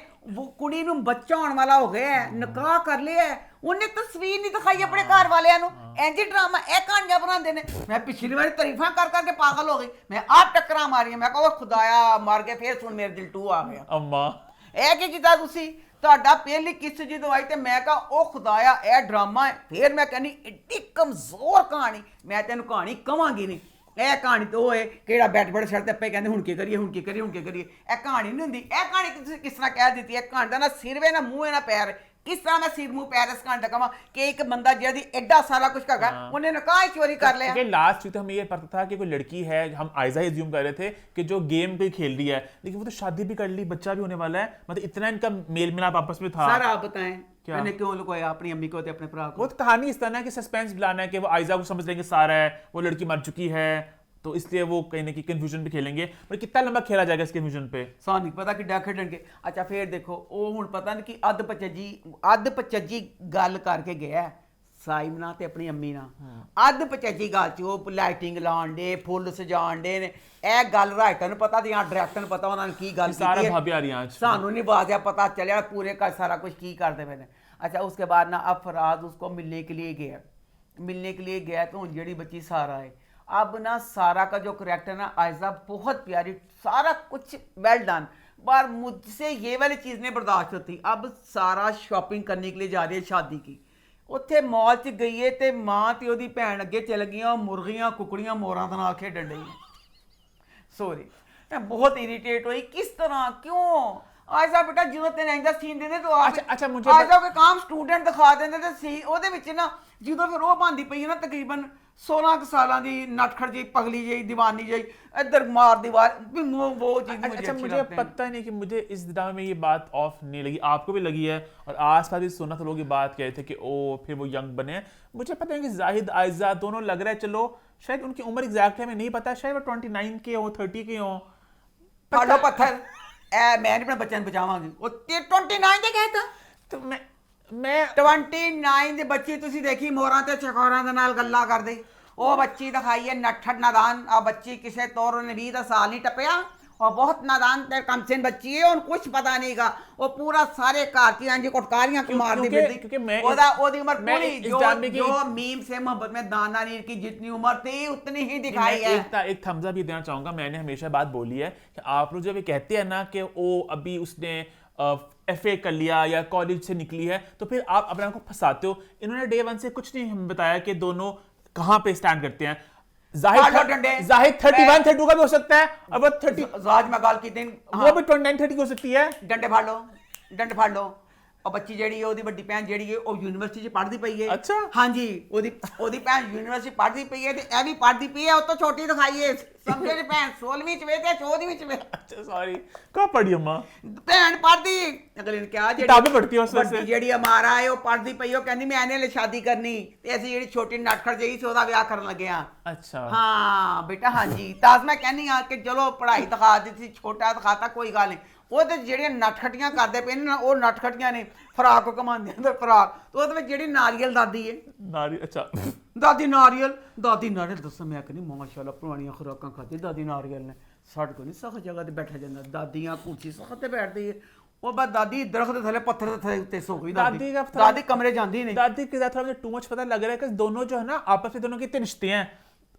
ਕੁੜੀ ਨੂੰ ਬੱਚਾ ਹੋਣ ਵਾਲਾ ਹੋ ਗਿਆ ਹੈ, ਨਿਕਾਹ ਕਰ ਲਿਆ ਹੈ, ਉਹਨੇ ਤਸਵੀਰ ਨਹੀਂ ਦਿਖਾਈ ਆਪਣੇ ਘਰ ਵਾਲਿਆਂ ਨੂੰ। ਇੰਜ ਡਰਾਮਾ ਇਹ ਕਹਾਣੀਆਂ ਬਣਾਉਂਦੇ ਨੇ। ਮੈਂ ਪਿਛਲੀ ਵਾਰੀ ਤਾਰੀਫਾਂ ਕਰ ਕਰਕੇ ਪਾਗਲ ਹੋ ਗਈ, ਮੈਂ ਆਪ ਟੱਕਰਾਂ ਮਾਰੀਆਂ, ਮੈਂ ਕਹਾਂ ਖੁਦਾਇਆ ਮਾਰ ਕੇ ਫੇਰ ਸੁਣ ਮੇਰੇ ਦਿਲ ਟੂ ਆ ਗਿਆ। अम्मा ਇਹ ਕੀ ਕੀਤਾ ਤੁਸੀਂ? ਤੁਹਾਡਾ ਪਹਿਲੀ ਕਿਸ ਜਦੋਂ ਆਈ ਤੇ ਮੈਂ ਕਹਾ ਉਹ ਖੁਦਾਇਆ ਇਹ ਡਰਾਮਾ ਹੈ। ਫਿਰ ਮੈਂ ਕਹਿੰਦੀ ਐਡੀ ਕਮਜ਼ੋਰ ਕਹਾਣੀ, ਮੈਂ ਤੈਨੂੰ ਕਹਾਣੀ ਕਵਾਂਗੀ ਨਹੀਂ। ਇਹ ਕਹਾਣੀ ਤਾਂ ਉਹ ਹੈ ਕਿਹੜਾ ਬੈਠ ਬੈਠ ਸੜ ਤੇ ਪਏ ਕਹਿੰਦੇ ਹੁਣ ਕੀ ਕਰੀਏ ਹੁਣ ਕੀ ਕਰੀਏ ਹੁਣ ਕੀ ਕਰੀਏ। ਇਹ ਕਹਾਣੀ ਨਹੀਂ ਹੁੰਦੀ। ਇਹ ਕਹਾਣੀ ਤੁਸੀਂ ਕਿਸ ਤਰ੍ਹਾਂ ਕਹਿ ਦਿੱਤੀ ਹੈ? ਕਹਾਣੀ ਦਾ ਨਾ ਸਿਰ ਵੇ ਨਾ ਮੂੰਹ ਹੈ ਨਾ ਪੈਰ। किस तरह मैं सिर मुंह पैर इस कहानी कहा कि एक बंदा जल्दी एडा सारा कुछ कहा उन्हें निकाह चोरी कर लिया। लास्ट तो हमें ये पता था कि कोई लड़की है, हम आयजा ही अज्यूम कर रहे थे कि जो गेम कोई खेल रही है, लेकिन वो तो शादी भी कर ली, बच्चा भी होने वाला है, मतलब इतना इनका मेल मिलाप आपस में था। सर आप बताएं मैंने क्यों लुकाया अपनी अम्मी को अपने भरा को? वो तो कहानी इस तरह है कि सस्पेंस लाना है कि वो आयजा को समझ लेंगे सारा है, वो लड़की मर चुकी है, तो इसलिए वो कहीं ना कहीं कंफ्यूजन पे खेलेंगे। पर कितना लंबा खेला जाएगा इस कंफ्यूजन पे ਸਾਨੂੰ ਨਹੀਂ ਪਤਾ ਕਿੱਡਾ ਖੇਡਣਗੇ। ਅੱਛਾ ਫੇਰ ਦੇਖੋ ਉਹ ਹੁਣ ਪਤਾ ਨਹੀਂ ਕਿ ਅੱਧ ਪਚੱਜੀ ਗੱਲ ਕਰਕੇ ਗਿਆ ਸਾਈਮ ਨਾਲ ਤੇ ਆਪਣੀ ਅੰਮੀ ਨਾਲ। ਅੱਧ ਪਚੱਜੀ ਗੱਲ ਚ ਉਹ ਲਾਈਟਿੰਗ ਲਾਉਣ ਦੇ, ਫੁੱਲ ਸਜਾਉਣ ਦੇ ਨੇ। ਇਹ ਗੱਲ ਰਾਈਟਰ ਨੂੰ ਪਤਾ ਤੇ ਜਾਂ ਡਾਇਰੈਕਟਰ ਨੂੰ ਪਤਾ ਉਹਨਾਂ ਨੇ ਕੀ ਗੱਲ ਕੀਤੀ ਹੈ। सारा भाभी आ रही हैं आज। ਸਾਨੂੰ ਨਹੀਂ ਬਾਜ਼ਿਆ ਪਤਾ ਚੱਲਿਆ पूरे का सारा कुछ की करते पए ने। अच्छा उसके बाद ना अब फराज उसको मिलने के लिए गया तो जी बच्ची सारा है। अब ना सारा का जो करैक्टर ना आयजा बहुत प्यारी, सारा कुछ वेल डन, पर मुझसे ये वाली चीज़ नहीं बर्दाश्त होती। अब सारा शॉपिंग करने के लिए जा रही है शादी की, उत्थे मॉल च गई है तो माँ तो ओदी भैन अगे चल गई, मुर्गियां कुकड़ियां मोरां दे नाल खेडन डई। सॉरी मैं बहुत इरीटेट हुई। किस तरह क्यों आयजा बेटा जो तेन इंजा सीन देंदे तो अच्छा मुझे आयजा कोई काम स्टूडेंट दिखा देंदे ते सी ओदे विच ना जो फिर वो बनदी पई है ना तकरीबन 16 साल की नटखट जी पगली जी दीवानी जी इधर मार दीवार वो चीज अच्छा मुझे पता ही नहीं कि मुझे इस ड्रामे में ये बात ऑफ नहीं लगी, आपको भी लगी है और आसपास भी सुना तो लोग ये बात कह रहे थे कि ओ फिर वो यंग बने। मुझे पता है कि जाहिद आयजा दोनों लग रहा है, चलो शायद उनकी उम्र एग्जैक्ट है हमें नहीं पता, शायद वो 29 के हो 30 के हो। फाड़ो पत्थर मैं नहीं अपने बच्चे बचावांगी। वो 29 ਦੇ कहता तो मैं 29 ਦੇ ਬੱਚੀ ਤੁਸੀਂ ਦੇਖੀ ਮੋਰਾਂ ਤੇ ਚਕੋਰਾਂ ਦੇ ਨਾਲ ਗੱਲਾਂ ਕਰਦੇ। ਉਹ ਬੱਚੀ ਦਿਖਾਈ ਹੈ ਨੱਠੜ ਨਾਦਾਨ। ਆ ਬੱਚੀ ਕਿਸੇ ਤੌਰ ਉਹਨੇ 20 ਦਾ ਸਾਲ ਨਹੀਂ ਟੱਪਿਆ और बहुत नादान ते कमसिन बच्ची है और कुछ पता नहीं का वो पूरा सारे घर की अंजी कोटकारियां की मार दी फिरदी। क्योंकि मैं ओदी उम्र पूरी जो मीम से मोहब्बत में दाना नीर की जितनी उम्र थी उतनी ही दिखाई है। एक थम्स अप ये देना चाहूंगा। मैंने हमेशा बात बोली है कि आप लोग जब ये कहते हैं ना कि वो अभी उसने FA कर लिया या कॉलेज से निकली है तो फिर आप अपने आप को फंसाते हो। इन्होंने डे 1 से कुछ नहीं हमें बताया कि दोनों कहाँ पे स्टैंड करते हैं। जाहिद 31 32 का भी हो सकता है, अब 30 आज मैं गाल की दिन वो भी 29 30 की हो सकती है। डंडे फाड़ लो और बच्ची ਜਿਹੜੀ ਉਹਦੀ ਵੱਡੀ ਭੈਣ ਜਿਹੜੀ ਹੈ ਉਹ ਯੂਨੀਵਰਸਿਟੀ 'ਚ ਪੜ੍ਹਦੀ ਪਈ ਹੈ। ਅੱਛਾ ਹਾਂਜੀ ਉਹਦੀ ਭੈਣ ਯੂਨੀਵਰਸਿਟੀ ਪੜ੍ਹਦੀ ਪਈ ਹੈ ਤੇ ਇਹ ਵੀ ਪੜ੍ਹਦੀ ਪਈ ਹੈ। ਉਹ ਤੋਂ ਛੋਟੀ ਦਿਖਾਈ ਹੈ ਸਮਝੇ ਦੀ ਭੈਣ 16ਵੀਂ 'ਚ ਵੇ ਤੇ 14ਵੀਂ ਵਿੱਚ ਵੇ। अच्छा सॉरी कब पढ़ी अम्मा? ਭੈਣ ਪੜ੍ਹਦੀ ਅਗਲੇ ਨੇ ਕਿਹਾ किताबें पढ़ती है उस वजह से ਜਿਹੜੀ ਹਮਾਰਾ ਹੈ ਉਹ ਪੜ੍ਹਦੀ ਪਈ ਉਹ ਕਹਿੰਦੀ ਮੈਂ ਇਹਨੇ ਲਈ ਸ਼ਾਦੀ ਕਰਨੀ ਤੇ ਅਸੀਂ ਜਿਹੜੀ ਛੋਟੀ ਨਟਖੜ ਜਿਹੀ ਸੀ ਉਹਦਾ ਵਿਆਹ ਕਰਨ ਲੱਗੇ ਆ। अच्छा ਹਾਂ ਬੇਟਾ ਹਾਂਜੀ ਤਾਂ ਮੈਂ ਕਹਿੰਦੀ ਆ ਕਿ ਚਲੋ ਪੜ੍ਹਾਈ ਦਿਖਾ ਦਿੱਤੀ ਛੋਟਾ ਦਿਖਾਤਾ ਕੋਈ ਗੱਲ ਨਹੀਂ। ਉਹ ਤੇ ਜਿਹੜੀਆਂ ਨਟਖਟੀਆਂ ਕਰਦੇ ਪਏ ਨੇ ਉਹ ਨਟਖਟੀਆਂ ਨੇ ਫਰਾਕ ਕਮਾਉਂਦੇ ਨੇ ਫਰਾਕ ਤੇ ਉਹਦੇ ਵਿੱਚ ਜਿਹੜੀ ਨਾਰੀਅਲ ਦਾਦੀ ਹੈ नारी अच्छा ਦਾਦੀ ਨਾਰੀਅਲ ਦੱਸਾਂ ਮੈਂ ਕਹਿੰਦੀ ਮਾਸ਼ਾਅੱਲਾ ਪੁਰਾਣੀਆਂ ਖੁਰਾਕਾਂ ਖਾਦੀ ਦਾਦੀ ਨਾਰੀਅਲ ਨੇ। ਸਾਡੇ ਕੋਲ ਨਹੀਂ ਸਖਤ ਜਗ੍ਹਾ ਤੇ ਬੈਠਾ ਜਾਂਦਾ, ਦਾਦੀਆਂ ਕੁਰਸੀ ਸਖਤ ਤੇ ਬੈਠਦੀ ਹੈ। ਉਹ ਬਸ ਦਾਦੀ ਦਰਖਤ ਦੇ ਥੱਲੇ पत्थर ਦੇ ਥੱਲੇ ਉੱਤੇ ਸੋ ਗਈ। दादी कमरे जाती नहीं। दादी के साथ मुझे टू मच पता लग रहा है कि दोनों जो है ना आपस में दोनों के इतने रिश्ते हैं,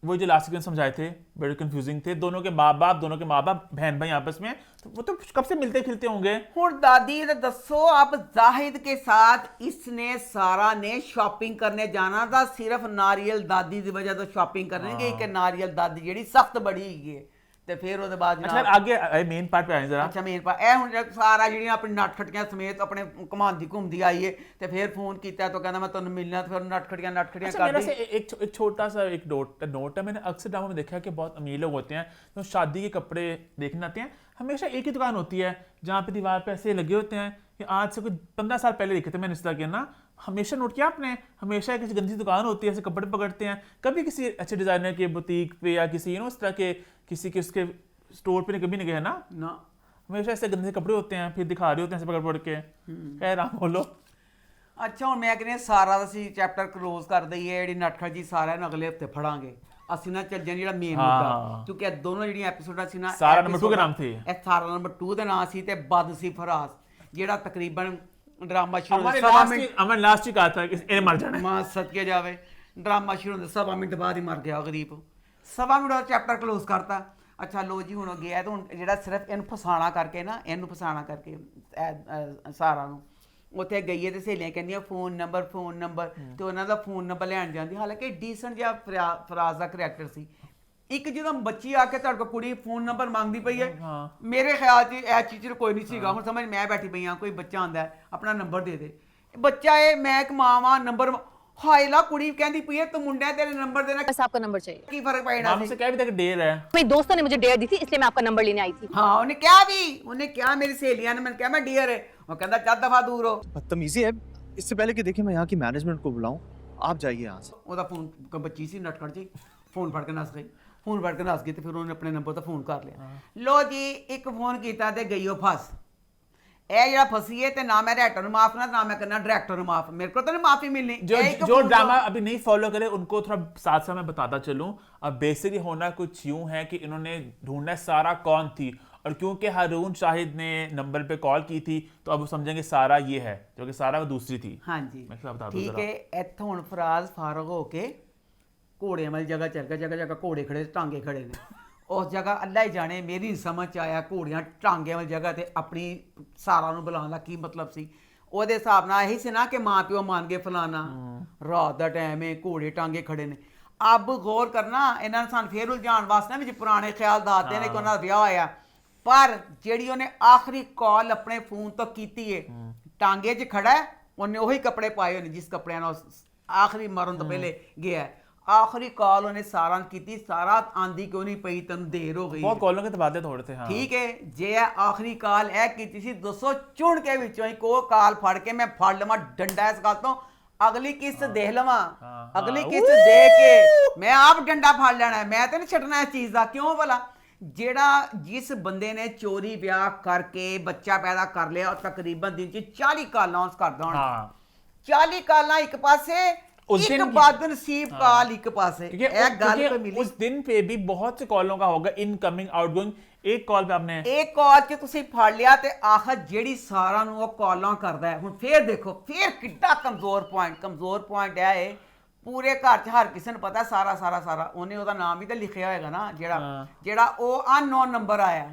वो जो लास्ट सीक्वेंस समझाए थे बड़े कंफ्यूजिंग थे। दोनों के माँ बाप बहन भाई आपस में तो वो तो कब से मिलते खिलते होंगे। और दादी ने दसो आप जाहिद के साथ इसने सारा ने शॉपिंग करने जाना था, सिर्फ नारियल दादी की वजह तो शॉपिंग करने गई कि नारियल दादी ਜਿਹੜੀ सख्त बड़ी है ਤੇ ਫਿਰ ਉਹਦੇ ਬਾਅਦ अच्छा आगे मेन पार्ट पे आए जरा। ਅੱਛਾ ਮੇਨ ਪਾਰਟ ਇਹ ਹੁਣ ਸਾਰਾ ਜਿਹੜੀਆਂ ਆਪਣੀ ਨਟਖਟੀਆਂ ਸਮੇਤ ਆਪਣੇ ਘੁਮਾਉਂਦੀ ਘੁੰਮਦੀ ਆਈ ਹੈ ਤੇ ਫਿਰ ਫੋਨ ਕੀਤਾ ਤਾਂ ਕਹਿੰਦਾ ਮੈਂ ਤੁਹਾਨੂੰ ਮਿਲਣਾ ਤੇ ਫਿਰ ਨਟਖਟੀਆਂ अच्छा मेरा से एक छोटा सा एक नोट है। मैंने अक्सर ड्रामा में देखा है कि बहुत अमीर लोग होते हैं तो शादी के कपड़े देखने आते हैं, हमेशा एक ही दुकान होती है जहाँ पे दीवार पे ऐसे लगे होते हैं कि आज से कोई 15 साल पहले देखे थे मैंने इस तरह के ना। हमेशा नोट किया आपने, हमेशा किसी गंदी दुकान होती है ऐसे कपड़े पकड़ते हैं, कभी किसी अच्छे डिजाइनर के बुटीक पे या किसी इस तरह के किसी के उसके स्टोर पे कभी नहीं गए ना। हमेशा ऐसे गंदे कपड़े होते हैं फिर दिखा रहे होते हैं ऐसे पकड़ के। खैर आप बोलो। ਅੱਛਾ ਹੁਣ ਮੈਂ ਕਹਿੰਦੀ ਹਾਂ ਸਾਰਾ ਦਾ ਅਸੀਂ ਚੈਪਟਰ ਕਲੋਜ਼ ਕਰ ਦਈਏ, ਜਿਹੜੀ ਨਟਖਟ ਜੀ ਸਾਰਿਆਂ ਨੂੰ ਅਗਲੇ ਹਫਤੇ ਫੜਾਂਗੇ ਅਸੀਂ ਨਾ ਚੱਲ ਜਿਹੜਾ ਮੇਨ ਮੁੱਦਾ, ਕਿਉਂਕਿ ਇਹ ਦੋਨੋਂ ਜਿਹੜੀਆਂ ਐਪੀਸੋਡਾਂ ਸੀ ਨਾ, ਸਾਰਾ ਨੰਬਰ 2 ਦੇ ਨਾਮ थे, ਇਹ ਸਾਰਾ ਨੰਬਰ 2 ਦੇ ਨਾਮ ਸੀ ਤੇ ਬਦਨਸੀਬ ਫਰਾਜ਼ ਜਿਹੜਾ ਤਕਰੀਬਨ ਡਰਾਮਾ ਸ਼ੁਰੂ हमारे सवा मिनट हमारे लास्ट ही कहा था कि इन्हें मर जाना है। ਮਾਂ ਸਦਕੇ ਜਾਵੇ, ਡਰਾਮਾ ਸ਼ੁਰੂ ਹੁੰਦੇ ਸਵਾ ਮਿੰਟ ਬਾਅਦ ਹੀ ਮਰ ਗਿਆ ਗਰੀਬ, ਸਵਾ ਮਿੰਟ ਦਾ ਚੈਪਟਰ ਕਲੋਜ਼ ਕਰਤਾ। ਅੱਛਾ ਲੋ ਜੀ ਹੁਣ ਗਿਆ ਤੇ ਹੁਣ ਜਿਹੜਾ ਸਿਰਫ ਇਹਨੂੰ ਫਸਾਣਾ ਕਰਕੇ ਨਾ, ਇਹਨੂੰ ਫਸਾਣਾ ਕਰਕੇ ਸਾਰਾ ਨੂੰ ਉੱਥੇ ਗਈਏ ਤੇ ਸਹੇਲੀਆਂ ਕਹਿੰਦੀਆਂ ਫੋਨ ਨੰਬਰ ਤੇ ਉਹਨਾਂ ਦਾ ਫੋਨ ਨੰਬਰ ਲੈਣ ਜਾਂਦੀ, ਹਾਲਾਂਕਿ ਡੀਸੈਂਟ ਜਿਹਾ ਫਰਾਜ਼ ਦਾ ਕਰੈਕਟਰ ਸੀ। ਇੱਕ ਜਦੋਂ ਬੱਚੀ ਆ ਕੇ ਤੁਹਾਡੇ ਕੋਲ ਕੁੜੀ ਫੋਨ ਨੰਬਰ ਮੰਗਦੀ ਪਈ ਹੈ, ਮੇਰੇ ਖਿਆਲ 'ਚ ਇਹ ਚੀਜ਼ ਕੋਈ ਨਹੀਂ ਸੀਗਾ। ਹੁਣ ਸਮਝ ਮੈਂ ਬੈਠੀ ਪਈ ਹਾਂ, ਕੋਈ ਬੱਚਾ ਆਉਂਦਾ ਆਪਣਾ ਨੰਬਰ ਦੇ ਦੇ, ਬੱਚਾ ਇਹ ਮੈਂ ਇੱਕ ਮਾਂ ਵਾਂ ਨੰਬਰ ਹਾਏ ਲਾ ਕੁੜੀ ਕਹਿੰਦੀ ਪਈ ਹੈ ਤੂੰ ਮੁੰਡਾ तेरे नंबर देना, बस आपका नंबर चाहिए। ਕੀ ਫਰਕ ਪੈਣਾ मामू से क्या भी तक डेर है। मेरे दोस्तों ने मुझे डेयर दी थी इसलिए मैं आपका नंबर लेने आई थी। हाँ ਉਹਨੇ ਕਿਹਾ ਵੀ, ਉਹਨੇ ਕਿਹਾ ਮੇਰੀ ਸਹੇਲੀਆਂ ਨੇ, मैंने ਕਿਹਾ मैं डियर है, वो ਕਹਿੰਦਾ ਚੱਲ ਦਫਾ ਦੂਰ ਹੋ। बदतमीजी है, इससे पहले कि देखिए मैं यहाँ की मैनेजमेंट को बुलाऊं, आप जाइए यहाँ से। ਉਹਦਾ ਫੋਨ ਬੱਚੀ ਸੀ ਨਟਖੜ ਜੀ, ਫੋਨ ਫੜ ਕੇ ਨੱਸ ਗਈ, ਫੋਨ ਫੜ ਕੇ ਨੱਸ ਗਈ ਤੇ ਫਿਰ ਉਹਨੇ ਆਪਣੇ ਨੰਬਰ ਤੋਂ ਫੋਨ ਕਰ ਲਿਆ। ਲੋ ਜੀ ਇੱਕ ਫੋਨ ਕੀਤਾ ਤੇ ਗਈ ਉਹ ਫਸ। ਇਹ ਜਿਹੜਾ ਫਸੀ ਹੈ ਤੇ ਨਾ ਮੈਂ ਰਾਈਟਰ ਨੂੰ ਮਾਫ ਨਾ ਮੈਂ ਕਰਨਾ ਡਾਇਰੈक्टर ਨੂੰ ਮਾਫ, ਮੇਰੇ को तो नहीं माफी मिलनी। जो ड्रामा अभी नहीं फॉलो करे उनको थोड़ा साथ साथ मैं बताता चलूं। अब बेसिकली होना कुछ यूं है कि इन्होंने ढूंढना सारा कौन थी, और क्योंकि हारून शाहिद ने नंबर पे कॉल की थी तो अब समझेंगे सारा ये है, जो कि सारा वो दूसरी थी। हाँ जी मैं बता दूं ठीक है। ਇੱਥੋਂ ਹੁਣ ਫਰਾਜ਼ ਫਾਰਗ ਹੋ ਕੇ ਘੋੜਿਆਂ ਵਾਲੀ ਜਗ੍ਹਾ ਚੱਲ ਗਿਆ, ਜਗ੍ਹਾ ਘੋੜੇ ਖੜੇ ਟਾਂਗੇ ਖੜੇ ਨੇ, ਉਸ ਜਗ੍ਹਾ ਅੱਲਾ ਹੀ ਜਾਣੇ, ਮੇਰੀ ਨਹੀਂ ਸਮਝ 'ਚ ਆਇਆ ਘੋੜੀਆਂ ਟਾਂਗਿਆਂ ਵਾਲੀ ਜਗ੍ਹਾ ਤੇ ਆਪਣੀ ਸਾਰਾ ਨੂੰ ਬੁਲਾਉਣ ਦਾ ਕੀ ਮਤਲਬ ਸੀ। ਉਹਦੇ ਹਿਸਾਬ ਨਾਲ ਇਹੀ ਸੀ ਨਾ ਕਿ ਮਾਂ ਪਿਓ ਮੰਨ ਗਏ ਫਲਾਣਾ, ਰਾਤ ਦਾ ਟਾਈਮ ਹੈ ਘੋੜੇ ਟਾਂਗੇ ਖੜੇ ਨੇ। ਅਬ ਗੌਰ ਕਰਨਾ, ਇਹਨਾਂ ਨੇ ਸਾਨੂੰ ਫੇਰ ਉਲਝਾਉਣ ਵਾਸਤੇ ਵਿੱਚ ਪੁਰਾਣੇ ਖਿਆਲ ਦੱਸਦੇ ਨੇ ਕਿ ਉਹਨਾਂ ਦਾ ਵਿਆਹ ਹੋਇਆ, ਪਰ ਜਿਹੜੀ ਉਹਨੇ ਆਖਰੀ ਕਾਲ ਆਪਣੇ ਫੋਨ ਤੋਂ ਕੀਤੀ ਹੈ ਟਾਂਗੇ 'ਚ ਖੜਾ ਹੈ, ਉਹਨੇ ਉਹੀ ਕੱਪੜੇ ਪਾਏ ਹੋਏ ਨੇ ਜਿਸ ਕੱਪੜਿਆਂ ਨਾਲ ਆਖਰੀ ਮਰਨ ਤੋਂ ਪਹਿਲੇ ਗਿਆ। आखिरी कॉल उन्हें सारा की, सारा आंधी क्यों नहीं पई, तेन देर हो गई, बहुत कॉलों के तो बातें थोड़े थे। हाँ। ठीक है जे आखिरी कॉल है की सी 200 चुन के विचों ही को कॉल फड़ के मैं फड़ लवा डंडा इस गल तो अगली किस्त देख लवा, अगली किस्त देख के मैं आप डंडा फड़ लेना है, मैं तो नहीं छटना इस चीज़ का। क्यों भला ਜਿਹੜਾ जिस बंदे ने चोरी ब्याह करके बच्चा पैदा कर लिया और तकरीबन दिन च 40 कालां उस करदा होना, 40 कालां एक पासे, एक बदनसीब काल एक पासे, एक गल पे मिली। उस दिन पे भी बहुत से कॉलों का होगा इनकमिंग आउटगोइंग, एक कॉल पे आपने एक कॉल ਚ ਤੁਸੀਂ ਫੜ ਲਿਆ ਤੇ ਆਖਰ ਜਿਹੜੀ ਸਾਰਾ ਨੂੰ ਉਹ ਕਾਲਾਂ ਕਰਦਾ ਹੈ। ਹੁਣ ਫੇਰ ਦੇਖੋ ਫੇਰ ਕਿੱਡਾ ਕਮਜ਼ੋਰ ਪੁਆਇੰਟ ਹੈ ਇਹ, ਪੂਰੇ ਘਰ 'ਚ ਹਰ ਕਿਸੇ ਨੂੰ ਪਤਾ ਸਾਰਾ ਉਹਨੇ ਉਹਦਾ ਨਾਮ ਵੀ ਤਾਂ ਲਿਖਿਆ ਹੋਏਗਾ ਨਾ, ਜਿਹੜਾ ਉਹ ਅਨਨੋਨ ਨੰਬਰ ਆਇਆ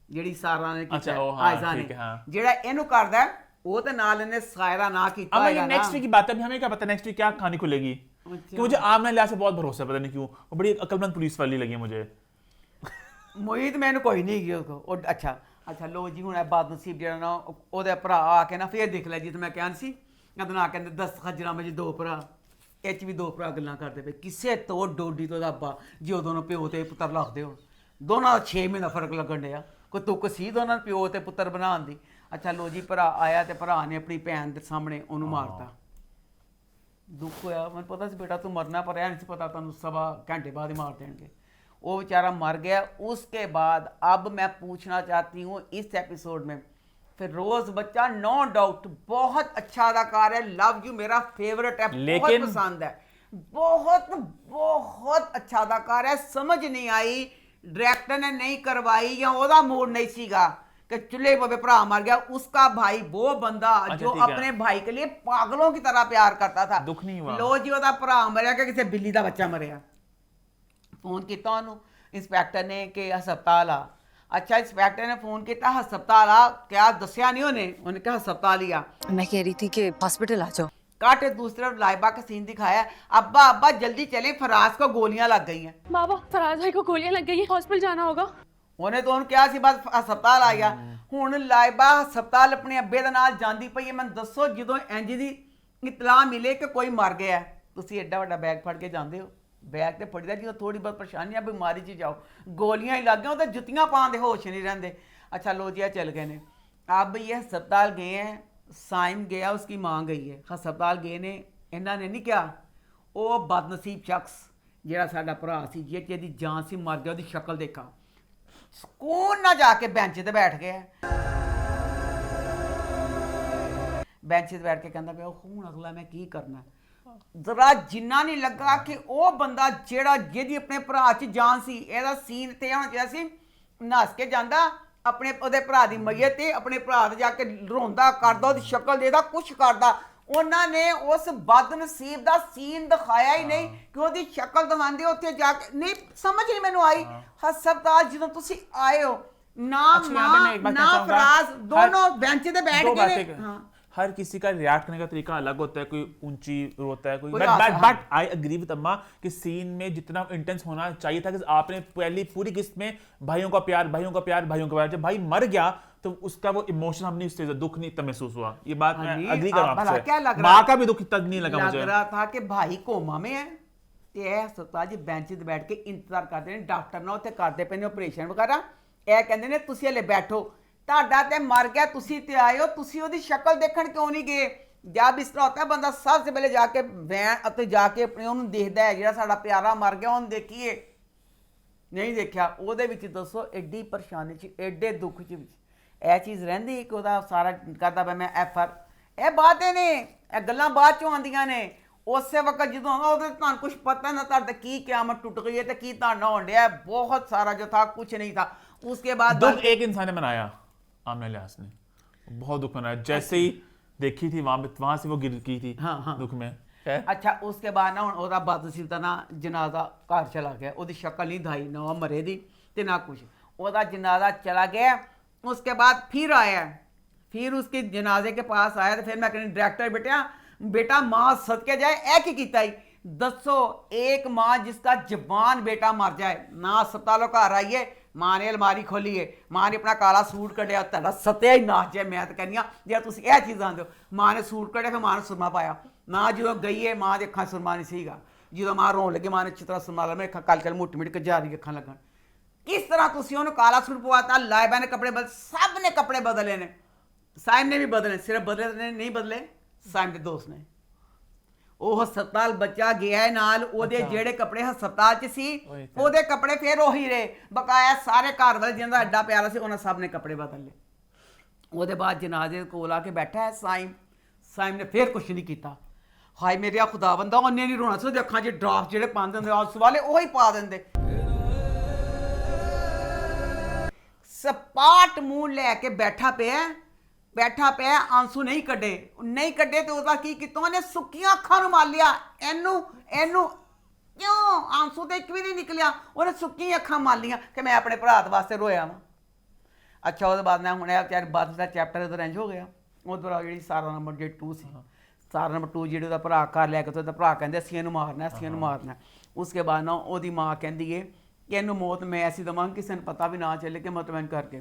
ਜਿਹੜੀ ਸਾਰਾ ਨੇ ਕੀਤਾ ਆਇਜ਼ਾ ਨੇ, ਜਿਹੜਾ ਇਹਨੂੰ ਕਰਦਾ वो तो नाल ने सायरा ना की। अब ये नेक्स्ट वीक की बात है, हमें क्या पता नेक्स्ट वीक क्या कहानी खुलेगी। कि मुझे आमना लिहाज से बहुत भरोसा है, पता नहीं क्यों वो बड़ी अकलमंद पुलिस वाली लगी मुझे। मोहित मैंने कोई नहीं गया और अच्छा लो जी हुण बदनसीब जेड़ा ना ओदे भरा आके ना फिर देख लिया जी, तो मैं कहन सी ना कहंदे 10 खजरां में जी 2 भरा, एच भी 2 भरा गल्लां करदे पे किसे तो डोडी तो अब्बा जो दोनों प्यो ते पुत्तर लगदे हो, दोनों दा 6 महीना फर्क लगन दिया, कोई तुक सी दोनों प्यो ते पुत्तर बनाउण दी। अच्छा लो जी भरा आया तो भरा ने अपनी भैन के सामने उन्होंने मारता, दुख होया, मैं पता सी बेटा तू मरना, पर यह नहीं पता तुम सवा घंटे बाद ही मार देंगे। वो बेचारा मर गया। उसके बाद अब मैं पूछना चाहती हूँ इस एपिसोड में फिरोज बच्चा नो डाउट बहुत अच्छा अदाकार है, लव यू मेरा फेवरेट है, बहुत पसंद है, बहुत अच्छा अदाकार है। समझ नहीं आई डायरेक्टर ने नहीं करवाई या ओदा मूड नहीं सीगा कि चूल्हे पे भरा मर गया, उसका भाई वो बंदा जो अपने भाई के लिए पागलों की तरह प्यार करता था, दुख नहीं हुआ। लो जी ओदा भरा मरिया कि किसी बिल्ली का बच्चा मरिया। फोन किया उन्होंने इंस्पैक्टर ने कि हस्पताल आ। अच्छा इंस्पैक्टर ने फोन किया हस्पताल आ, क्या दसिया नहीं उन्हें कहा हस्पताल ही आ। मैं कह रही थी कि हॉस्पिटल आ जाओ। काटे दूसरी तरफ लाइबा का सीन दिखाया, अब्बा जल्दी चले फराज को गोलियां लग गई हैं। बाबा फराज भाई को गोलियां लग गई हैं, हॉस्पिटल जाना होगा। ਉਹਨੇ ਤਾਂ ਉਹਨੂੰ ਕਿਹਾ ਸੀ ਬਸ ਹਸਪਤਾਲ ਆ ਗਿਆ। ਹੁਣ ਲਾਇਬਾ ਹਸਪਤਾਲ ਆਪਣੇ ਅੱਬੇ ਦੇ ਨਾਲ ਜਾਂਦੀ ਪਈ ਹੈ। ਮੈਨੂੰ ਦੱਸੋ ਜਦੋਂ ਇੰਜ ਦੀ ਇਤਲਾਹ ਮਿਲੇ ਕਿ ਕੋਈ ਮਰ ਗਿਆ, ਤੁਸੀਂ ਐਡਾ ਵੱਡਾ ਬੈਗ ਫੜ ਕੇ ਜਾਂਦੇ ਹੋ? ਬੈਗ ਤੇ ਫੜਦਾ ਜਦੋਂ ਥੋੜੀ ਬਹੁਤ ਪਰੇਸ਼ਾਨੀ ਆ ਬਿਮਾਰੀ 'ਚ ਜਾਓ, ਗੋਲੀਆਂ ਹੀ ਲੱਗ ਗਈਆਂ ਤਾਂ ਜੁੱਤੀਆਂ ਪਾਉਣ ਦੇ ਹੋਸ਼ नहीं रहते। अच्छा लो जी चल गए ने, अब ये हस्पताल गए हैं, साइम गया उसकी माँ गई है, हस्पताल गए ने, इन्होंने नहीं क्या वो बदनसीब शख्स ਜਿਹੜਾ ਸਾਡਾ ਭਰਾ ਸੀ ਜਿਹਦੀ ਜਾਨ ਸੀ ਮਰ ਗਿਆ, ਉਹਦੀ ਸ਼ਕਲ ਦੇਖਾ ਸਕੂਨ ਨਾ ਜਾ ਕੇ ਬੈਂਚ ਤੇ ਬੈਠ ਗਿਆ। ਬੈਂਚ ਤੇ ਬੈਠ ਕੇ ਕਹਿੰਦਾ ਪਿਆ ਹੁਣ ਅਗਲਾ ਮੈਂ ਕੀ ਕਰਨਾ। ਜ਼ਰਾ ਜਿੰਨਾ ਨਹੀਂ ਲੱਗਾ ਕਿ ਉਹ ਬੰਦਾ ਜਿਹੜਾ ਜਿਹਦੀ ਆਪਣੇ ਭਰਾ 'ਚ ਜਾਨ ਸੀ, ਇਹਦਾ ਸੀਨ ਤੇ ਹੋਣਾ ਚਾਹੀਦਾ ਸੀ, ਨੱਸ ਕੇ ਜਾਂਦਾ ਆਪਣੇ ਉਹਦੇ ਭਰਾ ਦੀ ਮਈਅਤ ਤੇ ਆਪਣੇ ਭਰਾ ਤੇ ਜਾ ਕੇ ਰੋਂਦਾ ਕਰਦਾ, ਉਹਦੀ ਸ਼ਕਲ ਦੇਖਦਾ, ਕੁਛ ਕਰਦਾ। ਉਹਨਾਂ ਨੇ ਉਸ ਬਦਨਸੀਬ ਦਾ ਸੀਨ ਦਿਖਾਇਆ ਹੀ ਨਹੀਂ ਕਿ ਉਹਦੀ ਸ਼ਕਲ ਦਿਖਾਉਂਦੇ ਉੱਥੇ ਜਾ ਕੇ। ਨਹੀਂ ਸਮਝ ਨਹੀਂ ਮੈਨੂੰ ਆਈ। ਹਸਪਤਾਲ ਜਦੋਂ ਤੁਸੀਂ ਆਏ ਹੋ ना माँ ना फराज दोनों बेंच पे बैठ गए। हाँ। हर किसी का रिएक्ट करने का तरीका अलग होता है, कोई ऊंची रोता है, कोई बट आई एग्री विद अम्मा कि सीन में जितना इंटेंस होना चाहिए था कि आपने पहली पूरी किस्त में भाइयों का प्यार भाइयों का प्यार भाइयों का प्यार, जब भाई मर गया तो उसका वो इमोशन हमने उससे दुख नहीं इतना महसूस हुआ। ये बात मैं एग्री कर रहा हूं आपसे। मां का भी दुख इतना नहीं लगा मुझे। लग रहा था कि भाई कोमा में है ते अस्पताल जी बेंच ते बैठ के इंतजार करते हैं, डॉक्टर ना उत्थे करदे पे ने ऑपरेशन वगैरह। ਇਹ ਕਹਿੰਦੇ ਨੇ ਤੁਸੀਂ ਹਲੇ ਬੈਠੋ, ਤੁਹਾਡਾ ਤੇ ਮਰ ਗਿਆ, ਤੁਸੀਂ ਤੇ ਆਏ ਹੋ, ਤੁਸੀਂ ਉਹਦੀ ਸ਼ਕਲ ਦੇਖਣ ਕਿਉਂ ਨਹੀਂ ਗਏ। ਜਦ ਇਸ ਤਰ੍ਹਾਂ ਹੁੰਦਾ ਬੰਦਾ ਸਭ ਤੋਂ ਪਹਿਲੇ ਜਾ ਕੇ ਵੈਨ ਅਤੇ ਜਾ ਕੇ ਆਪਣੇ ਉਹਨੂੰ ਦੇਖਦਾ ਹੈ ਜਿਹੜਾ ਸਾਡਾ ਪਿਆਰਾ ਮਰ ਗਿਆ, ਉਹਨੂੰ ਦੇਖੀਏ। ਨਹੀਂ ਦੇਖਿਆ। ਉਹਦੇ ਵਿੱਚ ਦੱਸੋ ਐਡੀ ਪਰੇਸ਼ਾਨੀ 'ਚ, ਐਡੇ ਦੁੱਖ 'ਚ ਇਹ ਚੀਜ਼ ਰਹਿੰਦੀ ਕਿ ਉਹਦਾ ਸਾਰਾ ਕਰਦਾ ਪਿਆ ਮੈਂ ਐਫਰ। ਇਹ ਬਾਤਾਂ ਨੇ, ਇਹ ਗੱਲਾਂ ਬਾਅਦ 'ਚੋਂ ਆਉਂਦੀਆਂ ਨੇ। ਉਸੇ ਵਕਤ ਜਦੋਂ ਆਉਂਦਾ ਉਹਦੇ ਤੁਹਾਨੂੰ ਕੁਝ ਪਤਾ ਨਾ ਤੁਹਾਡੇ ਕੀ ਕਿਆਮਤ ਟੁੱਟ ਗਈ ਹੈ ਤੇ ਕੀ ਤੁਹਾਡਾ ਹੋਣ ਡਿਆ। ਬਹੁਤ ਸਾਰਾ ਜੋ था कुछ नहीं था। उसके बाद दुख एक इंसान ने मनाया, आमना लिहाज ने बहुत दुख मनाया। जैसे ही देखी थी वहां से वो गिर गई थी। हाँ। दुख में अच्छा उसके बाद ना ਹੁਣ ਉਹਦਾ ਬਦਨਸੀਬ ਨਾ ਜਨਾਜ਼ਾ ਘਰ ਚਲਾ ਗਿਆ। ਉਹਦੀ ਸ਼ਕਲ ਨਹੀਂ ਧਾਈ ਨਾ ਮਰੇ ਦੀ ਤੇ ਨਾ ਕੁਝ। ਉਹਦਾ ਜਨਾਜ਼ਾ चला गया। उसके बाद फिर आया, फिर उसके जनाजे के पास आया तो फिर मैं कहनी डायरेक्टर बेटा माँ सदके जाए ऐ की कीता ही दसो। एक माँ जिसका जवान बेटा मर जाए ना अस्पतालों घर आइए, माँ ने अलमारी खोली है, माँ ने अपना काला सूट कढ़िया, तेरा सत्या ही नाच जाए। मैं तो कहनी जे तुम यह चीज़ आते हो। माँ ने सूट कढ़िया फिर माँ ने सुरमा पाया ना, जो गई है माँ के अखा सुरमा नहीं सीगा। जो माँ रोन लगी माँ ने अच्छी तरह सुरमा ला, मेरे कल कल मोटी मोटी कजा रही अखा लगन। किस तरह तुम उन्होंने काला सूट पवाता, लाइबा ने कपड़े बदले, सब ने कपड़े बदले ने, साइम ने भी बदले, सिर्फ बदले नहीं बदले साइम के दोस्त ने। ਉਹ ਹਸਪਤਾਲ ਬੱਚਾ ਗਿਆ ਹੈ ਨਾਲ, ਉਹਦੇ ਜਿਹੜੇ ਕੱਪੜੇ ਹਸਪਤਾਲ 'ਚ ਸੀ ਉਹਦੇ ਕੱਪੜੇ ਫੇਰ ਉਹੀ ਰਹੇ ਬਕਾਇਆ। ਸਾਰੇ ਘਰ ਵਾਲੇ ਜਿਹਨਾਂ ਦਾ ਅੱਡਾ ਪਿਆਰਾ ਸੀ ਉਹਨਾਂ ਸਭ ਨੇ ਕੱਪੜੇ ਬਦਲ ਲਏ। ਉਹਦੇ ਬਾਅਦ ਜਨਾਜ਼ੇ ਕੋਲ ਆ ਕੇ ਬੈਠਾ ਹੈ ਸਾਈਮ ਨੇ ਫੇਰ ਕੁਛ ਨਹੀਂ ਕੀਤਾ। ਹਾਏ ਮੇਰੇ ਖੁਦਾਵੰਦਾ, ਉਹਨੇ ਨਹੀਂ ਰੋਣਾ ਸੀ, ਉਹਦੇ ਅੱਖਾਂ 'ਚ ਡਰਾਫਟ ਜਿਹੜੇ ਪਾਉਂਦੇ ਹੁੰਦੇ ਆਂਸੂ ਵਾਲੇ ਉਹੀ ਪਾ ਦਿੰਦੇ। ਸਪਾਟ ਮੂੰਹ ਲੈ ਕੇ ਬੈਠਾ ਪਿਆ ਆਂਸੂ ਨਹੀਂ ਕੱਢੇ ਤੇ ਉਹਦਾ ਕੀ ਕੀਤਾ ਉਹਨੇ ਸੁੱਕੀਆਂ ਅੱਖਾਂ ਨੂੰ ਮਾਰ ਲਿਆ। ਇਹਨੂੰ ਕਿਉਂ ਆਂਸੂ ਤੇ ਇੱਕ ਵੀ ਨਹੀਂ ਨਿਕਲਿਆ। ਉਹਨੇ ਸੁੱਕੀਆਂ ਅੱਖਾਂ ਮਾਰ ਲੀਆਂ ਕਿ ਮੈਂ ਆਪਣੇ ਭਰਾ ਵਾਸਤੇ ਰੋਇਆ ਵਾਂ। ਅੱਛਾ ਉਹਦੇ ਬਾਅਦ ਮੈਂ ਹੁਣ ਇਹ ਵਿਚਾਰ ਬਾਅਦ ਦਾ ਚੈਪਟਰ ਇਹਦਾ ਰੈਂਜ ਹੋ ਗਿਆ। ਉਧਰ ਜਿਹੜੀ ਸਾਰਾ ਨੰਬਰ 2 ਸੀ, ਸਾਰਾ ਨੰਬਰ 2 ਜਿਹੜੇ ਉਹਦਾ ਭਰਾ ਘਰ ਲੈ ਕੇ ਤੇ ਉਹਦਾ ਭਰਾ ਕਹਿੰਦੇ ਅਸੀਂ ਇਹਨੂੰ ਮਾਰਨਾ। ਉਸਕੇ ਬਾਅਦ ਨਾ ਉਹਦੀ ਮਾਂ ਕਹਿੰਦੀ ਏ ਕਿ ਇਹਨੂੰ ਮੌਤ ਮੈਂ ਐਸੀ ਦਵਾਂਗੀ ਕਿਸੇ ਨੂੰ ਪਤਾ भी ना चले कि मतलब करके।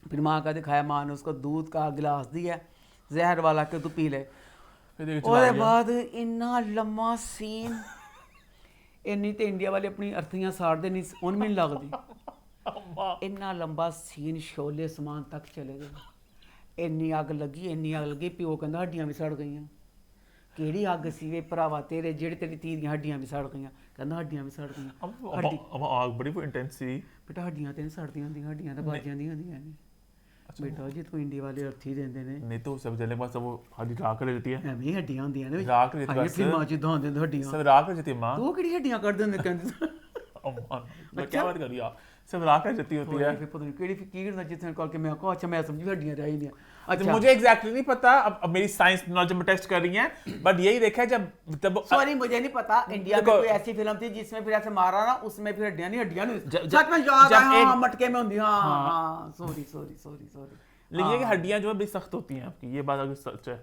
फिर माँ का दिखाया, माँ ने उसको दूध का गिलास दिया जहर वाला कि तू पी ले। ਉਹਦੇ ਬਾਅਦ ਇੰਨਾ ਲੰਮਾ ਸੀਨ, ਇੰਨੀ ਤੇ ਇੰਡੀਆ ਵਾਲੇ ਆਪਣੀ ਅਰਥੀਆਂ ਸਾੜਦੇ ਨਹੀਂ ਉਹਨੂੰ ਵੀ ਨਹੀਂ ਲੱਗਦੀ। ਇੰਨਾ ਲੰਬਾ ਸੀਨ ਸ਼ੋਲੇ ਸਮਾਨ ਤੱਕ ਚਲੇ ਗਏ। ਇੰਨੀ ਅੱਗ ਲੱਗੀ ਪਿਓ ਕਹਿੰਦਾ ਹੱਡੀਆਂ ਵੀ ਸੜ ਗਈਆਂ। ਕਿਹੜੀ ਅੱਗ ਸੀ ਵੇ ਭਰਾਵਾ ਤੇਰੇ, ਜਿਹੜੇ ਤੇਰੀ ਧੀ ਦੀਆਂ ਹੱਡੀਆਂ ਵੀ ਸੜ ਗਈਆਂ। ਕਹਿੰਦਾ ਹੱਡੀਆਂ ਵੀ ਸੜ ਗਈਆਂ। ਆਗ ਬੜੀ ਇੰਟੈਂਸ ਸੀ ਬੇਟਾ, ਹੱਡੀਆਂ ਤੇ ਨਹੀਂ ਸੜਦੀਆਂ ਹੁੰਦੀਆਂ, ਹੱਡੀਆਂ ਤਾਂ ਬਾਜੀਆਂ ਦੀਆਂ ਹੁੰਦੀਆਂ ਨੇ बेटा जी। तू इंडिया वाले अर्थी देंदे ने नहीं तो सब जने पास वो हड्डी राख कर देती है, ਐਵੇਂ ਹੱਡੀਆਂ ਹੁੰਦੀਆਂ ਨੇ ਰਾਖ ਕੇ ਦਿੱਤੀ ਬਸ। ਫਿਲਮਾਂ 'ਚ ਦਿਖਾਉਂਦੇ ਨੇ ਹੱਡੀਆਂ, सब राख कर देती है माँ। ਤੂੰ ਕਿਹੜੀ ਹੱਡੀਆਂ ਕੱਢ ਦਿੰਦੇ ਕਹਿੰਦੇ। मैं क्या बात कर रही है, सब राख कर देती होती है। ਫਿਰ ਪਤਾ ਨਹੀਂ ਕਿਹੜੀ ਕੀ ਹੁੰਦਾ ਜਿੱਥੇ ਕਰਕੇ ਮੈਂ ਕਹਾਂ ਅੱਛਾ मैं समझी हड्डियां रह ही नहीं। अच्छा मुझे एग्जैक्टली नहीं पता, अब मेरी साइंस नॉलेज में टेस्ट कर रही हैं, बट यही देखा है जब सॉरी मुझे नहीं पता इंडिया में कोई ऐसी फिल्म थी जिसमें फिर ऐसे मारा ना, उसमें फिर हड्डियां नहीं सच में याद है। हाँ मटके में होंगी। हाँ सॉरी। लेकिन ये हड्डियां जो है बड़ी सख्त होती हैं आपकी, ये बात अगर सच है।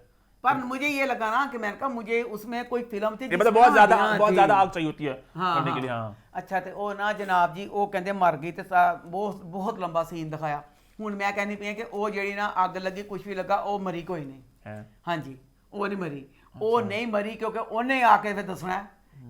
पर मुझे ये लगा ना कि मैंने कहा मुझे उसमें कोई फिल्म थी मतलब बहुत ज्यादा आग चाहिए होती है करने के लिए। हाँ अच्छा तो वो ना जनाब जी वो कहते मर गई तो बहुत लंबा सीन दिखाया। ਹੁਣ ਮੈਂ ਕਹਿੰਦੀ ਪਈ ਕਿ ਉਹ ਜਿਹੜੀ ਨਾ ਅੱਗ ਲੱਗੀ ਕੁਝ ਵੀ ਲੱਗਾ ਉਹ ਮਰੀ ਕੋਈ ਨਹੀਂ। ਹਾਂਜੀ ਉਹ ਨਹੀਂ ਮਰੀ, ਉਹ ਨਹੀਂ ਮਰੀ ਕਿਉਂਕਿ ਉਹਨੇ ਆ ਕੇ ਫਿਰ ਦੱਸਣਾ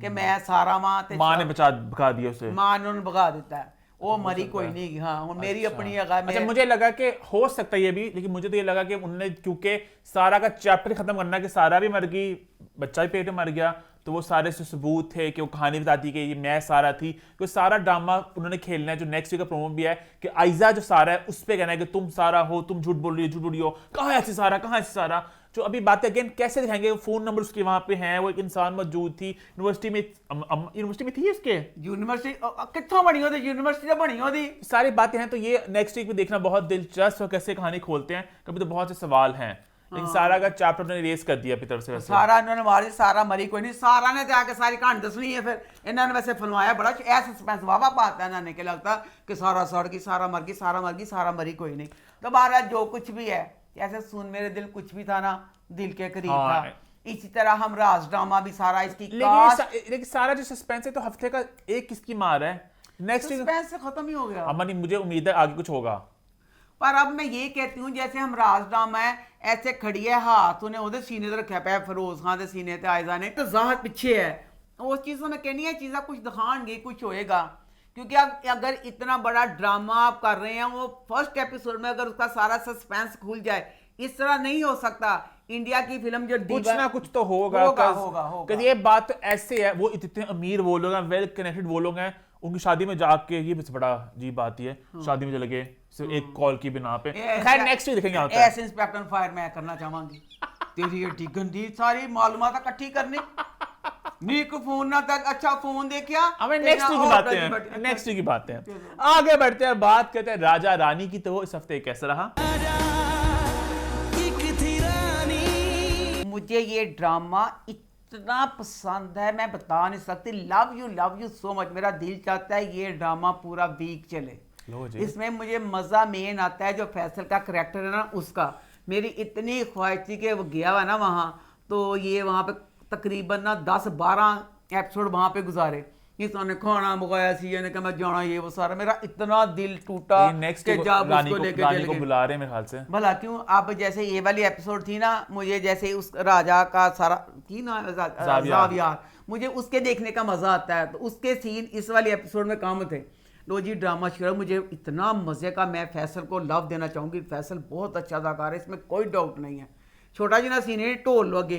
ਕਿ ਮੈਂ ਸਾਰਾ ਮਾਂ ਤੇ ਮਾਂ ਨੇ भगा दिया उसे, मां ने उन्हें भगा देता है। वो मरी कोई नहीं। हाँ और मेरी अपनी अच्छा मुझे लगा कि हो सकता है ये भी, लेकिन मुझे तो ये लगा कि उन्होंने क्योंकि सारा का चैप्टर खत्म करना कि सारा भी मर गई, बच्चा भी पेट में मर गया, तो वो सारे से सबूत थे कि वो कहानी बताती कि ये मैं सारा थी। तो सारा ड्रामा उन्होंने खेलना है। जो नेक्स्ट वीक का प्रोमो भी है कि आइजा जो सारा है उस पर कहना है कि तुम सारा हो, तुम झूठ बोल रही हो, कहाँ है ऐसी सारा। जो अभी बातें अगेन कैसे दिखाएंगे, फोन नंबर उसके वहां पे हैं, वो एक इंसान मौजूद थी यूनिवर्सिटी में थी इसके यूनिवर्सिटी कित्थों बनी होती, यूनिवर्सिटी तो बनी होती। सारी बातें हैं। तो ये नेक्स्ट वीक में देखना बहुत दिलचस्प और कैसे कहानी खोलते हैं। कभी तो बहुत से सवाल हैं, लेकिन सारा का चैप्टर उन्होंने रेस कर दिया अपनी तरफ से। वैसे सारा इन्होंने मारी, सारा मरी कोई नहीं, सारा ने तो आके सारी कहानी दसनी है। फिर इन्होंने वैसे फिल्माया बड़ा ऐसा सस्पेंस वावा पाता है इन्होंने, कि लगता कि सारा सड़ गई, सारा मर गई, सारा मर गई, सारा मरी कोई नहीं। तो बारह जो कुछ भी है, ऐसे सुन मेरे दिल कुछ भी था ना दिल के करीब था, इसी तरह हम राज ड्रामा भी सारा इसकी लेकिन सारा जो सस्पेंस है तो हफ्ते का एक किसकी मार है, नेक्स्ट सस्पेंस से खत्म ही हो गया। अमन मुझे उम्मीद है आगे कुछ होगा। पर अब मैं ये कहती हूँ जैसे हम राज ड्रामा है, ऐसे खड़ी है हाथ उन्हें ਉਹਦੇ सीने ते रखा पे फिरोज खान के सीने ते आयजा ने, तो ज़ाहर पीछे है उस चीज़ में कहनी है चीज़ा कुछ दिखाएंगे, कुछ होएगा। क्योंकि अगर इतना बड़ा ड्रामा आप कर रहे हैं, वो फर्स्ट एपिसोड में अगर उसका सारा सस्पेंस खुल जाए, इस तरह नहीं हो सकता। इंडिया की फिल्म जो कुछ ना कुछ तो होगा, होगा। ये बात तो ऐसे है, वो इतने अमीर वो लोग हैं, वेल कनेक्टेड वो लोग हैं, उनकी शादी में जाके ये बड़ा अजीब बात ही है, शादी में चले गए सिर्फ एक कॉल की बिना पे। खैर नेक्स्ट वीक देखेंगे। एस इंस्पेक्टर फायर मैं करना चाहूंगी, तेरी एडी गंदी सारी मालूमात इकट्ठी करनी नी को फोन ना तक। अच्छा फोन देखिया, हमें नेक्स्ट वीक की बातें हैं, नेक्स्ट वीक की बातें हैं। आगे बढ़ते हैं, बात करते हैं राजा रानी की। तो वो इस हफ्ते कैसा रहा? मुझे ये ड्रामा इतना पसंद है, मैं बता नहीं सकती। Love you so much. मेरा दिल चाहता है ये ड्रामा पूरा वीक चले। इसमें मुझे मज़ा मेन आता है जो फैसल का करैक्टर है ना उसका। मेरी इतनी ख्वाहिश थी कि वो गया हुआ ना वहाँ, तो ये वहाँ पे तकरीबन ना 10-12 एपिसोड वहाँ पे गुजारे। इसने खाना मंगाया सी, यानी कि मैं जाना, ये वो सारा मेरा इतना दिल टूटा कि जब उसको लेके चले गए। बुला रहे मेरे ख्याल से भला क्यों। अब जैसे ये वाली एपिसोड थी ना, मुझे जैसे उस राजा का सारा की ना ज़ावियार, मुझे उसके देखने का मज़ा आता है, तो उसके सीन इस वाली एपिसोड में काम थे। लो जी ड्रामा शुरू, मुझे इतना मज़े का, मैं फैसल को लव देना चाहूँगी। फैसल बहुत अच्छा अदाकार है, इसमें कोई डाउट नहीं है। छोटा जी ना सीन है ढोल लगे,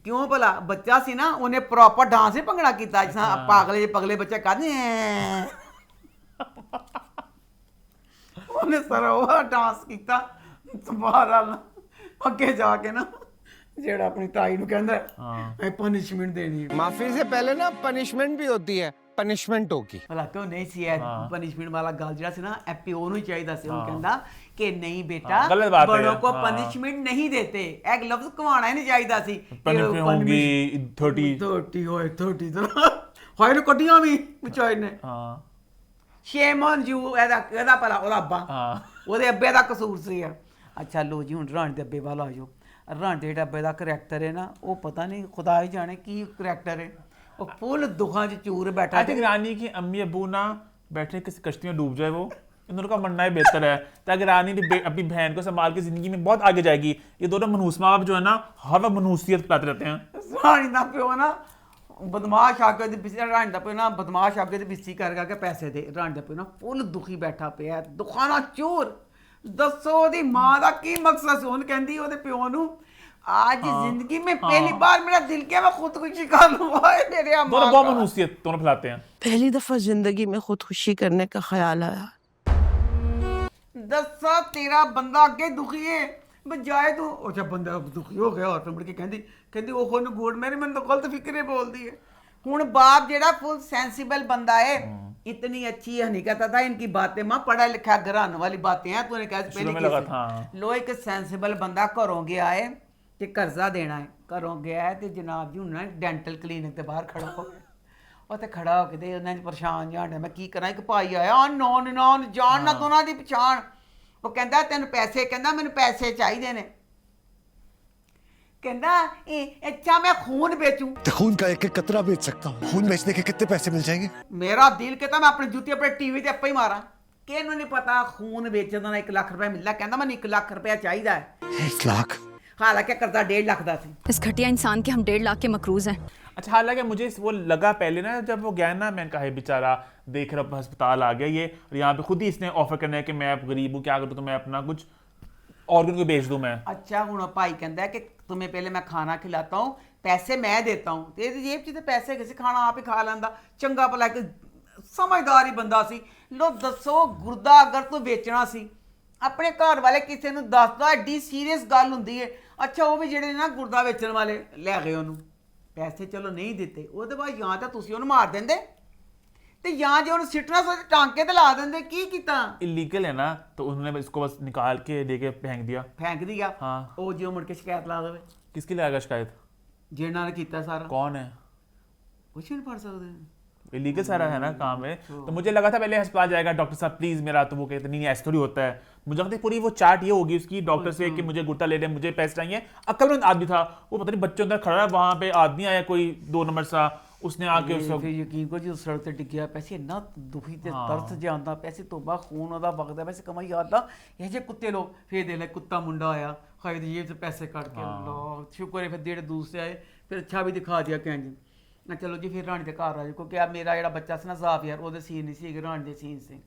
क्यों भला बच्चा सी ना, उन्हें प्रॉपर डांस ही भंगड़ा किया, जिस पागले पगले बच्चे कहते हैं उन्हें सारा डांस किया। बहरहाल अगे जाके ना जेड़ा अपनी ताई नूं कहंदा है पनिशमेंट देनी। माफी से पहले ना पनिशमेंट भी होती है, पनिशमेंट होगी। भला क्यों नहीं सी है पनिशमेंट वाला गल जिहड़ा सी ना एपीओ नूं चाहिदा सी। वो कहंदा कि नहीं बेटा, बड़ों को पनिशमेंट नहीं देते, एक लफ्ज कमाना ही नहीं चाहिदा सी। पनिशमेंट होगी 30 होए 30 होए नु कटियां भी बेचारे ने। शेम ऑन यू, एदा भला ओदा अब्बा, ओदे अब्बे दा कसूर सी है। अच्छा लो जी हुण राणी दे अब्बे वाला आ जाओ। राणी दे अब्बे दा करैक्टर है ना, वो पता नहीं खुदा ही जाने की करैक्टर है, वो फुल दुखा च चूर बैठा। आई थिंक रानी की अम्मी अब्बू ना बैठे किसी कश्ती में डूब जाए, वो इन दोनों का मरना ही बेहतर है, ताकि रानी अपनी बहन को संभाल के जिंदगी में बहुत आगे जाएगी। ये दोनों मनहूस माँ बाप जो है ना, हर वक्त मनहूसियत पाते रहते हैं। रानी दा प्यो ना बदमाश आके रानी दा प्यो ना बदमाश आके बिस्सी कर के पैसे दे। रानी दा प्यो ना फुल दुखी बैठा पे, दुखाना चूर। दसो ओदी मां दा की मकसद सी। हुण कहंदी ओदे प्यो नूं आज जिंदगी में पहली बार मेरा दिल क्या मैं खुदकुशी कर लूं। मेरे दोनों बहुत मनहूसियत दोनों फैलाते हैं। पहली दफा जिंदगी में खुदकुशी करने का ख्याल आया। दसा तेरा बंदा अगे दुखी है, बजाए तू अच्छा बंदा दुखी हो गया और मुड़ के कहंदी ओहो नु गोड़ मेरी, मैंने तो गलत फिक्रे बोल दी है। हुण बाप जेड़ा फुल सेंसिबल बंदा है, इतनी अच्छी है, नहीं कहता था इनकी बातें मां पढ़ा लिखा घरान वाली बातें हैं, तूने कहा पहले लो एक सेंसिबल बंदा घरों गया है कि कर्जा देना है, घरों गया है तो जनाब जी हुण डेंटल क्लीनिक के बाहर खड़ा हो गया। उत्थे खड़ा होके ते उन्हें परेशान जान मैं की करा। एक भाई आया नॉन जान ना दोनों की पछाण, वो कहंदा तेन पैसे, कहंदा मैनू पैसे चाहिए ने, कहंदा अच्छा मैं खून बेचूं। तो खून का एक कतरा बेच सकता हूँ। खून बेचने के कितने पैसे मिल जाएंगे? मेरा दिल कहता मैं अपनी जूती अपने टीवी ते आपे ही मारा। किहनूं नहीं पता खून बेचण दा 1 लाख रुपया मिलदा। कहंदा मैनूं 1 लाख रुपया चाहिए है। 1 लाख? हालांकि कर्जा 1.5 लाख दा सी। इस घटिया इंसान के हम 1.5 लाख के मकरूज हैं। अच्छा हालांकि मुझे वो लगा पहले ना, जब वो गया ना, मैंने कहा बेचारा देख रहा अस्पताल आ गया ये, और यहाँ पे खुद ही इसने ऑफर करना है कि मैं गरीब हूँ, क्या करूँ, तो मैं अपना कुछ ऑर्गन को बेच दूं मैं। अच्छा हुण भाई कहता है कि तुम्हें पहले मैं खाना खिलाता हूँ, पैसे मैं देता हूँ, तेरी जेब च पैसे किसी खाना आप ही खा लेंदा। चंगा भला एक समझदार ही बंदा सी। लो दसो गुर्दा अगर तू बेचना सी, अपने घर वाले किसी नूं दस दो, एडी सीरीयस गल हुंदी है। ਅੱਛਾ ਉਹ ਵੀ ਜਿਹੜੇ ਨਾ ਗੁਰਦਾ ਵੇਚਣ ਵਾਲੇ ਲੈ ਗਏ ਉਹਨੂੰ, ਪੈਸੇ ਚਲੋ ਨਹੀਂ ਦਿੱਤੇ, ਉਹਦੇ ਬਾਅਦ ਜਾਂ ਤਾਂ ਤੁਸੀਂ ਉਹਨੂੰ ਮਾਰ ਦਿੰਦੇ ਤੇ ਜਾਂ ਜੇ ਉਹਨੂੰ ਸਿੱਟਣਾ ਸੀ ਟਾਂਕੇ ਤੇ ਲਾ ਦਿੰਦੇ। ਕੀ ਕੀਤਾ? इलीगल है ना, तो उन्होंने इसको बस निकाल के लेके फेंक दिया। ਫੈਂਕ ਦਿਆ। हाँ। ਉਹ ਜਿਉਂ ਮੁੜ ਕੇ ਸ਼ਿਕਾਇਤ ਲਾ ਦੇਵੇ, किसकी लगाएगा शिकायत? ਜਿਹਨਾਂ ਨੇ ਕੀਤਾ ਸਾਰਾ कौन है? ਕੁਛ ਨਹੀਂ ਪੜ ਸਕਦੇ। इलीगल सारा है ना काम है। तो मुझे लगा था पहले अस्पताल जाएगा, डॉक्टर साहब प्लीज मेरा, तो वो कहते नहीं नहीं ऐसा थोड़ी होता है। मुझे लगता है पूरी वो चार्ट ये होगी उसकी डॉक्टर से कि मुझे गुर्दा ले लें, मुझे पैसे चाहिए। अक्लमंद आदमी था वो, पता नहीं बच्चों अंदर खड़ा है, वहां पे आदमी आया कोई 2 नंबर सा, उसने आके उसको ਫਿਰ ਯਕੀਨ ਕਰੋ ਜਦੋਂ ਸੜਕ ਤੇ ਡਿੱਗਿਆ ਪੈਸੇ ਇੰਨਾ ਦੁਖੀ ਤੇ ਤਰਸ ਜਿਹਾ ਆਉਂਦਾ, ਪੈਸੇ ਤੋਬਾ ਖੂਨ ਉਹਦਾ ਵਗਦਾ, ਪੈਸੇ ਕਮਾਈ ਯਾਦਾਂ ਇਹ ਜੇ ਕੁੱਤੇ ਲੋਕ। ਫਿਰ ਦੇ ਲੈ ਕੁੱਤਾ ਮੁੰਡਾ ਆਇਆ, ਖਾਏ ਦੀ ਜੇਬ 'ਚ ਪੈਸੇ ਕੱਢ ਕੇ, ਅੱਲਾਹ ਸ਼ੁਕਰ ਹੈ। ਫਿਰ ਜਿਹੜੇ ਦੂਸਰੇ ਆਏ ਫਿਰ ਅੱਛਾ ਵੀ ਦਿਖਾ ਦਿਆ ਕਹਿੰਦੇ ਨਾ ਚਲੋ ਜੀ ਫਿਰ ਰਾਣੀ ਦੇ ਘਰ ਆ ਜਾਓ, ਕਿਉਂਕਿ ਆ ਮੇਰਾ ਜਿਹੜਾ ਬੱਚਾ ਸੀ ਨਾ ਜ਼ਾਫਿਰ, ਉਹਦੇ ਸੀਨ ਨਹੀਂ ਸੀ, ਰਾਣੀ ਦੇ ਸੀਨ ਸੀ।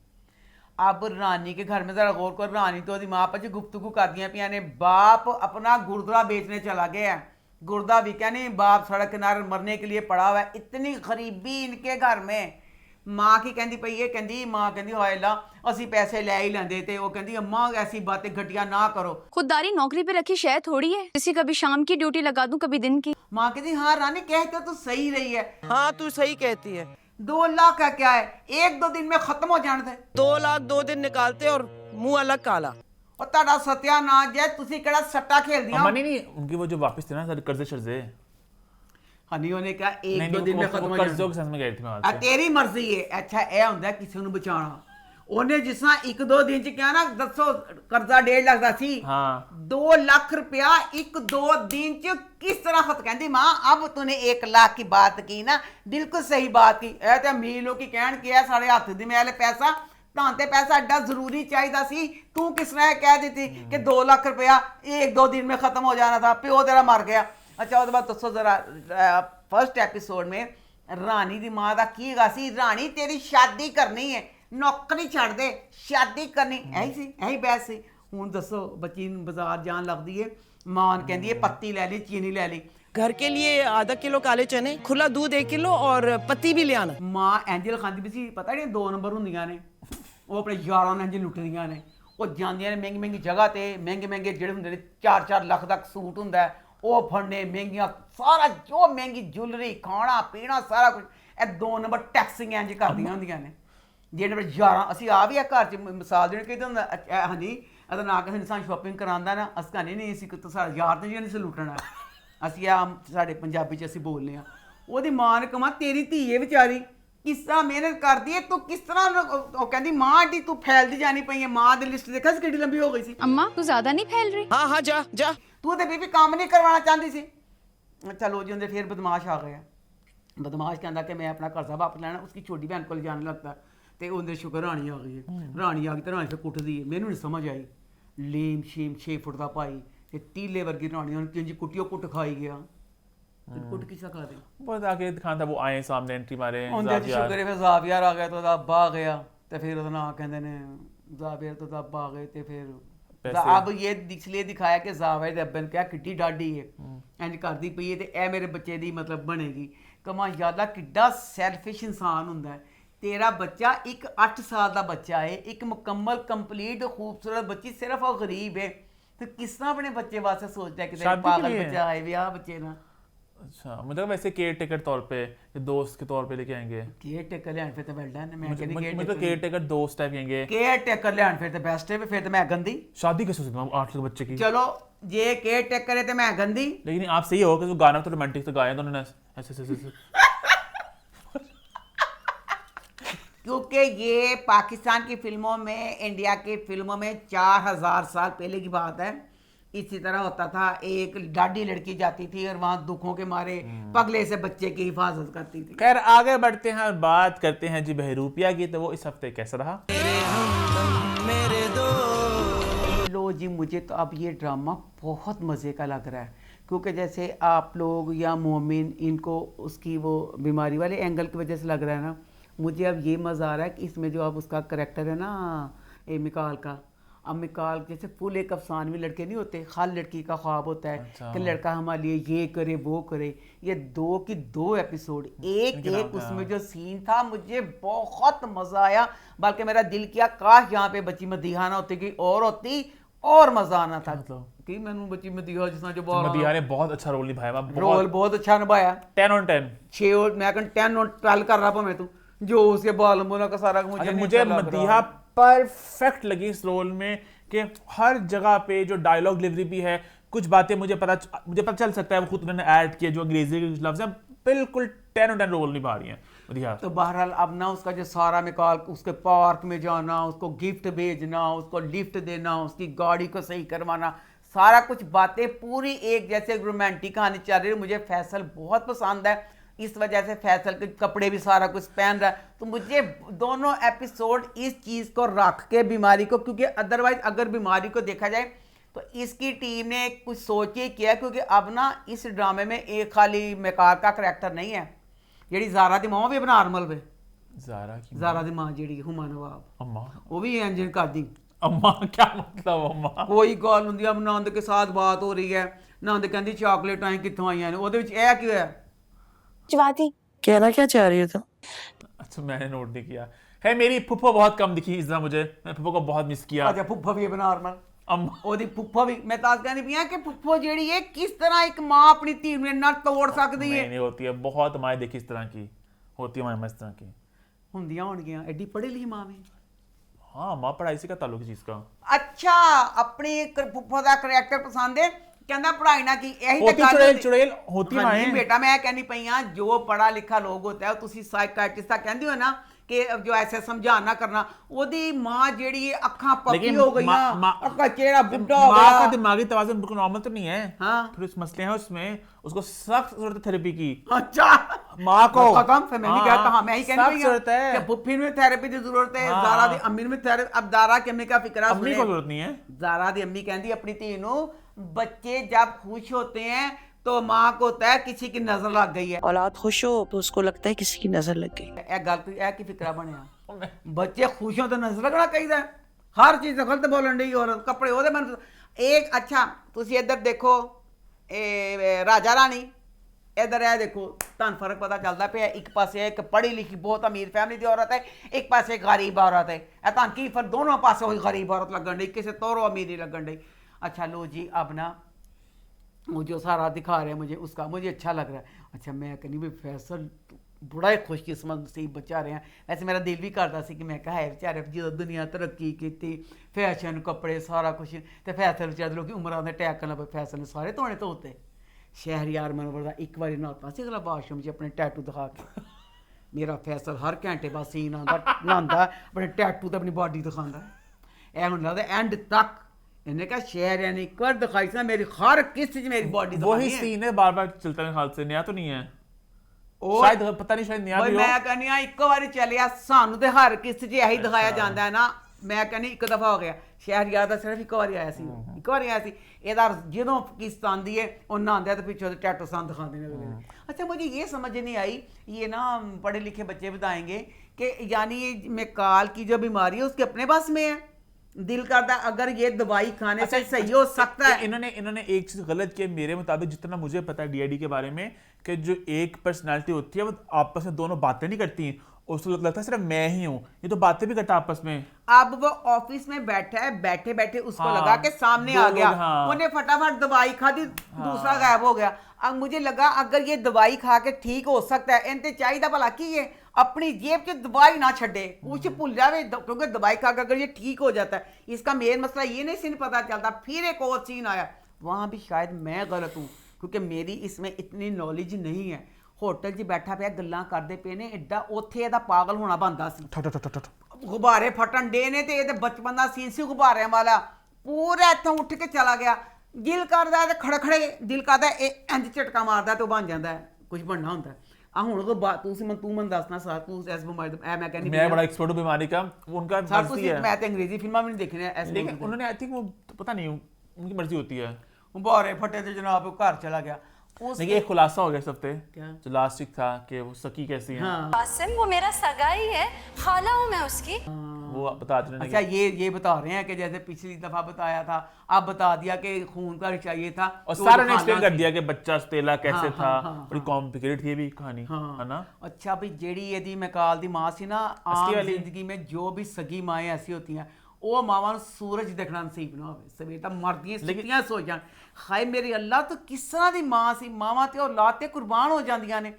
अब रानी के घर में जरा गौर कर, रानी तो माँ पर जी गुफ्तगू कर दिया पिया ने, बाप अपना गुरुद्वारा बेचने चला गया है, गुरुद्वारा भी क्या नहीं, बाप सड़क किनारे मरने के लिए पड़ा हुआ है। इतनी गरीबी इनके घर में। माँ की कहती पई है, कहती माँ कहती हाय ला असी पैसे ले ही लेंदे, ते वो कहती अम्मा ऐसी बातें घटिया ना करो। खुददारी नौकरी पे रखी शय थोड़ी है, किसी कभी शाम की ड्यूटी लगा दूं कभी दिन की। माँ कहती हाँ रानी कहते तो सही रही है। हाँ तू सही कहती है। 2 लाख का क्या है, 1-2 दिन में खत्म हो जाने दे। 2 लाख 2 दिन निकालते और मुंह अलग काला। और ताड़ा सत्यानाश जै तुसी केड़ा सट्टा खेल दिया। अम्मा नहीं उनकी वो जो वापस थे ना सारे कर्जे शर्जे, हनी ने कहा नहीं 1-2 दिन में खत्म हो कर्जों जाने। के संग में गए थे मैं ਆ वहां से। ਤੇਰੀ ਮਰਜ਼ੀ ਹੈ। ਅੱਛਾ ਇਹ ਹੁੰਦਾ ਕਿਸੇ ਨੂੰ ਬਚਾਉਣਾ। ਉਹਨੇ ਜਿਸ ਤਰ੍ਹਾਂ 1-2 ਦਿਨ ਚ ਕਿਹਾ ਨਾ, ਦੱਸੋ ਕਰਜ਼ਾ 1.5 ਲੱਖ ਦਾ ਸੀ, हाँ 2 ਲੱਖ रुपया 1-2 दिन च किस तरह खत। कहती माँ अब तूने 1 लाख की बात की ना, बिल्कुल सही बात की। ਇਹ ਤੇ ਅਮੀਰ ਲੋਕੀ ਕਹਿਣ ਕਿ ਇਹ ਸਾਡੇ ਹੱਥ ਦੀ ਮੈਲ ਪੈਸਾ, ਤਾਂ ਤੇ ਪੈਸਾ ਐਡਾ ਜ਼ਰੂਰੀ ਚਾਹੀਦਾ ਸੀ, ਤੂੰ ਕਿਸ ਤਰ੍ਹਾਂ ਇਹ ਕਹਿ ਦਿੱਤੀ ਕਿ 2 ਲੱਖ रुपया 1-2 दिन में खत्म हो जाना था, ਪਿਓ ਤੇਰਾ ਮਰ ਗਿਆ। अच्छा ਉਹਦੇ ਬਾਅਦ ਦੱਸੋ ਜ਼ਰਾ फर्स्ट एपिसोड में रानी दी माँ ਦਾ ਕੀ ਹੈਗਾ ਸੀ, ਰਾਣੀ ਤੇਰੀ ਸ਼ਾਦੀ ਕਰਨੀ ਹੈ, ਨੌਕਰੀ ਛੱਡ ਦੇ, ਸ਼ਾਦੀ ਕਰਨੀ। ਐਹੀ ਸੀ, ਐਹੀ ਬੈਸ ਸੀ। ਹੁਣ ਦੱਸੋ ਬੱਚੀ ਨੂੰ ਬਾਜ਼ਾਰ ਜਾਣ ਲੱਗਦੀ ਹੈ, ਮਾਂ ਕਹਿੰਦੀ ਹੈ ਪੱਤੀ ਲੈ ਲਈ, ਚੀਨੀ ਲੈ ਲਈ। घर के लिए आधा किलो काले चने, खुला दूध 1 किलो और पत्ती भी ले आना। ਮਾਂ ਐਂਜਲ ਖਾਂਦੀ ਵੀ ਸੀ, ਪਤਾ ਜਿਹੜੀਆਂ 2 ਨੰਬਰ ਹੁੰਦੀਆਂ ਨੇ, ਉਹ ਆਪਣੇ ਯਾਰਾਂ ਨੂੰ ਇੰਜ ਲੁੱਟਦੀਆਂ ਨੇ। ਉਹ ਜਾਂਦੀਆਂ ਨੇ ਮਹਿੰਗੀ ਮਹਿੰਗੀ ਜਗ੍ਹਾ ਤੇ, ਮਹਿੰਗੇ ਮਹਿੰਗੇ ਜਿਹੜੇ ਹੁੰਦੇ ਨੇ 4-4 ਲੱਖ ਦਾ ਸੂਟ ਹੁੰਦਾ ਹੈ, ਉਹ ਫੜਨੇ, ਮਹਿੰਗੀਆਂ ਸਾਰਾ ਜੋ ਮਹਿੰਗੀ ਜੁਐਲਰੀ, ਖਾਣਾ ਪੀਣਾ ਸਾਰਾ ਕੁਝ। ਇਹ 2 ਨੰਬਰ ਟੈਕਸਿੰਗ ਇੰਜ ਕਰਦੀਆਂ ਹੁੰਦੀਆਂ ਨੇ। ਜਿਹੜੇ ਨੰਬਰ ਯਾਰਾਂ, ਅਸੀਂ ਆ ਵੀ ਆ ਘਰ 'ਚ ਮਿਸਾਲ ਦੇਣ ਕਹਿੰਦੇ ਹੁੰਦਾ ਹਾਂਜੀ ਇਹਦਾ ਨਾਂ ਕਿ ਇਨਸਾਨ ਸ਼ਾਪਿੰਗ ਕਰਾਉਂਦਾ ਨਾ, ਅਸੀਂ ਕਹਿੰਦੇ ਨਹੀਂ ਅਸੀਂ ਕਿ ਸਾਡਾ ਯਾਰ ਤੇ ਜਿਹਨੇ ਲੁੱਟਣਾ। ਅਸੀਂ ਆ ਸਾਡੇ ਪੰਜਾਬੀ 'ਚ ਅਸੀਂ ਬੋਲਦੇ ਹਾਂ। ਉਹਦੀ ਮਾਂ ਨੇ ਕਮਾ ਤੇਰੀ ਧੀ ਹੈ ਵਿਚਾਰੀ, ਕਿਸ ਤਰ੍ਹਾਂ ਮਿਹਨਤ ਕਰਦੀ ਹੈ, ਤੂੰ ਕਿਸ ਤਰ੍ਹਾਂ ਉਹ ਕਹਿੰਦੀ ਮਾਂ ਆਂਟੀ ਤੂੰ ਫੈਲਦੀ ਜਾਣੀ ਪਈ ਹੈ। ਮਾਂ ਦੀ ਲਿਸਟ ਦੇਖਾ ਸੀ ਕਿੰਨੀ ਲੰਬੀ ਹੋ ਗਈ ਸੀ। अम्मा तू ज्यादा नहीं फैल रही? हाँ हाँ जा जा। ਤੂੰ ਤੇ ਬੀਬੀ ਕੰਮ ਨਹੀਂ ਕਰਵਾਉਣਾ ਚਾਹੁੰਦੀ ਸੀ। ਚਲੋ ਜੀ ਉਹਦੇ ਫਿਰ ਬਦਮਾਸ਼ ਆ ਗਿਆ। ਬਦਮਾਸ਼ ਕਹਿੰਦਾ ਕਿ ਮੈਂ ਆਪਣਾ ਕਰਜ਼ਾ ਵਾਪਸ ਲੈਣਾ, ਉਸकी छोटी बहन को जाने लगता। ਤੇ ਉਹਦੇ ਸ਼ੁਕਰ ਰਾਣੀ ਆ ਗਈ ਹੈ। ਰਾਣੀ ਆ ਗਈ ਤੇ ਰਾਣੀ ਫਿਰ ਕੁੱਟਦੀ ਹੈ। ਮੈਨੂੰ ਨਹੀਂ ਸਮਝ ਆਈ, ਲੀਮ ਸ਼ੀਮ 6 ਫੁੱਟ ਦਾ ਭਾਈ ਤੇ ਟੀਲੇ ਵਰਗੀ ਰਾਣੀ ਉਹਨੂੰ ਕਿੰਜ ਕੁੱਟਿਓ ਕੁੱਟ ਖਾਈ ਗਿਆ। ਕੁੱਟ ਕੀ ਸਕਾ ਦੇ बस आगे दिखाना था, वो आए सामने एंट्री मारे ਉਹਦੇ ਚ ਸ਼ੁਕਰ ਹੈ ਫਿਰ ਜ਼ਾਫਿਰ ਆ ਗਿਆ ਤੇ ਉਹਦਾ ਅੱਬਾ ਆ ਗਿਆ ਤੇ ਫਿਰ ਉਹਦਾ ਨਾਂ ਕਹਿੰਦੇ ਨੇ ਜ਼ਾਫਿਰ ਤੋਂ ਉਹਦਾ ਅੱਬਾ ਆ ਗਏ ਤੇ ਫਿਰ अब ये इसलिए दिखाया कि ਜ਼ਾਫਿਰ ਦੇ ਅੱਬੇ ਨੇ ਕਿਹਾ ਕਿੱਡੀ ਡਾਢੀ ਹੈ, ਇੰਜ ਕਰਦੀ ਪਈ ਹੈ ਤੇ ਇਹ ਮੇਰੇ ਬੱਚੇ ਦੀ ਮਤਲਬ ਬਣੇਗੀ। ਕਮਾ ਯਾਦਾ ਕਿੱਡਾ ਸੈਲਫਿਸ਼ ਇਨਸਾਨ ਹੁੰਦਾ ਹੈ। ਤੇਰਾ ਬੱਚਾ ਇੱਕ 8 ਸਾਲ ਦਾ ਬੱਚਾ ਹੈ, ਇੱਕ ਮੁਕੰਮਲ ਕੰਪਲੀਟ ਖੂਬਸੂਰਤ ਬੱਚੀ, ਸਿਰਫ ਉਹ ਗਰੀਬ ਹੈ ਤੇ ਕਿਸ ਤਰ੍ਹਾਂ ਆਪਣੇ ਬੱਚੇ ਵਾਸਤੇ ਸੋਚਦਾ ਹੈ ਕਿ ਤੇਰਾ ਪਾਗਲ ਬੱਚਾ ਆਏ ਵਿਆਹ ਬੱਚੇ ਨਾਲ। अच्छा मतलब वैसे केयर टेकर तौर पे या दोस्त के तौर पे लेके आएंगे? केयर टेकर लेन फिर तो वेल डन। मैं कहनी मतलब केयर टेकर दोस्त टाइप कहेंगे, केयर टेकर लेन फिर तो बेस्ट है, फिर तो मैं गंदी। शादी कैसे हो सकती है 8 लाख बच्चे की? चलो ये केयर टेकर है तो मैं गंदी। लेकिन आप सही हो कि वो गाना तो रोमांटिक तो गाया तो उन्होंने ऐसे ऐसे क्योंकि ये पाकिस्तान की फिल्मों में, इंडिया की फिल्मों में 4000 साल पहले की बात है। इसी तरह होता था, एक डाडी लड़की जाती थी और वहाँ दुखों के मारे पगले से बच्चे की हिफाजत करती थी। खैर आगे बढ़ते हैं, बात करते हैं जी बहरूपिया की। तो वो इस हफ्ते कैसा रहा? लो जी मुझे तो अब ये ड्रामा बहुत मज़े का लग रहा है, क्योंकि जैसे आप लोग या मोमिन इनको उसकी वो बीमारी वाले एंगल की वजह से लग रहा है ना, मुझे अब ये मज़ा आ रहा है कि इसमें जो अब उसका करैक्टर है ना मिकाल का, अब मिकाल जैसे फुल एक अफसानवी लड़के नहीं होते, हर लड़की का ख्वाब होता है अच्छा। कि लड़का हमारे लिए ये करे वो करे। ये 2 की 2 एपिसोड, एक उसमें जो सीन था मुझे बहुत मज़ा आया, बल्कि मेरा दिल किया काश यहाँ पे बच्ची मदीहा ना होती, कि और होती और मज़ा आना था। कि मैंने बच्ची मदीहा जिस तरह जो बॉल मदीहा ने बहुत अच्छा रोल निभाया, रोल बहुत अच्छा निभाया, 10 on 10। 6 और मैं कहूँ 10 और 12 कर रहा मैं तू जो उसके बाल बोला का सारा मुझे नहीं मुझे अच्छा लग रहा। मदीहा परफेक्ट लगी इस रोल में कि हर जगह पे जो डायलॉग डिलीवरी भी है, कुछ बातें मुझे पता चल सकता है वो खुद उन्होंने ऐड किए, जो अंग्रेजी के लफ्ज हैं बिल्कुल 10 on 10 रोल निभा रही हैं मदीहा। तो बहरहाल अब ना उसका जो सारा निकाल उसके पार्क में जाना, उसको गिफ्ट भेजना, उसको लिफ्ट देना, उसकी गाड़ी को सही करवाना, सारा कुछ बातें पूरी एक जैसे रोमांटिक कहानी चल रही है। मुझे फैसल बहुत पसंद है, इस वजह से फैसल के कपड़े भी सारा कुछ पहन रहा है। तो मुझे दोनों एपिसोड इस चीज़ को रख के बीमारी को, क्योंकि अदरवाइज अगर बीमारी को देखा जाए तो इसकी टीम ने कुछ सोच के किया, क्योंकि अब ना इस ड्रामे में एक खाली मेकार का करैक्टर नहीं है, ਜਿਹੜੀ ਜ਼ਾਰਾ ਦੀ ਮਾਂ ਵੀ ਬਨਾਰਮਲ ਵੇ। ਜ਼ਾਰਾ ਦੀ ਮਾਂ ਜਿਹੜੀ ਹੁਮਾ ਨਵਾਬ, अम्मा वो भी इंजन कर दी। अम्मा क्या मतलब अम्मा? कोई गल ਹੁੰਦੀ ਆ, नंद के साथ बात हो रही है, नंद कहती चॉकलेटां कित्थों आईयां ने, ਉਹਦੇ ਵਿੱਚ ਇਹ ਕੀ ਹੋਇਆ? चवाती कहना क्या चाह रही हो तुम? अच्छा मैंने नोट नहीं किया है, मेरी फुफ्फो बहुत कम दिखी इस तरह, मुझे मैं फुफ्फो को बहुत मिस किया। अच्छा फुफ्फा भी बनारमल, अम्मा ਉਹਦੀ फुफ्फा भी, मैं ਤਾਂ कहनी पई कि फुफ्फो ਜਿਹੜੀ है किस तरह एक मां अपनी धी ਨੂੰ ਇੰਨਾ ਤੋੜ ਸਕਦੀ है? नहीं होती है, बहुत हमारे देखी इस तरह की होती है, हमारे में इस तरह की ਹੁੰਦੀਆਂ ਹੋਣਗੀਆਂ, ਐਡੀ ਪੜ੍ਹੀ ਲਿਖੀ ਮਾਂ ਵੀ। हाँ माँ पढ़ाई से क्या ताल्लुक है चीज का? अच्छा अपनी फुफ्फो ਦਾ ਕਰੈਕਟਰ ਪਸੰਦ ਹੈ, ਕਹਿੰਦਾ ਪੜ੍ਹਾਈ ਨਾ ਕੀ, ਇਹੀ होती ਤਾਂ चुड़ैल चुड़ैल होती हाँ जी माएं। बेटा, मैं कहनी पई हाँ जो पढ़ा लिखा लोग होता है, तुसी साइकाइट्रिस्ट ता कहंदे हो ना कि जो ऐसे समझाना करना, ओदी मां जेड़ी है अखां पक्की लेकिन हो गई, अक्का चेहरा बुढ़ा हो माँ का गया। दिमागी तवाज़ुन बिल्कुल नॉर्मल तो नहीं है। हाँ फिर उस मसले हैं उसमें, उसको सख्त जरूरत है थेरेपी की। अच्छा माँ को खत्म, फिर मैं नहीं कहता, हाँ मैं ही कहनी सख्त पई जरूरत है। कि फुफ्फी में थेरेपी की जरूरत है, हाँ। ज़ारा दी अम्मी में थेरेपी। अब ज़ारा की अम्मी का फिक्रा अम्मी सुने, को जरूरत नहीं है। ज़ारा दी अम्मी कहती अपनी धी नू, बच्चे जब खुश होते हैं तो माँ को होता है किसी की नजर लग गई है। औलाद खुश हो तो उसको लगता है किसी की नजर लग गई। ਇਹ ਗੱਲ ਕੋਈ ਇਹ ਕੀ ਫਿਕਰਾ ਬਣਿਆ? ਬੱਚੇ ਖੁਸ਼ ਹੋਣ ਤੇ ਨਜ਼ਰ ਲੱਗਣਾ ਚਾਹੀਦਾ, ਹਰ ਚੀਜ਼ ਗਲਤ ਬੋਲਣ ਦੀ ਔਰ ਕੱਪੜੇ ਉਹਦੇ ਮਨ ਇੱਕ। ਅੱਛਾ ਤੁਸੀਂ ਇੱਧਰ ਦੇਖੋ, ਇਹ ਰਾਜਾ ਰਾਣੀ, ਇੱਧਰ ਇਹ ਦੇਖੋ, ਤੁਹਾਨੂੰ ਫਰਕ ਪਤਾ ਚੱਲਦਾ ਪਿਆ। ਇੱਕ ਪਾਸੇ ਇੱਕ ਪੜ੍ਹੀ ਲਿਖੀ ਬਹੁਤ ਅਮੀਰ ਫੈਮਿਲੀ ਦੀ ਔਰਤ ਹੈ, ਇੱਕ ਪਾਸੇ ਗਰੀਬ ਔਰਤ ਹੈ। ਇਹ ਤੁਹਾਨੂੰ ਕੀ ਫਿਰ ਦੋਨੋਂ ਪਾਸੇ ਉਹੀ ਗਰੀਬ ਔਰਤ ਲੱਗਣ ਡਈ, ਕਿਸੇ ਤੋਰੋਂ अमीर नहीं लगन डई। अच्छा लो जी, अब ना वो जो सारा दिखा रहे हैं मुझे, उसका मुझे अच्छा लग रहा है। अच्छा मैं कहनी भी फैसल बड़ा ही खुशकिस्मत नसीब बचा रहे हैं। वैसे मेरा दिल भी करता सी कि मैं कहा है बेचारे जो दुनिया तरक्की की, फैशन कपड़े सारा कुछ, तो फैसल बेचारे लोग उम्र आते अटैक करना पे, फैसल ने सारे धोने धोते। शहरयार मनोवर का एक बार नहाता सी अगला बाथरूम च अपने टैटू दिखा के। मेरा फैसल हर घंटे बाद सीन आता नहांदा अपने टैटू तो अपनी बॉडी दिखाता है। ऐ हुण लगदा एंड तक इन्हें कहा शहर यानी एक बार दिखाई सी ना मेरी हर किस चीज मेरी बॉडी वही सीन है बार बार चलता है, हाल से नया तो नहीं है शायद, पता नहीं शायद नया भी हो। मैं कहनी हाँ एक बार चलिया, सानू तो हर किस चीज यही दिखाया जाता है ना। मैं कहनी एक दफा हो गया, शहरयार का सिर्फ एक बार आया सी, एक बार आया सी। ਇਹਦਾ ਜਦੋਂ किस्त आंदी है और नहांदा है तो पीछे टैटू सान दिखाते हैं। अच्छा मुझे ये समझ नहीं आई, ये ना पढ़े लिखे बच्चे बताएंगे कि यानी ये मेकाल की जो बीमारी है उसके अपने पास में है, दिल करता अगर ये दवाई खाने से सही हो सकता है। इन्होंने एक चीज गलत की मेरे मुताबिक, जितना मुझे पता है डीआईडी के बारे में, कि जो एक पर्सनालिटी होती है वो आपस में दोनों बातें नहीं करती, उसको लगता है सिर्फ मैं ही हूँ, ये तो बातें भी करता आपस में। अब वो ऑफिस में बैठा है, बैठे बैठे उसको हाँ, लगा के सामने आ गया, हाँ, उन्हें फटाफट दवाई खा दी, दूसरा गायब हो गया। अब मुझे लगा अगर ये दवाई खा के ठीक हो सकता है, इनते चाहिए भला कि ये अपनी जेब की दवाई ना छड़े, कुछ भूल जावे, क्योंकि दवाई खा के अगर ये ठीक हो जाता है, इसका मेन मसला ये नहीं सीन पता चलता। फिर एक और सीन आया, वहाँ भी शायद मैं गलत हूँ क्योंकि मेरी इसमें इतनी नॉलेज नहीं है। होटल 'ਚ बैठा ਪਿਆ ਗੱਲਾਂ ਕਰਦੇ ਪਏ ਨੇ, ਐਡਾ ਉੱਥੇ ਇਹਦਾ ਪਾਗਲ ਹੋਣਾ ਬੰਦਾ ਸੀ। ਗੁਬਾਰੇ ਫਟਣ ਡੇ ਨੇ ਤੇ ਇਹਦੇ ਬਚਪਨ ਦਾ ਸੀਨ ਸੀ ਗੁਬਾਰਿਆਂ ਵਾਲਾ, ਪੂਰਾ ਇੱਥੋਂ ਉੱਠ ਕੇ ਚਲਾ ਗਿਆ। ਦਿਲ ਕਰਦਾ ਤੇ ਖੜਖੜੇ ਦਿਲ ਕਰਦਾ ਇਹ ਇੰਜ ਝਟਕਾ ਮਾਰਦਾ ਤੇ ਉਹ ਬਣ ਜਾਂਦਾ ਹੈ, ਕੁਝ ਬਣਨਾ ਹੁੰਦਾ। ਆ ਹੁਣ ਤੂੰ ਮੈਨੂੰ ਦੱਸਣਾ ਸਾਰ, ਤੂੰ ਇਸ ਬਿਮਾਰੀ ਦਾ ਮੈਂ ਕਹਿੰਦੀ मैं बड़ा एक्सपर्ट हूँ बीमारी का, उनका मर्जी है। मैं तो अंग्रेजी फिल्मां भी नहीं देखी ने ऐसे, लेकिन उन्होंने आई थिंक वो पता नहीं उनकी मर्जी होती है। गुब्बारे फटे थे जनाब, घर चला गया। लेकिन एक खुलासा हो गया इस हफ्ते, क्या? जो लास्ट वीक था कि वो सकी कैसी है। हाँ। कासिम वो मेरा सगा ही है, खाला हूँ मैं उसकी। वो बता रहे अच्छा ये बता रहे हैं कि जैसे पिछली दफा बताया था, अब बता दिया कि खून का चाहिए था, और तो सारा ने खाना एक्सप्लेन कर सी। दिया कि बच्चा स्टेला कैसे हाँ, था, हाँ, हाँ, बड़ी कॉम्प्लिकेटेड थी ये भी कहानी, हाँ। है ना। अच्छा भाई जेड़ी यदि मैकाल दी मां सी ना, असली आम वाली। जिंदगी में जो भी सगी माएँ ऐसी होती हैं, ਉਹ ਮਾਵਾਂ ਨੂੰ ਸੂਰਜ ਦੇਖਣਾ ਨਸੀਬ ਨਾ ਹੋਵੇ ਸਵੇਰ ਤਾਂ ਮਰਦੀਆਂ ਸੁੱਤੀਆਂ ਸੋ ਜਾਣ ਹਾਏ ਮੇਰੀ ਅੱਲਾ ਤੂੰ ਕਿਸ ਤਰ੍ਹਾਂ ਦੀ ਮਾਂ ਸੀ ਮਾਵਾਂ ਤੇ ਔਲਾਦ ਤੇ ਕੁਰਬਾਨ ਹੋ ਜਾਂਦੀਆਂ ਨੇ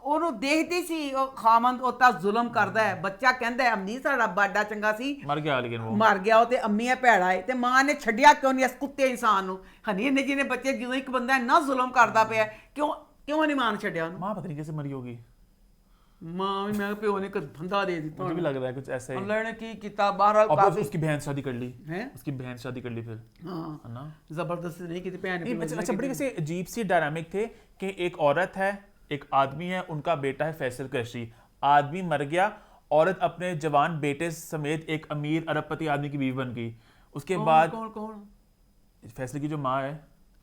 ਉਹਨੂੰ ਦੇਖਦੀ ਸੀ ਉਹ ਖਾਮੰਦ ਉਹ ਤਾਂ ਜ਼ੁਲਮ ਕਰਦਾ ਹੈ ਬੱਚਾ ਕਹਿੰਦਾ ਹੈ ਅੰਮੀ ਸਾਡਾ ਬਾਡਾ ਚੰਗਾ ਸੀ मर गया लेकिन वो ਮਰ ਗਿਆ ਉਹ ਤੇ ਅੰਮੀ ਹੈ ਭੈੜਾ ਹੈ ਤੇ ਮਾਂ ਨੇ ਛੱਡਿਆ ਕਿਉਂ ਨਹੀਂ ਇਸ ਕੁੱਤੇ ਇਨਸਾਨ ਨੂੰ ਹਨੀ ਨੇ ਜਿਹਨੇ ਬੱਚੇ ਜਦੋਂ ਇੱਕ ਬੰਦਾ ਇੰਨਾ ਜ਼ੁਲਮ ਕਰਦਾ ਪਿਆ ਕਿਉਂ ਨਹੀਂ ਮਾਂ ਨੂੰ ਛੱਡਿਆ ਉਹਨੂੰ माँ पता नहीं कैसे मरी होगी ਮਾਂ ਵੀ ਮੈਂ ਪਿਓ ਨੇ ਇੱਕ ਫੰਦਾ ਦੇ ਦਿੱਤਾ मुझे भी लग रहा है कुछ ऐसा ही ਅੱਲਾਹ ने ਕੀ ਕੀਤਾ ਬਹਰਾਲ और ਕਾਫੀ उसकी बहन शादी कर ली हैं? उसकी बहन शादी कर ली फिर हाँ है ना जबरदस्ती नहीं की भैन नहीं, अच्छा बड़ी वैसे अजीब सी डायनामिक थे कि एक औरत है एक आदमी है उनका बेटा है फैसल क्रैशी आदमी मर गया औरत अपने जवान बेटे समेत एक अमीर अरबपति आदमी की बीवी बन गई उसके बाद कौन फैसल की जो माँ है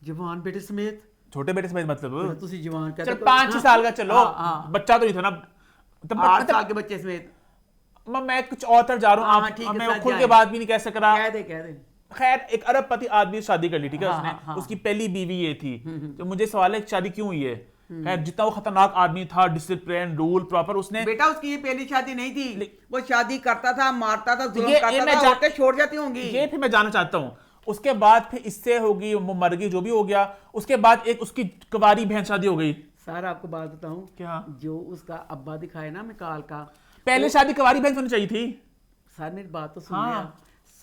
जवान बेटे समेत छोटे बेटे समेत मतलब तुसी जवान कहते चल 5-6 साल का चलो बच्चा तो नहीं था ना 8 साल के बच्चे समेत मैं कुछ और तरफ जा रहा हूँ मैं खुल के बात भी नहीं कह सक रहा कह दे खैर एक अरबपति आदमी से शादी कर ली ठीक है हाँ, उसने उसकी पहली बीवी ये थी तो मुझे सवाल है शादी क्यों हुई है खैर जितना वो खतरनाक आदमी था डिसिप्लिन रूल प्रॉपर उसने बेटा उसकी ये पहली शादी नहीं थी वो शादी करता था मारता था जुल्म ये करता था औरतें छोड़ जाती होंगी ये फिर मैं जानना चाहता हूँ उसके बाद फिर इससे होगी वो मर गई जो भी हो गया उसके बाद एक उसकी कुंवारी बहन शादी हो गई सर आपको बात बताऊं क्या जो उसका अब्बा दिखाए ना मिकाल का पहले शादी कुंवारी बहन होनी चाहिए थी सर मेरी बात तो सुन हाँ।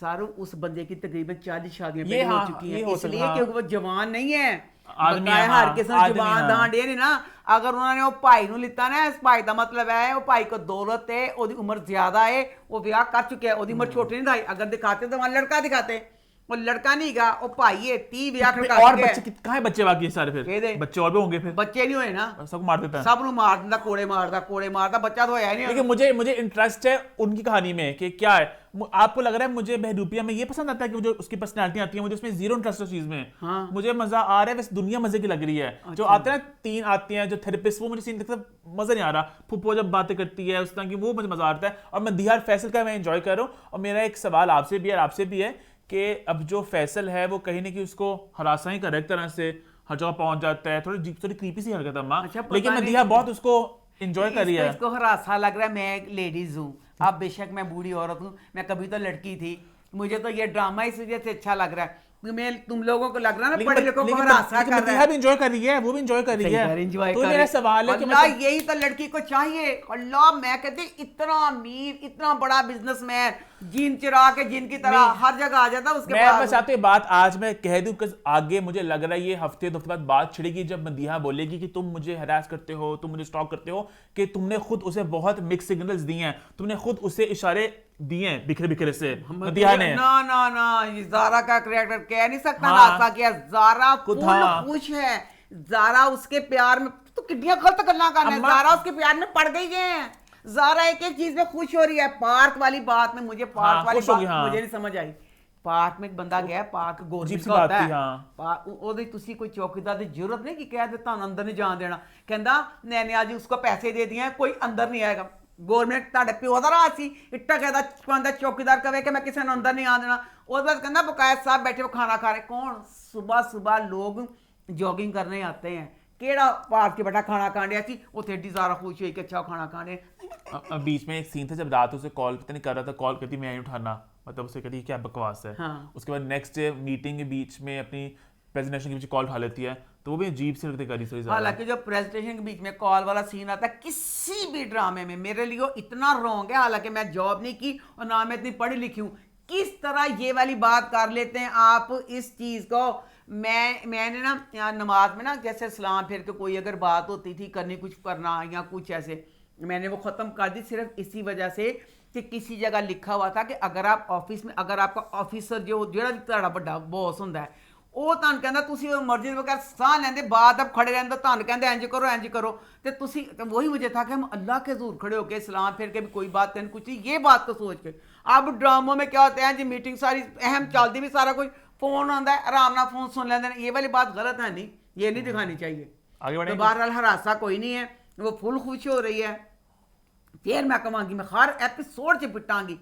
सर उस बंदे की तकरीबन 40 शादियां ये पहले हाँ, हो चुकी ये हैं हो इसलिए सकता, क्योंकि वो जवान नहीं है आदमी बकाया है, हाँ, हर किस्म आदमी, जवान हाँ। दांडे ने ना अगर उन्होंने वो भाई ਨੂੰ ਲਿੱਤਾ ਨਾ ਇਸ ਭਾਈ ਦਾ ਮਤਲਬ ਹੈ ਉਹ ਭਾਈ ਕੋ ਦੌਲਤ ਹੈ ਉਹਦੀ ਉਮਰ ਜ਼ਿਆਦਾ ਹੈ ਉਹ ਵਿਆਹ ਕਰ ਚੁੱਕਿਆ ਉਹਦੀ ਉਮਰ ਛੋਟੀ नहीं था अगर दिखाते तो वहां लड़का दिखाते वो लड़का नहीं गा वो भाई है 30 विआह खड़का और बच्चे कहाँ है बच्चे बाकी है सारे फिर कहदे। बच्चे और भी होंगे फिर बच्चे नहीं होए ना सबको मार देता है सब ਨੂੰ ਮਾਰ ਦਿੰਦਾ ਕੋੜੇ ਮਾਰਦਾ ਬੱਚਾ तो होया नहीं लेकिन मुझे इंटरेस्ट है उनकी कहानी में कि क्या है आपको लग रहा है मुझे बहरूपिया में ये पसंद आता है कि जो उसकी पर्सनैलिटी आती है मुझे उसमें जीरो इंटरेस्ट उस चीज में हाँ। मुझे मजा आ रहा है वैसे दुनिया मजे की लग रही है जो आते हैं ना 3 आते हैं जो थेरेपिस्ट वो मुझे सीन देखता मजा नहीं आ रहा फुप्पो जब बातें करती है उस तरह की वो मुझे मजा आता है और मैं दिहार फैसल का मैं एंजॉय कर रहा हूँ और मेरा एक सवाल आपसे भी है आपसे भी है कि अब जो फैसल है वो कहीं ना कहीं उसको हरासा ही कर एक तरह से हर जगह पहुंच जाता है थोड़ी क्रीपी सी हरकत है अम्मा अच्छा, लेकिन मैं दिहार बहुत उसको एंजॉय कर रही है इसको हरासा लग रहा है मैं एक लेडीज हूँ अब बेशक मैं बूढ़ी औरत हूँ मैं कभी तो लड़की थी मुझे तो ये ड्रामा इस वजह से अच्छा लग रहा है मैं तुम लोगों को लग रहा है ना पढ़े लिखों को हरासा कर रहा है भी एंजॉय कर रही है वो भी एंजॉय कर रही है एंजॉय तो मेरा सवाल है कि अल्लाह यही तो लड़की को चाहिए अल्लाह मैं कहती इतना अमीर इतना बड़ा बिजनेसमैन जीन चिरा के जिनकी तरह हर जगह आ जाता उसके मैं बाद बस चाहते बात आज मैं कह दूं कि आगे मुझे लग रहा है ये हफ्ते 2 हफ्ते बाद बात छिड़ेगी जब मदीहा बोलेगी कि तुम मुझे हरास करते हो तुम मुझे स्टॉक करते हो कि तुमने खुद उसे बहुत मिक्स सिग्नल्स दिए हैं तुमने खुद उसे इशारे दिए हैं बिखरे बिखरे से मदीहा ने ना ना ना ये जारा का कैरेक्टर कह नहीं सकता हाँ। रास्ता किया जारा खुद फुल हाँ। खुश है जारा उसके प्यार में तो कितनी गलत गल्ला करना है अम्मा- जारा उसके प्यार में पड़ गई है जारा एक एक चीज में खुश हो रही है पार्क वाली बात में मुझे पार्क हाँ, वाली खुश हो बात गई, हाँ। मुझे नहीं समझ आई पार्क में एक बंदा गया पार्क अजीब गवर्नमेंट सी का बात होता थी, है हाँ। ਉਹਦੀ ਤੁਸੀਂ ਕੋਈ ਚੌਕੀਦਾਰ ਦੀ ਜ਼ਰੂਰਤ ਨਹੀਂ ਕਿ ਕਹਿ ਦੇ ਤੁਹਾਨੂੰ ਅੰਦਰ ਨਹੀਂ ਜਾਣ ਦੇਣਾ ਕਹਿੰਦਾ ਨੈਨਿਆ ਜੀ ਉਸਕੋ ਪੈਸੇ ਦੇ ਦਿए ਕੋਈ ਅੰਦਰ ਨਹੀਂ ਆਏਗਾ ਗਵਰਨਮੈਂਟ ਤੁਹਾਡੇ ਪਿਓ ਦਾ ਰਾਜ ਸੀ ਇੱਟਾ ਕਹਿੰਦਾ ਚੌਕੀਦਾਰ ਕਵੇ ਕਿ ਮੈਂ ਕਿਸੇ ਨੂੰ ਅੰਦਰ ਨਹੀਂ ਆਣ ਦੇਣਾ ਉਹਦੇ ਬਾਅਦ ਕਹਿੰਦਾ ਬਕਾਇਆ ਸਾਹਿਬ बैठे हुए खाना खा रहे कौन सुबह लोग जॉगिंग करने आते हैं केड़ा पार्क के बेटा खाना खाने सी उथे एडी सारा खुश हुई कि अच्छा खाना खाने अब बीच में एक सीन था जब रात उसे कॉल पता नहीं कर रहा था कॉल करती मैं नहीं उठाना मतलब उसे कहती क्या बकवास है हाँ। उसके बाद नेक्स्ट मीटिंग के बीच में अपनी प्रेजेंटेशन के बीच कॉल उठा लेती है तो वो भी अजीब सी लगती करी सही हालांकि जो प्रेजेंटेशन के बीच में कॉल वाला सीन आता है किसी भी ड्रामे में मेरे लिए वो इतना रॉन्ग है हालांकि मैं जॉब नहीं की और ना मैं इतनी पढ़ी लिखी हूँ किस तरह ये वाली बात कर लेते हैं आप इस चीज़ को मैंने ना यहाँ नमाज में ना जैसे सलाम फिर के कोई अगर बात होती थी करनी कुछ करना या कुछ ऐसे मैंने वो ख़त्म कर दी सिर्फ इसी वजह से कि किसी जगह लिखा हुआ था कि अगर आप ऑफिस में अगर आपका ऑफिसर जो ਜਿਹੜਾ ਤੁਹਾਡਾ ਵੱਡਾ ਬੌਸ ਹੁੰਦਾ ਹੈ ਉਹ ਤੁਹਾਨੂੰ ਕਹਿੰਦਾ ਤੁਸੀਂ ਉਹ ਮਰਜ਼ੀ ਵਗੈਰ ਸਾਹ ਲੈਂਦੇ ਬਾਤ ਅਬ खड़े रहते ਤੁਹਾਨੂੰ ਕਹਿੰਦੇ इंज करो तो तुसी तो वही मुझे था कि हम अल्लाह के हजूर खड़े होकर सलाम फिर के भी कोई बात नहीं कुछ नहीं ये बात को सोच के अब ड्रामों में क्या होता है जी मीटिंग सारी अहम चलती भी सारा कुछ फोन आता है आराम नाल फोन सुन लेते हैं ये वाली बात गलत है नहीं ये नहीं दिखानी चाहिए आगे बढ़ेंगे। तो बहरहाल हरासा कोई नहीं है वो फुल खुश हो रही है फिर मैं कहांगी मैं हर एपिसोड च पिटांगी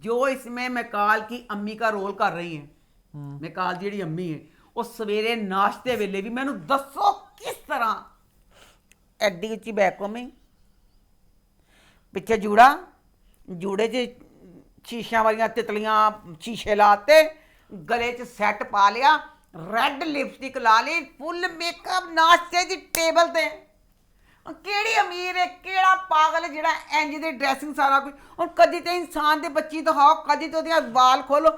जो इसमें मैकाल की अम्मी का रोल कर रही है मैकाल जी जी अम्मी है वो सवेरे नाश्ते वेले भी मैनू दसो किस तरह एडी उच्ची बैकोमी पिछे जूड़ा जूड़े च ਸ਼ੀਸ਼ਿਆਂ ਵਾਲੀਆਂ ਤਿਤਲੀਆਂ ਸ਼ੀਸ਼ੇ ਲਾਤੇ, ਗਲੇ 'ਚ ਸੈੱਟ ਪਾ ਲਿਆ, ਰੈੱਡ ਲਿਪਸਟਿਕ ਲਾ ਲਈ, ਫੁੱਲ ਮੇਕਅਪ, ਨਾਸ਼ਤੇ ਦੀ ਟੇਬਲ ਤੇ। ਕਿਹੜੀ ਅਮੀਰ ਹੈ, ਕਿਹੜਾ ਪਾਗਲ ਹੈ ਜਿਹੜਾ ਇੰਜ ਦੀ ਡਰੈਸਿੰਗ ਸਾਰਾ ਕੁਝ। ਹੁਣ ਕਦੀ ਤੇ ਇਨਸਾਨ ਦੇ ਬੱਚੀ ਦਿਖਾਓ, ਕਦੀ ਤੇ ਉਹਦੀਆਂ ਵਾਲ ਖੋਲੋ,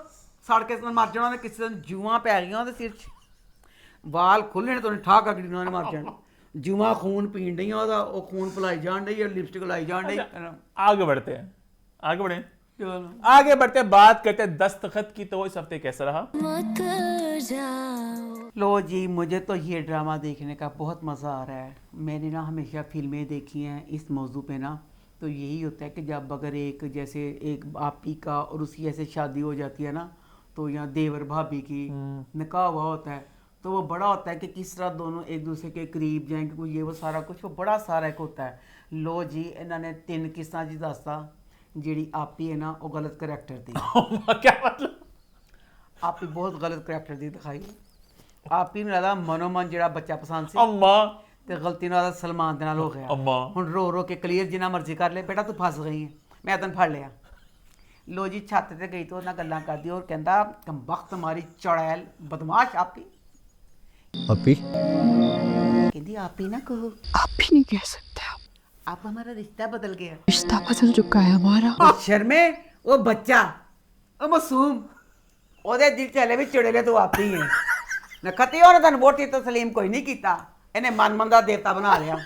ਸੜ ਕੇ ਮਰ ਜਾਣਾ ਉਹਨੇ, ਕਿਸੇ ਦਿਨ ਜੂਆਂ ਪੈ ਗਈਆਂ ਉਹਦੇ ਸਿਰ 'ਚ, ਵਾਲ ਖੁੱਲ੍ਹਣੇ ਤੋਂ ਠਾਹ ਕੱਢੀ ਉਹਨਾਂ ਨੇ, ਮਰ ਜਾਣਾ। ਜੂਆਂ ਖੂਨ ਪੀਣ ਡਈਆਂ ਉਹਦਾ, ਉਹ ਖੂਨ ਪਿਲਾਈ ਜਾਣ ਡਈ, ਲਿਪਸਟਿਕ ਲਾਈ ਜਾਣ ਡਈ। आगे बढ़ते हैं, आगे बढ़े, आगे बढ़ते हैं, बात करते हैं दस्तखत की। तो इस हफ्ते कैसा रहा? लो जी, मुझे तो ये ड्रामा देखने का बहुत मज़ा आ रहा है। मैंने ना हमेशा फिल्में देखी हैं इस मौजू पे ना, तो यही होता है कि जब अगर एक जैसे एक आपी का और उसकी ऐसे शादी हो जाती है ना, तो यहाँ देवर भाभी की निकाह हुआ होता है, तो वो बड़ा होता है कि किस तरह दोनों एक दूसरे के करीब जाएंगे, कोई ये वो सारा कुछ, वो बड़ा सारा एक होता है। लो जी, इन्होंने 3 किस्सा जी दसता। ਜਿਹੜੀ आपी है ना, वो गलत करैक्टर दी। क्या मतलब? आपी बहुत गलत करैक्टर दी दिखाई। आपी ਨੂੰ ਲੱਗਦਾ ਮਨੋਮਨ ਜਿਹੜਾ ਬੱਚਾ ਪਸੰਦ ਸੀ, अम्मा ਤੇ ਗਲਤੀ ਨਾਲ ਸਲਮਾਨ ਦੇ ਨਾਲ ਹੋ ਗਿਆ। अम्मा ਹੁਣ ਰੋ ਰੋ ਕੇ ਕਲੀਅਰ ਜਿੰਨਾ ਮਰਜ਼ੀ ਕਰ ਲੈ, ਬੇਟਾ ਤੂੰ ਫਸ ਗਈ ਹੈ, ਮੈਂ ਤੈਨੂੰ ਫੜ ਲਿਆ। ਲੋ ਜੀ, ਛੱਤ ਤੇ ਗਈ ਤੇ ਉਹਨਾਂ ਗੱਲਾਂ ਕਰਦੀ, ਔਰ ਕਹਿੰਦਾ ਕੰਬਖਤ ਮਾਰੀ ਚੜੈਲ ਬਦਮਾਸ਼ ਆਪੀ। अपी कहती आप ही ना कहो, आप भी नहीं कह सकते, आप हमारा रिश्ता बदल गया। रिश्ता बदल चुका है हमारा। ओ शर्मे, वो बच्चा, ओ मासूम, ਉਹਦੇ ਦਿਲ ਚ ਹਲੇ ਵੀ ਚੜੇਲੇ ਤੋਂ ਆਪੀ ਹੈ। ਨਖਤੀ ਉਹਨੇ ਤਾਂ ਵੋਟੀ ਤਸਲੀਮ ਕੋਈ ਨਹੀਂ ਕੀਤਾ, ਇਹਨੇ ਮਨ ਦਾ ਦੇਵਤਾ ਬਣਾ ਲਿਆ।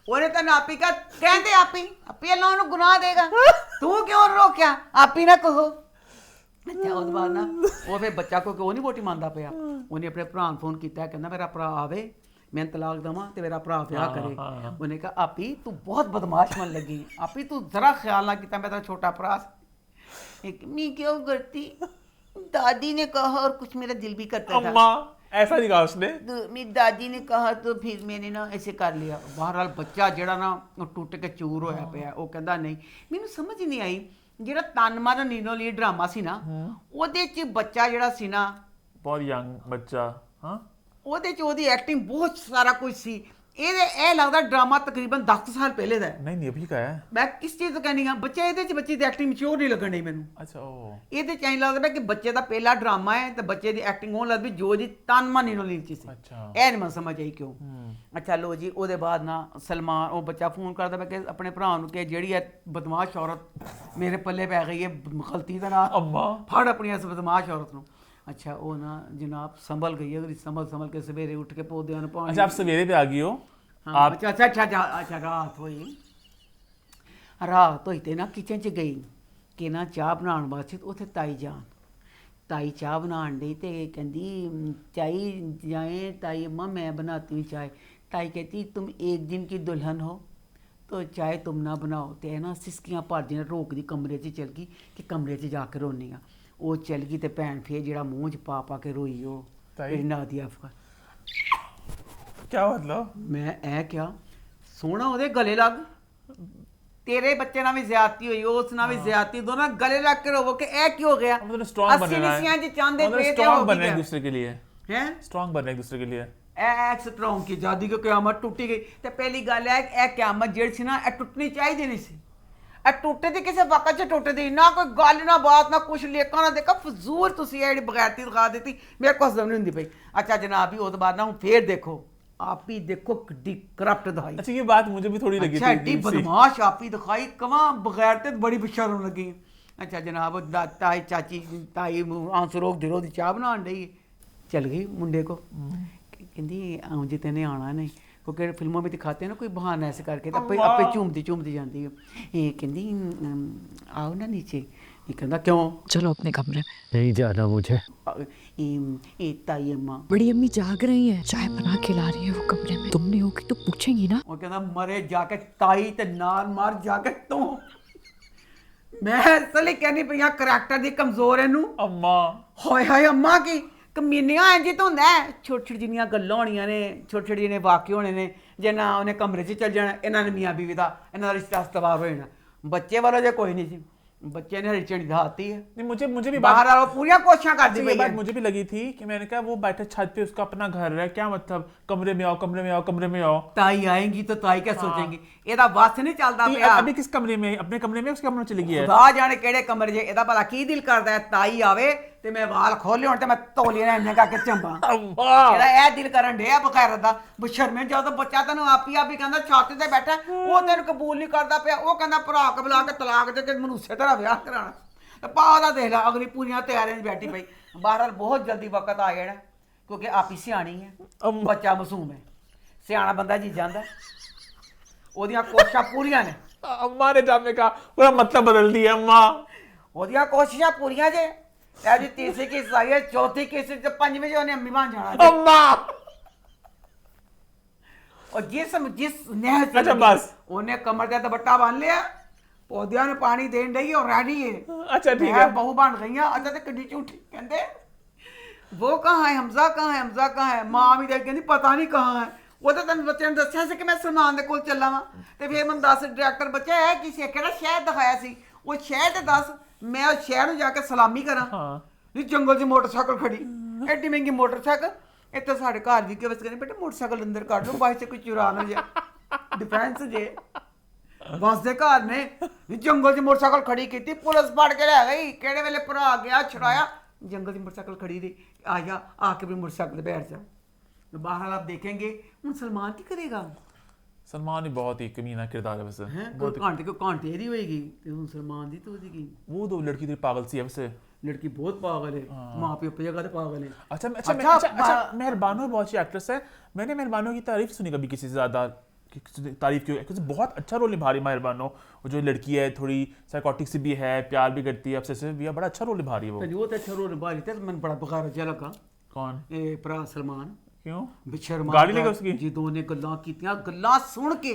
ਉਹਨੇ ਤਾਂ ਆਪੀ ਕਾ ਕਹਿੰਦੇ ਆਪੀ ਅੱਲਾਹ ਉਹਨੂੰ ਗੁਨਾਹ ਦੇਗਾ, ਤੂੰ ਕਿਉਂ ਰੋਕਿਆ? ਆਪੀ ਨਾ ਕਹੋ। ਅੱਛਾ, ਉਸ ਤੋਂ ਬਾਅਦ ਨਾ ਉਹ ਫਿਰ ਬੱਚਾ ਕੋਈ ਉਹ ਨਹੀਂ ਵੋਟੀ ਮੰਨਦਾ ਪਿਆ, ਉਹਨੇ ਆਪਣੇ ਭਰਾ ਨੂੰ ਫੋਨ ਕੀਤਾ, ਕਹਿੰਦਾ ਮੇਰਾ ਭਰਾ ਆਵੇ, ਮੈਂ ਤਲਾਕ ਦੇਵਾਂ ਤੇ ਮੇਰਾ ਭਰਾ ਵਿਆਹ ਕਰੇ। ਉਹਨੇ ਕਹਾ ਆਪੀ ਤੂੰ ਬਹੁਤ ਬਦਮਾਸ਼ ਬਣ ਲੱਗੀ, ਆਪੀ ਤੂੰ ਜ਼ਰਾ ਖਿਆਲ ਨਾ ਕੀਤਾ, ਮੈਂ ਤਾਂ ਛੋਟਾ ਭਰਾ ਸੀ। ਮੈਂ ਕਿਉਂ करती, दादी ने कहा और कुछ मेरा दिल भी करता था। अम्मा ऐसा नहीं कहा उसने। तो मेरी दादी ने कहा तो फिर मैंने ना ऐसे कर लिया। बहरहाल बच्चा ਜਿਹੜਾ ਨਾ ਉਹ ਟੁੱਟ ਕੇ ਚੂਰ ਹੋਇਆ ਪਿਆ। ਉਹ ਕਹਿੰਦਾ ਨਹੀਂ, ਮੈਨੂੰ ਸਮਝ ਨਹੀਂ ਆਈ ਜਿਹੜਾ ਤਨ ਮਨ ਨੀਨੋ ਲਈ ਡਰਾਮਾ ਸੀ ਨਾ, ਉਹਦੇ 'ਚ ਬੱਚਾ ਜਿਹੜਾ ਸੀ ਨਾ, बहुत यंग बच्चा, हाँ ਉਹਦੇ 'ਚ ਉਹਦੀ ਐਕਟਿੰਗ ਬਹੁਤ ਸਾਰਾ ਕੁਝ ਸੀ। ਇਹਦੇ ਇਹ ਲੱਗਦਾ ਡਰਾਮਾ ਤਕਰੀਬਨ 10 ਸਾਲ ਪਹਿਲੇ ਦਾ ਹੈ। नहीं अभी का है। ਮੈਂ ਕਿਸ ਚੀਜ਼ ਤੋਂ ਕਹਿੰਦੀ ਹਾਂ, ਬੱਚੇ ਇਹਦੇ 'ਚ ਬੱਚੇ ਦੀ ਐਕਟਿੰਗ ਮੈਚੁਰ ਨਹੀਂ ਲੱਗਣ ਡਈ ਮੈਨੂੰ। अच्छा ओ ਇਹਦੇ 'ਚ ਐਂ ਲੱਗਦਾ ਕਿ ਬੱਚੇ ਦਾ ਪਹਿਲਾ ਡਰਾਮਾ ਹੈ ਤੇ ਬੱਚੇ ਦੀ ਐਕਟਿੰਗ ਹੋਣ ਲੱਗਦੀ ਜੋ ਜੀ ਤਨ ਮਨ ਨੀਨੋ ਲਈ ਸੀ। अच्छा ਇਹ ਨਹੀਂ ਮੈਂ ਸਮਝ ਆਈ ਕਿਉਂ। ਅੱਛਾ ਲੋ ਜੀ, ਉਹਦੇ ਬਾਅਦ ਨਾ ਸਲਮਾਨ, ਉਹ ਬੱਚਾ ਫੋਨ ਕਰਦਾ ਪਿਆ ਕਿ ਆਪਣੇ ਭਰਾ ਨੂੰ ਕਿ ਜਿਹੜੀ ਹੈ ਬਦਮਾਸ਼ ਔਰਤ ਮੇਰੇ ਪੱਲੇ ਪੈ ਗਈ ਹੈ ਗਲਤੀ ਦੇ ਨਾਲ, अम्मा ਫੜ ਆਪਣੀ ਇਸ ਬਦਮਾਸ਼ ਔਰਤ ਨੂੰ। ਅੱਛਾ, ਉਹ ਨਾ ਜਨਾਬ ਸੰਭਲ ਗਈ ਹੈ, ਸੰਭਲ ਕੇ ਸਵੇਰੇ ਉੱਠ ਕੇ ਪੌਦਿਆਂ ਨੂੰ ਪਾਣੀ। अच्छा आप सवेरे पे आ गई हो। हाँ, अच्छा ਰਾਤ ਹੋਈ। ਰਾਤ ਹੋਈ ਤੇ ਨਾ ਕਿਚਨ 'ਚ ਗਈ ਕਿ ਨਾ ਚਾਹ ਬਣਾਉਣ ਵਾਸਤੇ, ਉੱਥੇ ਤਾਈ ਚਾਹ ਬਣਾਉਣ ਡਈ ਤੇ ਕਹਿੰਦੀ ਚਾਈ ਜਾਏ ताई अम्मा मैं बनाती हूँ चाय। ताई कहती तुम एक दिन की दुल्हन हो तो चाय तुम ना बनाओ। ਤੇ ਨਾ ਸਿਸਕੀਆਂ ਭਰਦੀਆਂ ਰੋਕਦੀ ਕਮਰੇ 'ਚ ਚਲ ਗਈ ਕਿ ਕਮਰੇ 'ਚ ਜਾ ਕੇ ਰੋਨੀ ਆ। ਉਹ ਚਲ ਗਈ ਤੇ ਭੈਣ ਫੇਰ ਜਿਹੜਾ ਮੂੰਹ 'ਚ ਪਾ ਕੇ ਰੋਈ ਉਹ ਤਾਈ? ਨਾਦੀਆ ਅਫਗਾਨ। क्या मतलब? ਮੈਂ ਇਹ ਕਿਹਾ ਸੋਹਣਾ ਉਹਦੇ ਗਲੇ ਲੱਗ, ਤੇਰੇ ਬੱਚੇ ਨਾਲ ਵੀ ਜ਼ਿਆਦਤੀ ਹੋਈ, ਉਸ ਨਾਲ ਵੀ ਜ਼ਿਆਦਤੀ, ਦੋਨਾਂ ਗਲੇ ਲੱਗ ਕੇ ਰੋਵੋ ਕਿ ਇਹ ਕੀ ਹੋ ਗਿਆ। हम दोनों स्ट्रांग बनना है। ਅਸੀਂ जी चांदे पे स्ट्रांग बनना है एक दूसरे के लिए, हैं स्ट्रांग बनना है एक दूसरे के लिए। ਇਹ ਸਟਰੋਂਗ ਕੀ ਜਾਦੀ ਕਿ ਕਿਆਮਤ ਟੁੱਟੀ ਗਈ। ਤੇ ਪਹਿਲੀ ਗੱਲ ਹੈ ਇਹ ਕਿਆਮਤ ਜਿਹੜੀ ਸੀ ਨਾ, ਇਹ ਟੁੱਟਣੀ ਚਾਹੀਦੀ ਨਹੀਂ ਸੀ। ਇਹ ਟੁੱਟਦੀ ਕਿਸੇ ਵਕਤ 'ਚ ਟੁੱਟਦੀ, ਨਾ ਕੋਈ ਗੱਲ ਨਾ ਬਾਤ ਨਾ ਕੁਛ ਲੇਖਾ ਨਾ ਦੇਖਾ, ਫਜ਼ੂਲ ਤੁਸੀਂ ਇਹ ਜਿਹੜੀ ਬਗੈਰਤੀ ਦਿਖਾ ਦਿੱਤੀ, ਮੇਰੇ ਕੋਲ ਹਜ਼ਮ ਨਹੀਂ ਹੁੰਦੀ ਪਈ। ਅੱਛਾ ਜਨਾਬ ਜੀ, ਉਹਦੇ ਬਾਅਦ ਨਾ ਹੁਣ ਫੇਰ ਦੇਖੋ ਆਪੀ, ਦੇਖੋ ਕਿੱਡੀ ਕਰਪਟ ਦਿਖਾਈ। अच्छा ये बात मुझे भी थोड़ी लगी अच्छा थी एड्डी अजीब सी। बदमाश आपी दिखाई, कवां बगैर ते बड़ी बेशर्म लगी। अच्छा जनाब, ताई चाची ताई आंसू रोक दिलो दी चाह बनान डई, चल गई मुंडे को, कहती आऊँ जी तेने आना नहीं, क्योंकि फिल्मों में दिखाते हैं ना कोई बहाना ऐसे करके, तो आपे आपे झूमती जाती है। ये कहती आओ ना नीचे। ये कहता क्यों? चलो अपने कमरे में। नहीं जाना मुझे। ताई अम्मा, बड़ी अम्मी जाग रही है, चाय बना के ला रही है वो कमरे में, तुम नहीं होगी तो पूछेंगी ना। वो कहता मरे जाके ताई ते नाल मार जाके तू। मैं इसलिए कहनी पई हां करैक्टर दी कमजोर है नू। अम्मा ਹਾਏ ਹਾਏ ਅੰਮਾ ਕੀ ਕਮੀਨੀਆਂ ਇੰਜ ਤਾਂ ਹੁੰਦਾ ਹੈ, ਛੋਟੀ ਛੋਟੀ ਜਿਹੀਆਂ ਗੱਲਾਂ ਹੋਣੀਆਂ ਨੇ, ਛੋਟੇ ਛੋਟੇ ਜਿਹੇ ਵਾਕਿਏ ਹੋਣੇ ਨੇ, ਜੇ ਨਾ ਉਹਨੇ ਕਮਰੇ 'ਚ ਚੱਲ ਜਾਣਾ, ਇਹਨਾਂ ਨੇ ਮੀਆਂ ਬੀਵੀ ਦਾ ਇਹਨਾਂ ਦਾ ਰਿਸ਼ਤਾ ਸਤਵਾਰ ਹੋ ਜਾਣਾ। ਬੱਚੇ ਵਾਲਾ ਜੇ ਕੋਈ ਨਹੀਂ ਸੀ। बच्चे ने हरी चढ़ी दिखाती है। नहीं मुझे भी बाहर आओ, पूरी कोशिश कर दी ये भैया। बात मुझे भी लगी थी कि मैंने कहा वो बैठे छत पे, उसका अपना घर है, क्या मतलब कमरे में आओ कमरे में आओ कमरे में आओ। ताई आएंगी तो ताई क्या सोचेंगी, एदा बस नहीं चलता तो पिया। अभी किस कमरे में, अपने कमरे में, उसके कमरे चली गई है। खुदा जाने केड़े कमरे जे, एदा भला की दिल करदा है ताई आवे ते मैं वाल खोले होण ते मैं तौलिए ने इन्ने करके चंबा। एदा ए दिल करन ढे बगैर दा बशर्मे जद बच्चा तेन आप ही कहंदा छाती ते बैठा, वो तेन कबूल नहीं करदा पिया, वो कहंदा भरा के बुला के तलाक दे के मनुष्य तेरा ब्याह कराना। ते पा दा देख ला अगली पूरियां तैयारियां बैठी पई। बहरहाल बहुत जल्दी वक्त आ जाना क्योंकि आप ही सियाणी है, बच्चा मासूम है, सियाना बंदा जी जांदा, ओदियां कोशिशां पूरियां ने। अम्मा ने ड्रामे का पूरा मतलब बदल दिया अम्मा। ओदियां कोशिशां पूरियां जे। ऐसी तीसरी किस्त आई है, चौथी किस्त ते पंजवीं जो उन्हें अम्मी बन जाना अम्मा। और जिस नहर से अच्छा बस उन्हें कमर का दुपट्टा बांध लिया, पौधियां ने पानी देन रही और रेडी है। अच्छा ठीक है, बहू बन गई है। अच्छा तो कड्डी झूठी कहते वो कहाँ है, हमजा कहाँ है, हमजा कहाँ है। मां भी देख कहती पता नहीं कहाँ है। वो तो तेन बच्चे ने दसिया कि मैं सलमान दे कोल चला वा, ते फिर मैं दस डायरेक्टर बच्चा है कि केड़ा शहर दिखाया सी, वो शहर ते दस मैं उस शहर में जाके सलामी करा। नहीं जंगल च मोटरसाइकिल खड़ी, एड्डी महंगी मोटरसाइकिल, इतने साढ़े घर भी के बस कहते बेटा मोटरसाइकिल अंदर काट लो, बाहर से कोई चुरा ना जाए, डिफेंस जे बस दे घर ने जंगल च मोटरसाइकिल खड़ी की, पुलिस फड़ के ले गई, केड़े वेले भरा गया छुड़ाया, जंगल च मोटरसाइकिल खड़ी रही, आया आके भी मोटरसाइकिल बैठ जा। तो बाहर आप देखेंगे हूँ सलमान की करेगा। सलमान भी बहुत ही कमीना किरदार है वैसे, बहुत घंटे को घंटे दी होएगी ते हुन सलमान दी तो होगी। वो दो लड़की तो पागल सी है वैसे, लड़की बहुत पागल है, माँ पे अपनी जगह पागल है। अच्छा मेहरबानो बहुत अच्छी एक्ट्रेस है, मैंने मेहरबानो की तारीफ सुनी कभी किसी से ज्यादा तारीफ की, बहुत अच्छा रोल निभा रही मेहरबानो। वो जो लड़की है थोड़ी साइकोटिक सी भी है, प्यार भी करती है, ऑब्सेसिव भी है, बड़ा अच्छा रोल निभा रही है वो। तो अच्छा रोल निभा रही थी, मैंने बड़ा बगार अच्छा लगा। कौन? ए भरा सलमान। क्यों? बिशर्मा गाड़ी लेके उसकी ਜਦੋਂ ਨੇ ਗੱਲਾਂ ਕੀਤੀਆਂ, ਗੱਲਾਂ ਸੁਣ ਕੇ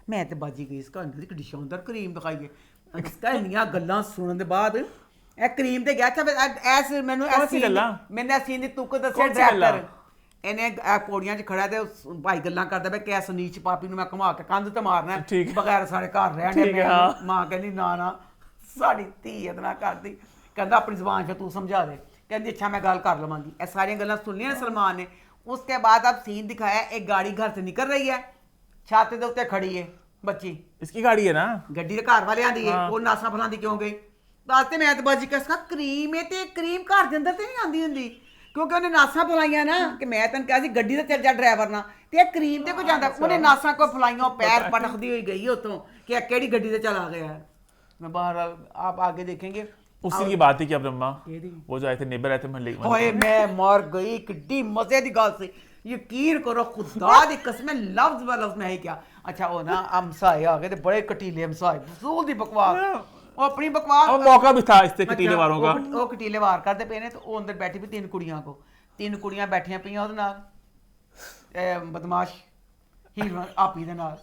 ਮੈਂ ਤੇ ਬਾਜੀ ਗਈ। ਇਸ ਕਹਾਣੀ ਦੀ ਕਿੱਡੀ ਸ਼ਾਨਦਾਰ ਕਰੀਮ ਦਿਖਾਈ ਹੈ। ਇਸ ਕਹਾਣੀਆਂ ਗੱਲਾਂ ਸੁਣਨ ਦੇ ਬਾਅਦ ਇਹ ਕਰੀਮ ਤੇ ਗਿਆ ਤਾਂ ਐਸ ਮੈਨੂੰ ਮੈਨੇ ਸੀਨ ਦੀ ਤੁਕ ਦੱਸਿਆ ਡਾਇਰੈਕਟਰ, ਇਹਨੇ ਪੌੜੀਆਂ 'ਚ ਖੜਾ ਤੇ ਭਾਈ ਗੱਲਾਂ ਕਰਦਾ ਪਿਆ ਕਿ ਸੁਨੀਚ ਪਾਪੀ ਨੂੰ ਮੈਂ ਘੁਮਾ ਕੇ ਕੰਧ ਤੇ ਮਾਰਨਾ ਬਗੈਰ ਸਾਰੇ ਘਰ ਰਹਿਣੇ। ਮਾਂ ਕਹਿੰਦੀ ਨਾ ਨਾ ਸਾਡੀ ਧੀ ਇਤਨਾ ਕਰਦੀ, ਕਹਿੰਦਾ ਆਪਣੀ ਜ਼ੁਬਾਨ 'ਚ ਤੂੰ ਸਮਝਾ ਦੇ। कहती अच्छा मैं गल कर लवांगी। ये सारी गल्लां सुन लिया सलमान ने। उसके बाद अब सीन दिखाया, एक गाड़ी घर से निकल रही है, छत के उत्ते खड़ी है बच्ची, इसकी गाड़ी है ना, गड्डी दे घर वाले आंदी है, वो नासा फलांदी क्यों गई दसते। मैं तो बाजी कसका क्रीम है ते क्रीम घर दे अंदर ते नहीं आंदी हुंदी, क्योंकि उन्हें नासा फलाइयां ना कि मैं तैनूं कहा सी गड्डी ते चल जा ड्राइवर ना, ते क्रीम ते कोई जांदा, उन्हें नासा को फलाइयां पैर पटकदी हुई गई उत्तों कि केड़ी गड्डी ते चला गया है। मैं बाहर आप आगे देखेंगे उसी की बात ही क्या ब्रह्मा, वो जो आए थे नेबर आए थे महल्ले में। ओए मैं मर गई, किड्डी मजे दी गल से, यकीन करो खुदा दी कसम लफ्ज ब लफ्ज मैं ही क्या। अच्छा वो ना हमसाए आ गए थे, बड़े कटीले हमसाए, फजूल दी बकवास, वो अपनी बकवास मौका भी था इससे कटीले वारों का। वो कटीले वार करते पे ने, तो वो अंदर बैठी भी तीन कुड़ियां बैठियां पियां ओदे नाल, बदमाश हीरो आपी दे नाल।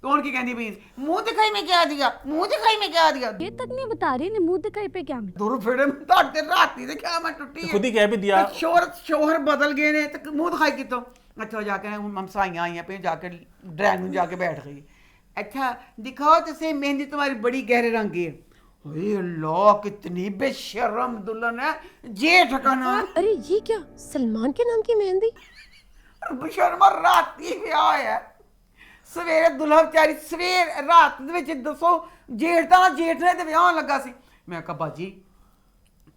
तो उनकी कहती भी मुंह दिखाई में क्या दिया, मुंह दिखाई में क्या दिया, ये तक नहीं बता रही ने मुंह दिखाई पे क्या में दूर फिरे में ताड़ते राती दे क्या मैं टुट्टी है, खुद ही कह भी दिया। शोहर बदल गए ने, तो मुंह दिखाई कितों। अच्छा जाके हमसाइयां आई पे, जाके ड्राइंग में जाके बैठ गई। अच्छा दिखाओ तो सही मेहंदी तुम्हारी बड़ी गहरे रंग की है। अरे अल्लाह कितनी बेशर्म दुल्हन है, जेठ का नाम। अरे ये क्या, सलमान के नाम की मेहंदी? बेशर्मा राती ब्याह है, सवेरे दुल्हा बेचारी सवेर रात दे विच दसो जेठ ने ते विआह लगा सी। मैं कहा बाजी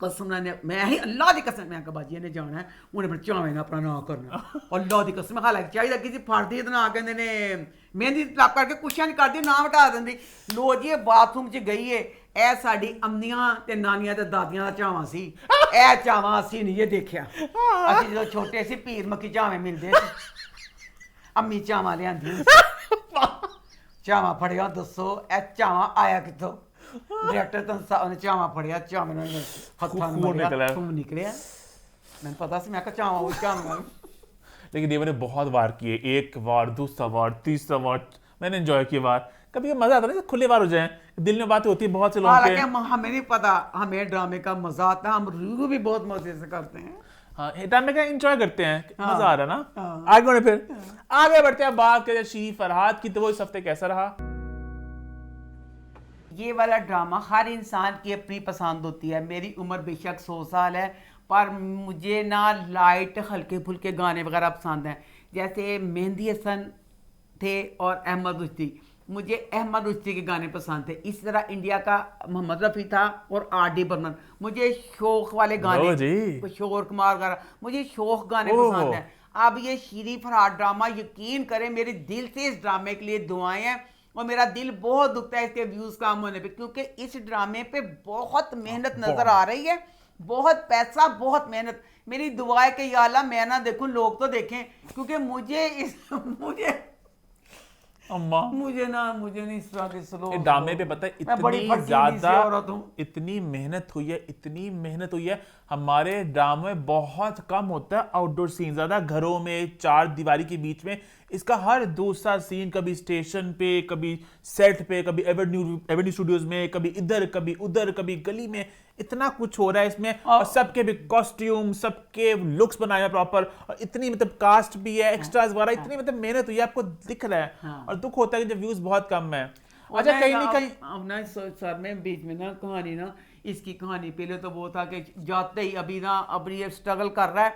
कसम ने, मैं ही अल्लाह दी कसम, मैं कहा बाजी ने जाना है, उन्हें अपने चावे ना अपना नाम करना, अल्लाह दी कसम। हालांकि चाहिए किसी फड़दी ते ना कहंदे ने मेहंदी लग करके कुछां नहीं करदी, नाम हटा दिंदी। लो जी बाथरूम च गई है, ए साडी अम्मियां ते नानियां ते दादियां दा चावा सी, ए चावा असीं नहीं ये देखिया। असीं जदों छोटे सी पीर मक्की चावे मिलदे सी, अम्मी चावा लियांदी चावा फड़िया, दसो ए चावा आया कितों? डायरेक्टर तो चावा फड़िया, चावे ने हत्थां खून निकलिया। मैंने पता सी, मैं कहा चावा वो चावा। लेकिन देवर ने बहुत वार किए, एक वार, दूसरा वार, तीसरा वार, मैंने एंजॉय किया वार। कभी मजा आता है ना खुले वार हो जाए, दिल में बातें होती है बहुत से लोगों के। हालांकि हमें नहीं पता, हमें ड्रामे का मजा आता है, हम रिव्यू भी बहुत मजे से करते हैं। हाँ ड्रामे का एंजॉय करते हैं, मजा आ रहा है ना। आगे बढ़े, फिर आगे बढ़ते हैं, बात करें शी फरहाद की, तो वो इस हफ्ते कैसा रहा? ये वाला ड्रामा हर इंसान की अपनी पसंद होती है। मेरी उम्र बेशक 100 साल है, पर मुझे ना लाइट हल्के फुल्के गाने वगैरह पसंद हैं। जैसे मेहंदी हसन थे और अहमद रुश्ती, मुझे अहमद रुश्ती के गाने पसंद थे। इस तरह इंडिया का मोहम्मद रफ़ी था और R.D. बर्मन, मुझे शौक वाले गाने, किशोर कुमार वगैरह, मुझे शौक गाने पसंद हैं। अब ये शीरी फरहाद ड्रामा, यकीन करें मेरे दिल से इस ड्रामे के लिए दुआएं हैं, और मेरा दिल बहुत दुखता है इसके व्यूज़ कम होने पे, क्योंकि इस ड्रामे पे बहुत मेहनत नज़र आ रही है, बहुत पैसा, बहुत मेहनत। मेरी दुआ है कि या अल्लाह मैं ना देखूं, लोग तो देखें, क्योंकि मुझे नहीं इस तरह के स्लो ड्रामे पे पता है इतनी मेहनत हुई है। हमारे ड्रामे में बहुत कम होता है आउटडोर सीन, ज्यादा घरों में 4 दीवारी के बीच में। इसका हर दूसरा सीन कभी स्टेशन पे, कभी सेट पे, कभी एवेन्यू स्टूडियोज में, कभी इधर कभी उधर, कभी गली में, इतना कुछ हो रहा है इसमें। और सबके भी कॉस्ट्यूम, सबके लुक्स बनाए हैं प्रॉपर, और इतनी मतलब कास्ट भी है, एक्स्ट्रास वगैरह, इतनी मतलब मेहनत हुई है, आपको दिख रहा है। और दुख होता है कि जब व्यूज बहुत कम है। अच्छा, कहीं ना कहीं अब ना सर में बीच में ना कहानी ना, इसकी कहानी पहले तो वो था कि जाते ही अभी ये स्ट्रगल कर रहा है,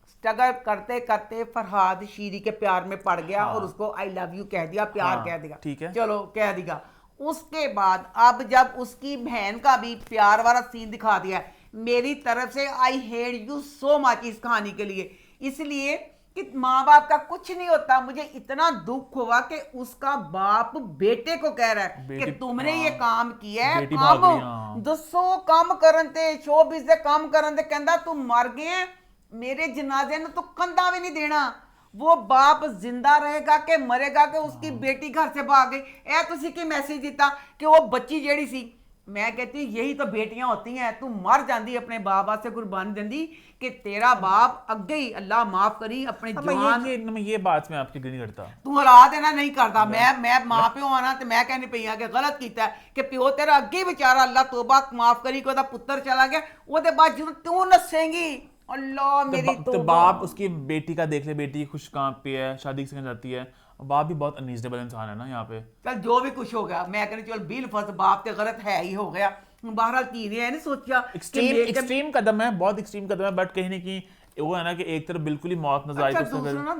स्ट्रगल करते करते फरहाद शीरी के प्यार में पड़ गया, और उसको आई लव यू कह दिया, प्यार कह दिया, ठीक है, चलो कह दिया। उसके बाद अब जब उसकी बहन का भी प्यार वाला सीन दिखा दिया, मेरी तरफ से आई हेट यू सो मच इस कहानी के लिए, इसलिए कि माँ बाप का कुछ नहीं होता। मुझे इतना दुख हुआ कि उसका बाप बेटे को कह रहा है कि तुमने ये काम किया है, काम दसो काम करन ते शोबिज़ दे काम करन ते, कहंदा तू मर गए, मेरे जनाजे ने तो कंधा भी नहीं देना। वो बाप जिंदा रहेगा कि मरेगा कि उसकी बेटी घर से भाग गई, ए तुसी की मैसेज दिता कि वो बच्ची जेड़ी सी, मैं कहती हूँ यही तो बेटियां होती हैं। तू मर जाती अपने बाप वास्ते कुर्बानी देंदी कि तेरा बाप अगे ही अल्लाह माफ करी अपने जवान। ये बात मैं आपकी नहीं करता, तू हरा देना नहीं करता। मैं मां प्यो आना तो मैं कहनी पई कि गलत किया कि प्यो तेरा अगे बेचारा अल्लाह तौबा माफ करी, कोई पुत्र चला गया, ओदे बाद जो तू नसेंगी अल्लाह मेरी तो बाप उसकी बेटी का देख ले, बेटी खुश काम पे है, शादी से जाती है, बाप भी बहुत अनरीजनेबल इंसान है ना यहाँ पे। चल जो भी कुछ हो गया, मैं कहनी चल बिल फर्स्ट बाप ते गलत है ही हो गया। बहरहाल तीन ने नहीं सोचा, एक्सट्रीम कदम है, बहुत एक्सट्रीम कदम है, बट कहीं ना कहीं वो है ना कि एक तरफ बिल्कुल ही मौत नजर आई। दूसरा ना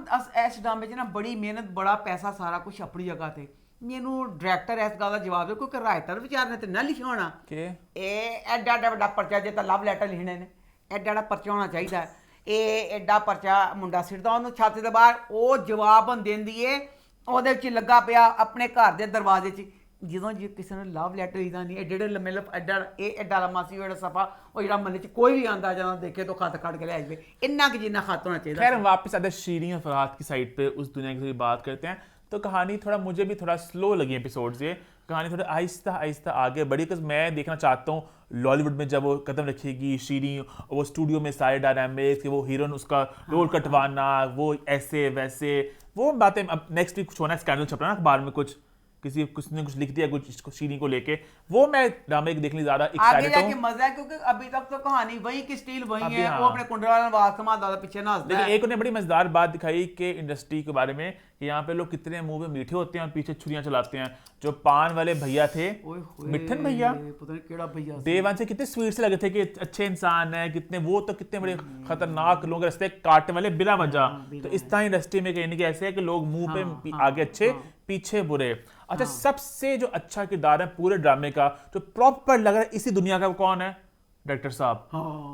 इस ड्रामे च ना बड़ी मेहनत, बड़ा पैसा, सारा कुछ अपनी जगह थे। मैनू डायरेक्टर इस गल का जवाब दे, क्योंकि राइटर बेचारे ने तो ना लिखा होना कि एडा एडा बड़ा पर्चा जे तो लव लैटर लिखने ने, एडा एडा पर्चा होना चाहिए, एडा पर्चा मुंडा सिरदा उन्होंने छाती के बाहर, वो जवाब देंदी है ਉਹਦੇ ਵਿੱਚ ਲੱਗਾ ਪਿਆ ਆਪਣੇ ਘਰ ਦੇ ਦਰਵਾਜ਼ੇ 'ਚ। ਜਦੋਂ ਜੇ ਕਿਸੇ ਨੂੰ ਲਵ ਲੈਟਰ ਲਿਖਦਾ ਨਹੀਂ, ਐਡੇ ਐਡੇ ਮਤਲਬ ਐਡਾ ਲੰਮਾ ਸੀ ਜਿਹੜਾ ਸਫਾ, ਉਹ ਜਿਹੜਾ ਮਨ 'ਚ ਕੋਈ ਵੀ ਆਂਦਾ ਜਾਂਦਾ देखे तो खत काट के ले जाए, इन्ना कि जितना खत होना चाहिए। खैर वापस आते शीरी और फरहाद की साइड पे, उस दुनिया की बात करते हैं। तो कहानी थोड़ा मुझे भी थोड़ा स्लो लगी एपिसोड से, कहानी थोड़ा आहिस्ता आहिस्ता आगे बढ़ी, बिकॉज मैं देखना चाहता हूँ लॉलीवुड में जब वो कदम रखेगी शीरी, वो स्टूडियो में सारे डायनामिक्स, वो हीरोइन उसका रोल कटवाना, वो ऐसे वैसे, वो बातें। अब नेक्स्ट वीक कुछ होना है, स्कैंडल छप रहा है ना अखबार में, कुछ ने कुछ लिख दिया कुछ शीरी को लेके, वो मैं ड्रामे देखने ज्यादा एक्साइटेड हूं। मजा है क्योंकि अभी तक तो कहानी वही की स्टील वही है, वो अपने कुंडला नवाज समाज पीछे ना। लेकिन एक उन्होंने बड़ी मजेदार बात दिखाई कि इंडस्ट्री के बारे में, कि यहाँ पे लोग कितने मुंह में मीठे होते हैं और पीछे छुरियां चलाते हैं। जो पान वाले भैया थे, मिठन भैया, देवान से कितने स्वीट से लगे थे कि अच्छे इंसान है, कितने वो तो कितने बड़े खतरनाक लोग रास्ते काटने वाले बिना वजह। तो इस तरह इंडस्ट्री में कहने के ऐसे है कि लोग मुंह पे आगे अच्छे पीछे बुरे। अच्छा, सबसे जो अच्छा किरदार है पूरे ड्रामे का, जो प्रॉपर लग रहा है इसी दुनिया का, कौन है? डायरेक्टर साहब।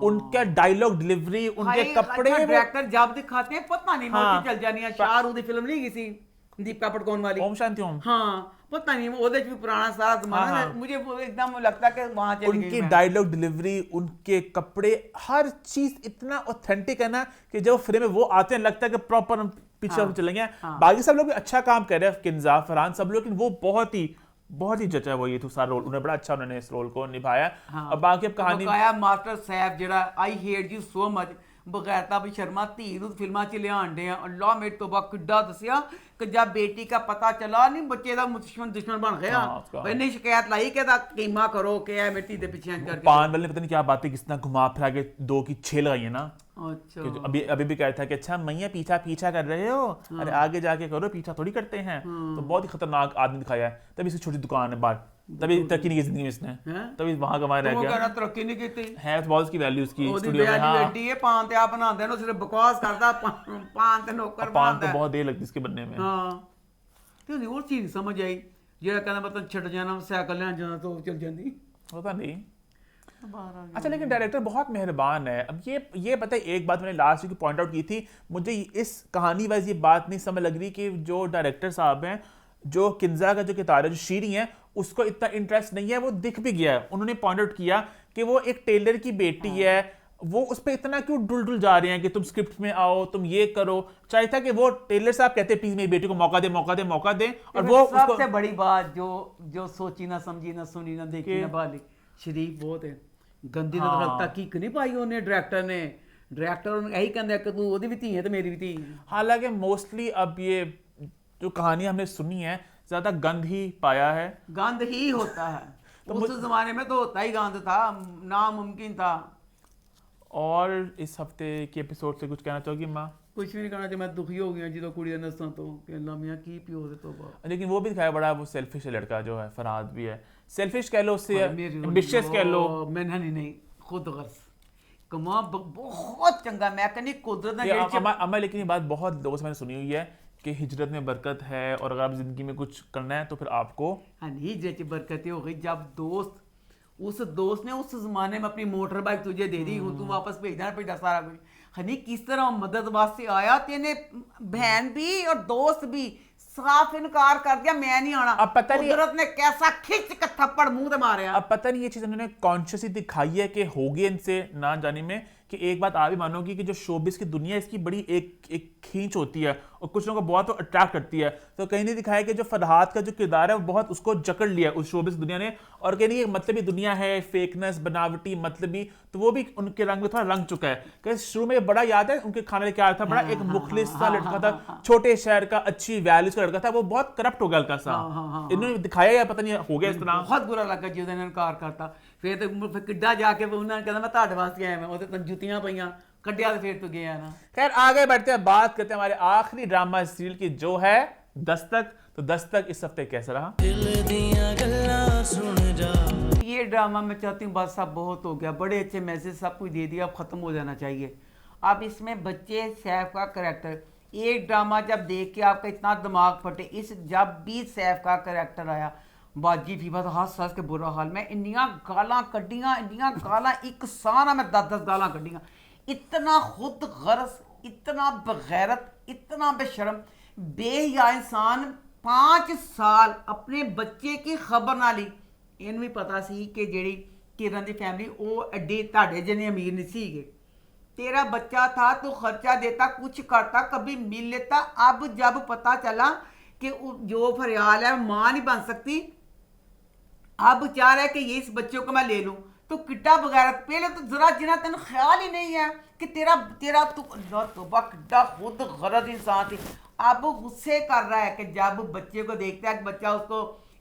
उनका डायलॉग डिलीवरी, उनके कपड़े, डायरेक्टर जब दिखाते हैं पता नहीं मोती चल जानी है। शाहरुख की फिल्म नहीं किसी दीपिका पादुकोण वाली, ओम शांति ओम, हाँ पता नहीं ओदे भी पुराना सारा जमाना है। मुझे एकदम लगता है कि वहां चली गई। उनकी डायलॉग डिलीवरी, उनके कपड़े, हर चीज इतना ऑथेंटिक है ना कि जब फ्रेम में वो आते हैं लगता है कि प्रॉपर पीछे चलेंगे। बाकी सब लोग भी अच्छा काम कर रहे हैं, किंजा, फरहान, सब लोग, लेकिन वो बहुत ही जचा है वो ये तो सारा रोल, उन्होंने बड़ा अच्छा उन्होंने इस रोल को निभाया। अब बाकी अब कहानी मास्टर साहब जेड़ा I hate you so much बगैरता भी शर्मा धी ਨੂੰ ਫਿਲਮਾਂ 'ਚ ਲਿਆਣ ਦੇ ਆ। ਅੱਲਾ ਮੇਰੇ ਤੋਬਾ ਕਿੱਡਾ ਦੱਸਿਆ ਕਿ जब बेटी का पता चला नहीं बच्चे का दुश्मन बन गया, मैंने शिकायत लाई कि कीमा करो कि है मेरी दे पीछे करके। पान वाले ने पता नहीं क्या बातें किसना घुमा फिरा के 2 की 6 लगाई है ना। अच्छा, अभी भी कहता है कि अच्छा मैया पीछा कर रहे हो, अरे आगे जाके करो, पीछा थोड़ी करते हैं। तो बहुत ही खतरनाक आदमी दिखाया है। तभी इसकी छोटी दुकान है बाहर, तभी तरक्की नहीं की जिंदगी में इसने, हैं? तभी वहां कमाए रह वो गया कहना तरक्की नहीं की है। तो बहुत उसकी वैल्यू उसकी ਉਹਦੀ स्टूडियो में। ਵੈਲਿਊ हाँ, ਐਡੀ ਹੈ ਪਾਨ ਤੇ ਆ ਬਣਾਉਂਦੇ ਨੇ ਉਹ ਸਿਰਫ ਬਕਵਾਸ ਕਰਦਾ ਪਾਨ ਤੇ ਨੌਕਰ पान ਬਣਾਉਂਦਾ तो बहुत देर लगती है इसके बनने में। ਹਾਂ ਤੇ ਉਹਦੀ ਹੋਰ ਚੀਜ਼ ਸਮਝ ਆਈ ਜਿਹੜਾ ਕਹਿੰਦਾ ਮੈਂ ਤਾਂ ਛੱਡ ਜਾਣਾ ਸਾਈਕਲ ਲੈਣ ਜਾਣਾ ਤਾਂ ਉਹ ਚੱਲ ਜਾਂਦੀ पता नहीं। ਬਾਹਰ ਆ अच्छा लेकिन डायरेक्टर बहुत मेहरबान है। अब ये पता है, एक बात मैंने लास्ट वीक पॉइंट आउट की थी, मुझे इस कहानी वाइज ये बात नहीं समझ लग रही कि जो डायरेक्टर साहब हैं, जो किन्जा का जो किताब है, जो शीरी है, उसको इतना इंटरेस्ट नहीं है। वो दिख भी गया है, उन्होंने पॉइंट आउट किया कि वो एक टेलर की बेटी है, वो उस पर इतना क्यों डुल जा रहे हैं कि तुम स्क्रिप्ट में आओ, तुम ये करो। चाहिए था कि वो टेलर साहब कहते प्लीज मेरी बेटी को मौका दे और वो सबसे बड़ी बात जो सोची ना समझी ना सुनी ना देखी ना बाली, शरीफ बहुत है। गंदी नजर तक नहीं पाई ਉਹਨੇ डायरेक्टर ने। डायरेक्टर यही कहता है कि तू ਉਹਦੀ ਵੀ ਧੀ है तो मेरी भी ਧੀ है। हालांकि मोस्टली अब ये जो कहानी हमने सुनी है ज्यादा गंद ही पाया है। गंद ही होता है तो उस जमाने में तो होता ही गंद था, नामुमकिन था। और इस हफ्ते के एपिसोड से कुछ कहना चाहोगी माँ? कुछ भी नहीं कहना चाहिए, मैं दुखी हो गया जो कुड़ी नस्तां तो कि अल्लाह मियां की पियो दे तौबा। लेकिन वो भी दिखाया बड़ा वो सेल्फिश लड़का जो है, फरहाद भी है सेल्फिश कह लो, उससे एम्बिशियस कह लो। मैं नहीं खुद गर्ज कमा बहुत चंगा। मैं कहनी कुदरत ने अमर लेकिन ये बात बहुत लोगों से मैंने सुनी हुई है कि हिजरत में बरकत है, और अगर आप जिंदगी में कुछ करना है तो फिर आपको हिजरत में बरकत हो गई जब उस दोस्त ने उस जमाने में अपनी मोटर बाइक तुझे दे दी, तू वापस भेजा सारा कुछ। हनी किस तरह मदद वास्ते आया, तेने बहन भी और दोस्त भी साफ इनकार कर दिया, मैं नहीं आना। अब पता नहीं कुदरत ने कैसा खिंच के थप्पड़ मुंह पे मारे। अब पता नहीं ये चीज उन्होंने कॉन्शियसली दिखाई है कि होगी इनसे ना जाने में, कि एक बात आप भी मानोगी कि जो शोबिस की दुनिया है इसकी बड़ी एक खींच होती है और कुछ लोगों को बहुत अट्रैक्ट करती है। तो कहीं नहीं दिखाया कि जो फरहाद का जो किरदार है वो बहुत उसको जकड़ लिया उस शोबिस दुनिया ने, और कहीं नहीं मतलबी दुनिया है, फेकनेस, बनावटी, मतलबी, तो वो भी उनके रंग में थोड़ा रंग चुका है। कि शुरू में बड़ा याद है उनके खाने क्या था, बड़ा एक मुखलिस सा लड़का था, छोटे शहर का, अच्छी वैल्यूज का लड़का था, वो बहुत करप्ट हो गया हल्का सा। इन्होंने दिखाया या पता नहीं हो गया इस तरह। बहुत बुरा लगा जी उन्होंने इनकार करता। फिर किड्डा जाके उन्होंने कहना मैं ਤੁਹਾਡੇ ਵਾਸਤੇ ਆਇਆ, मैं ਉਹਦੇ ਜੁੱਤੀਆਂ ਪਈਆਂ ਕੱਢਿਆ ਤੇ फिर तो गया ना। खैर आगे बढ़ते हैं, बात करते हैं हमारे आखिरी ड्रामा सीरियल की जो है दस्तक। तो दस्तक इस हफ्ते कैसा रहा? ये ड्रामा मैं चाहती हूँ बस अब बहुत हो गया, बड़े अच्छे मैसेज सब कुछ दे दिया, अब खत्म हो जाना चाहिए। अब इसमें बच्चे सैफ का करैक्टर, एक ड्रामा जब देख के आपका इतना दिमाग फटे, इस जब भी सैफ का करैक्टर आया बाजी फीफा तो हंस के बुरा हाल। मैं इन्नियां गालां कड्डियां, इन्नियां गालां एक साना मैं 10 गालां कड्डियां। इतना खुद गर्ज, इतना बगैरत, इतना बेशरम बेहया इंसान 5 साल अपने बच्चे की खबर ना ली। इन्हें भी पता सी कि जेड़ी किरण की फैमिली वो एड्डी ताड़े जने अमीर नहीं सीगे। तेरा बच्चा था तो खर्चा देता, कुछ करता, कभी मिल लेता। अब जब पता चला कि जो फरियाल है माँ नहीं बन सकती, अब चाह रहा है कि ये इस बच्चे को मैं ले लूं, तो किड्डा बगैर पहले तो जरा जिना तेन ख्याल ही नहीं है कि तेरा तू तोबा किड्डा खुद गरज इंसान थी। अब गुस्से कर रहा है कि जब बच्चे को देखता है कि बच्चा उसको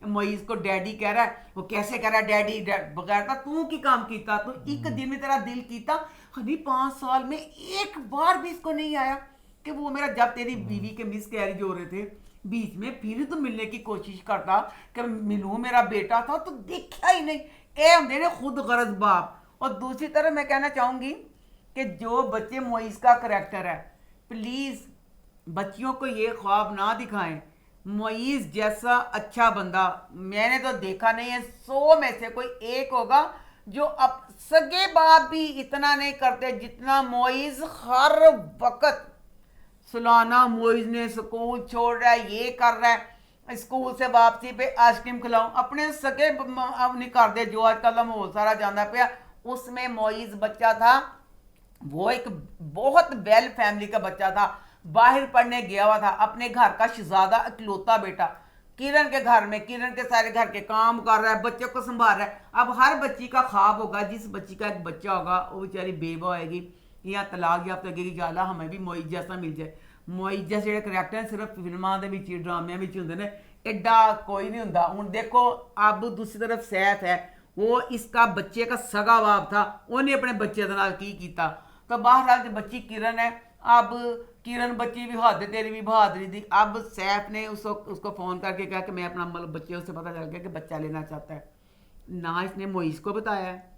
मोइज को डैडी कह रहा है, वो कैसे कह रहा है डैडी बगैर तू की काम किया, तू एक दिन में तेरा दिल किया। हनी 5 साल में एक बार भी इसको नहीं आया कि वो मेरा, जब तेरी बीवी के मिस कैरेज हो रहे थे बीच में फिर तो मिलने की कोशिश करता कि मिलूं मेरा बेटा था, तो देखा ही नहीं। ए होंगे ने खुद गरज बाप। और दूसरी तरफ मैं कहना चाहूँगी कि जो बच्चे मोइस का करैक्टर है, प्लीज़ बच्चियों को ये ख्वाब ना दिखाएं मोइस जैसा अच्छा बंदा मैंने तो देखा नहीं है। 100 में से कोई एक होगा जो अब सगे बाप भी इतना नहीं करते जितना मोइस। हर वक्त सुलाना मोइज ने स्कूल छोड़ रहा है, ये कर रहा है, स्कूल से वापसी पे आइसक्रीम खिलाऊं, अपने सके अब नहीं करते जो आजकल का माहौल सारा जाना पाया। उसमें मोइज बच्चा था, वो एक बहुत वेल फैमिली का बच्चा था, बाहर पढ़ने गया हुआ था, अपने घर का शहजादा इकलौता बेटा, किरण के घर में किरण के सारे घर के काम कर रहा है, बच्चे को संभाल रहा है। अब हर बच्ची का ख्वाब होगा, जिस बच्ची का एक बच्चा होगा वो बेचारी बेवा होएगी या तलाक याफ्ता लगेगी, गाला हमें भी मोइज जैसा मिल जाए। मोइज जैसे जो करैक्टर सिर्फ फिल्मां दे विच ड्रामियां विच हुंदे ने, एडा कोई नहीं हुंदा। हुण देखो अब दूसरी तरफ सैफ है, वो इसका बच्चे का सगा बाप था, उन्हें अपने बच्चे के नाल की कीता। तो बहरहाल जो बच्ची किरण है, अब किरण बच्ची भी हद है, तेरी भी बहादुरी थी। अब सैफ ने उसको फ़ोन करके कहा कि मैं अपना मतलब बच्चे, उससे पता चल गया कि बच्चा लेना चाहता है। ना इसने मोइस को बताया है।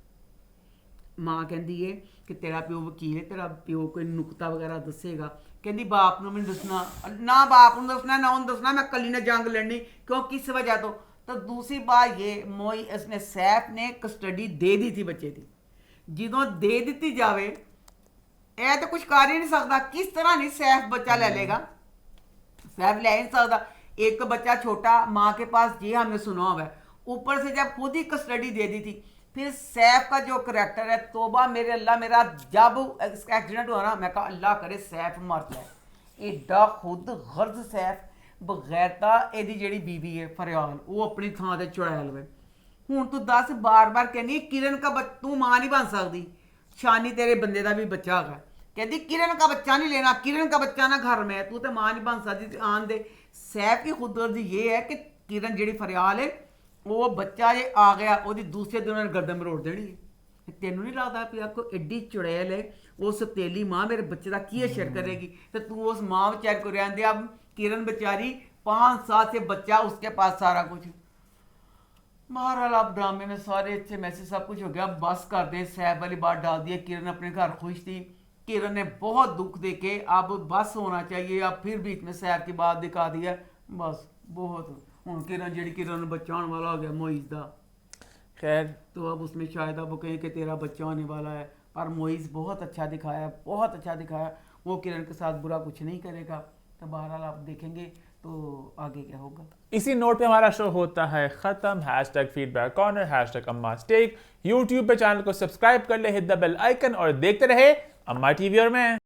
माँ कहती है कि तेरा प्यो वकील है, तेरा प्यो कोई नुकता वगैरह दसेगा। कहती बाप ने मैंने दसना ना, बाप ने दसना ना उन्हें दसना, मैं कली ने जंग लड़नी। क्यों, किस वजह तो दूसरी बात ये मोई इसने सैफ ने कस्टडी दे दी थी बच्चे की। ਜਦੋਂ दे दी जावे ਇਹ तो कुछ कर ही नहीं सकता। किस तरह नहीं सैफ बच्चा ले लेगा, सैफ ले ही नहीं सकता। एक बच्चा छोटा माँ के पास, ये हमने सुना हुआ है। ऊपर से जब खुद ही कस्टडी दे दी थी, फिर सैफ का जो करैक्टर है, तोबा मेरे अल्लाह, मेरा जब एक्सीडेंट हुआ ना, मैं कहा अल्लाह करे सैफ मर जाए। एडा खुद गर्ज सैफ बगैरता एदी जेड़ी बीवी है फरियाल, वो अपनी थां ते चुड़ैल लवे। हुण तू दस, बार बार कहनी किरण का तू मां नहीं बन सकती, शानी तेरे बंदे का भी बच्चा है। कहती किरण का बच्चा नहीं लेना, किरण का बच्चा ना घर में, तू तो मां नहीं बन सकती। आन दे सैफ की खुदगर्जी ये है कि किरण जेड़ी फरियाल है, वो बच्चा जे आ गया, वो दूसरे दिन उन्होंने गर्दन मरोड़ देनी है। तेनों नहीं लगता कि आपको एड्डी चुड़ैल है, वो सतेली माँ मेरे बच्चे का की असर करेगी, तो तू उस माँ बेचारे को रहने दे। अब किरण बेचारी 5 साल से बच्चा, उसके पास सारा कुछ। बहरहाल अब ड्रामे में सारे अच्छे मैसेज सब कुछ हो गया, बस कर दें, सैफ वाली बात डाल दी है। किरण अपने घर खुश थी, किरण ने बहुत दुख देके अब बस होना चाहिए। अब फिर बीच में सैफ की बात दिखा दी है, बस बहुत। हूँ किरण जी किरण बच्चा होने वाला हो गया मोइस का, खैर तो अब उसमें शायद अब वो कहें कि तेरा बच्चा होने वाला है। पर मोइस बहुत अच्छा दिखाया, बहुत अच्छा दिखाया। वो किरण के साथ बुरा कुछ नहीं करेगा। तो बहरहाल आप देखेंगे तो आगे क्या होगा। इसी नोट पे हमारा शो होता है खत्म। #फीडबैक कॉर्नर, #अम्मा स्टेक। यूट्यूब पे चैनल को सब्सक्राइब कर ले, हिट द बेल आइकन और देखते रहे अम्मा टीवी और मैं।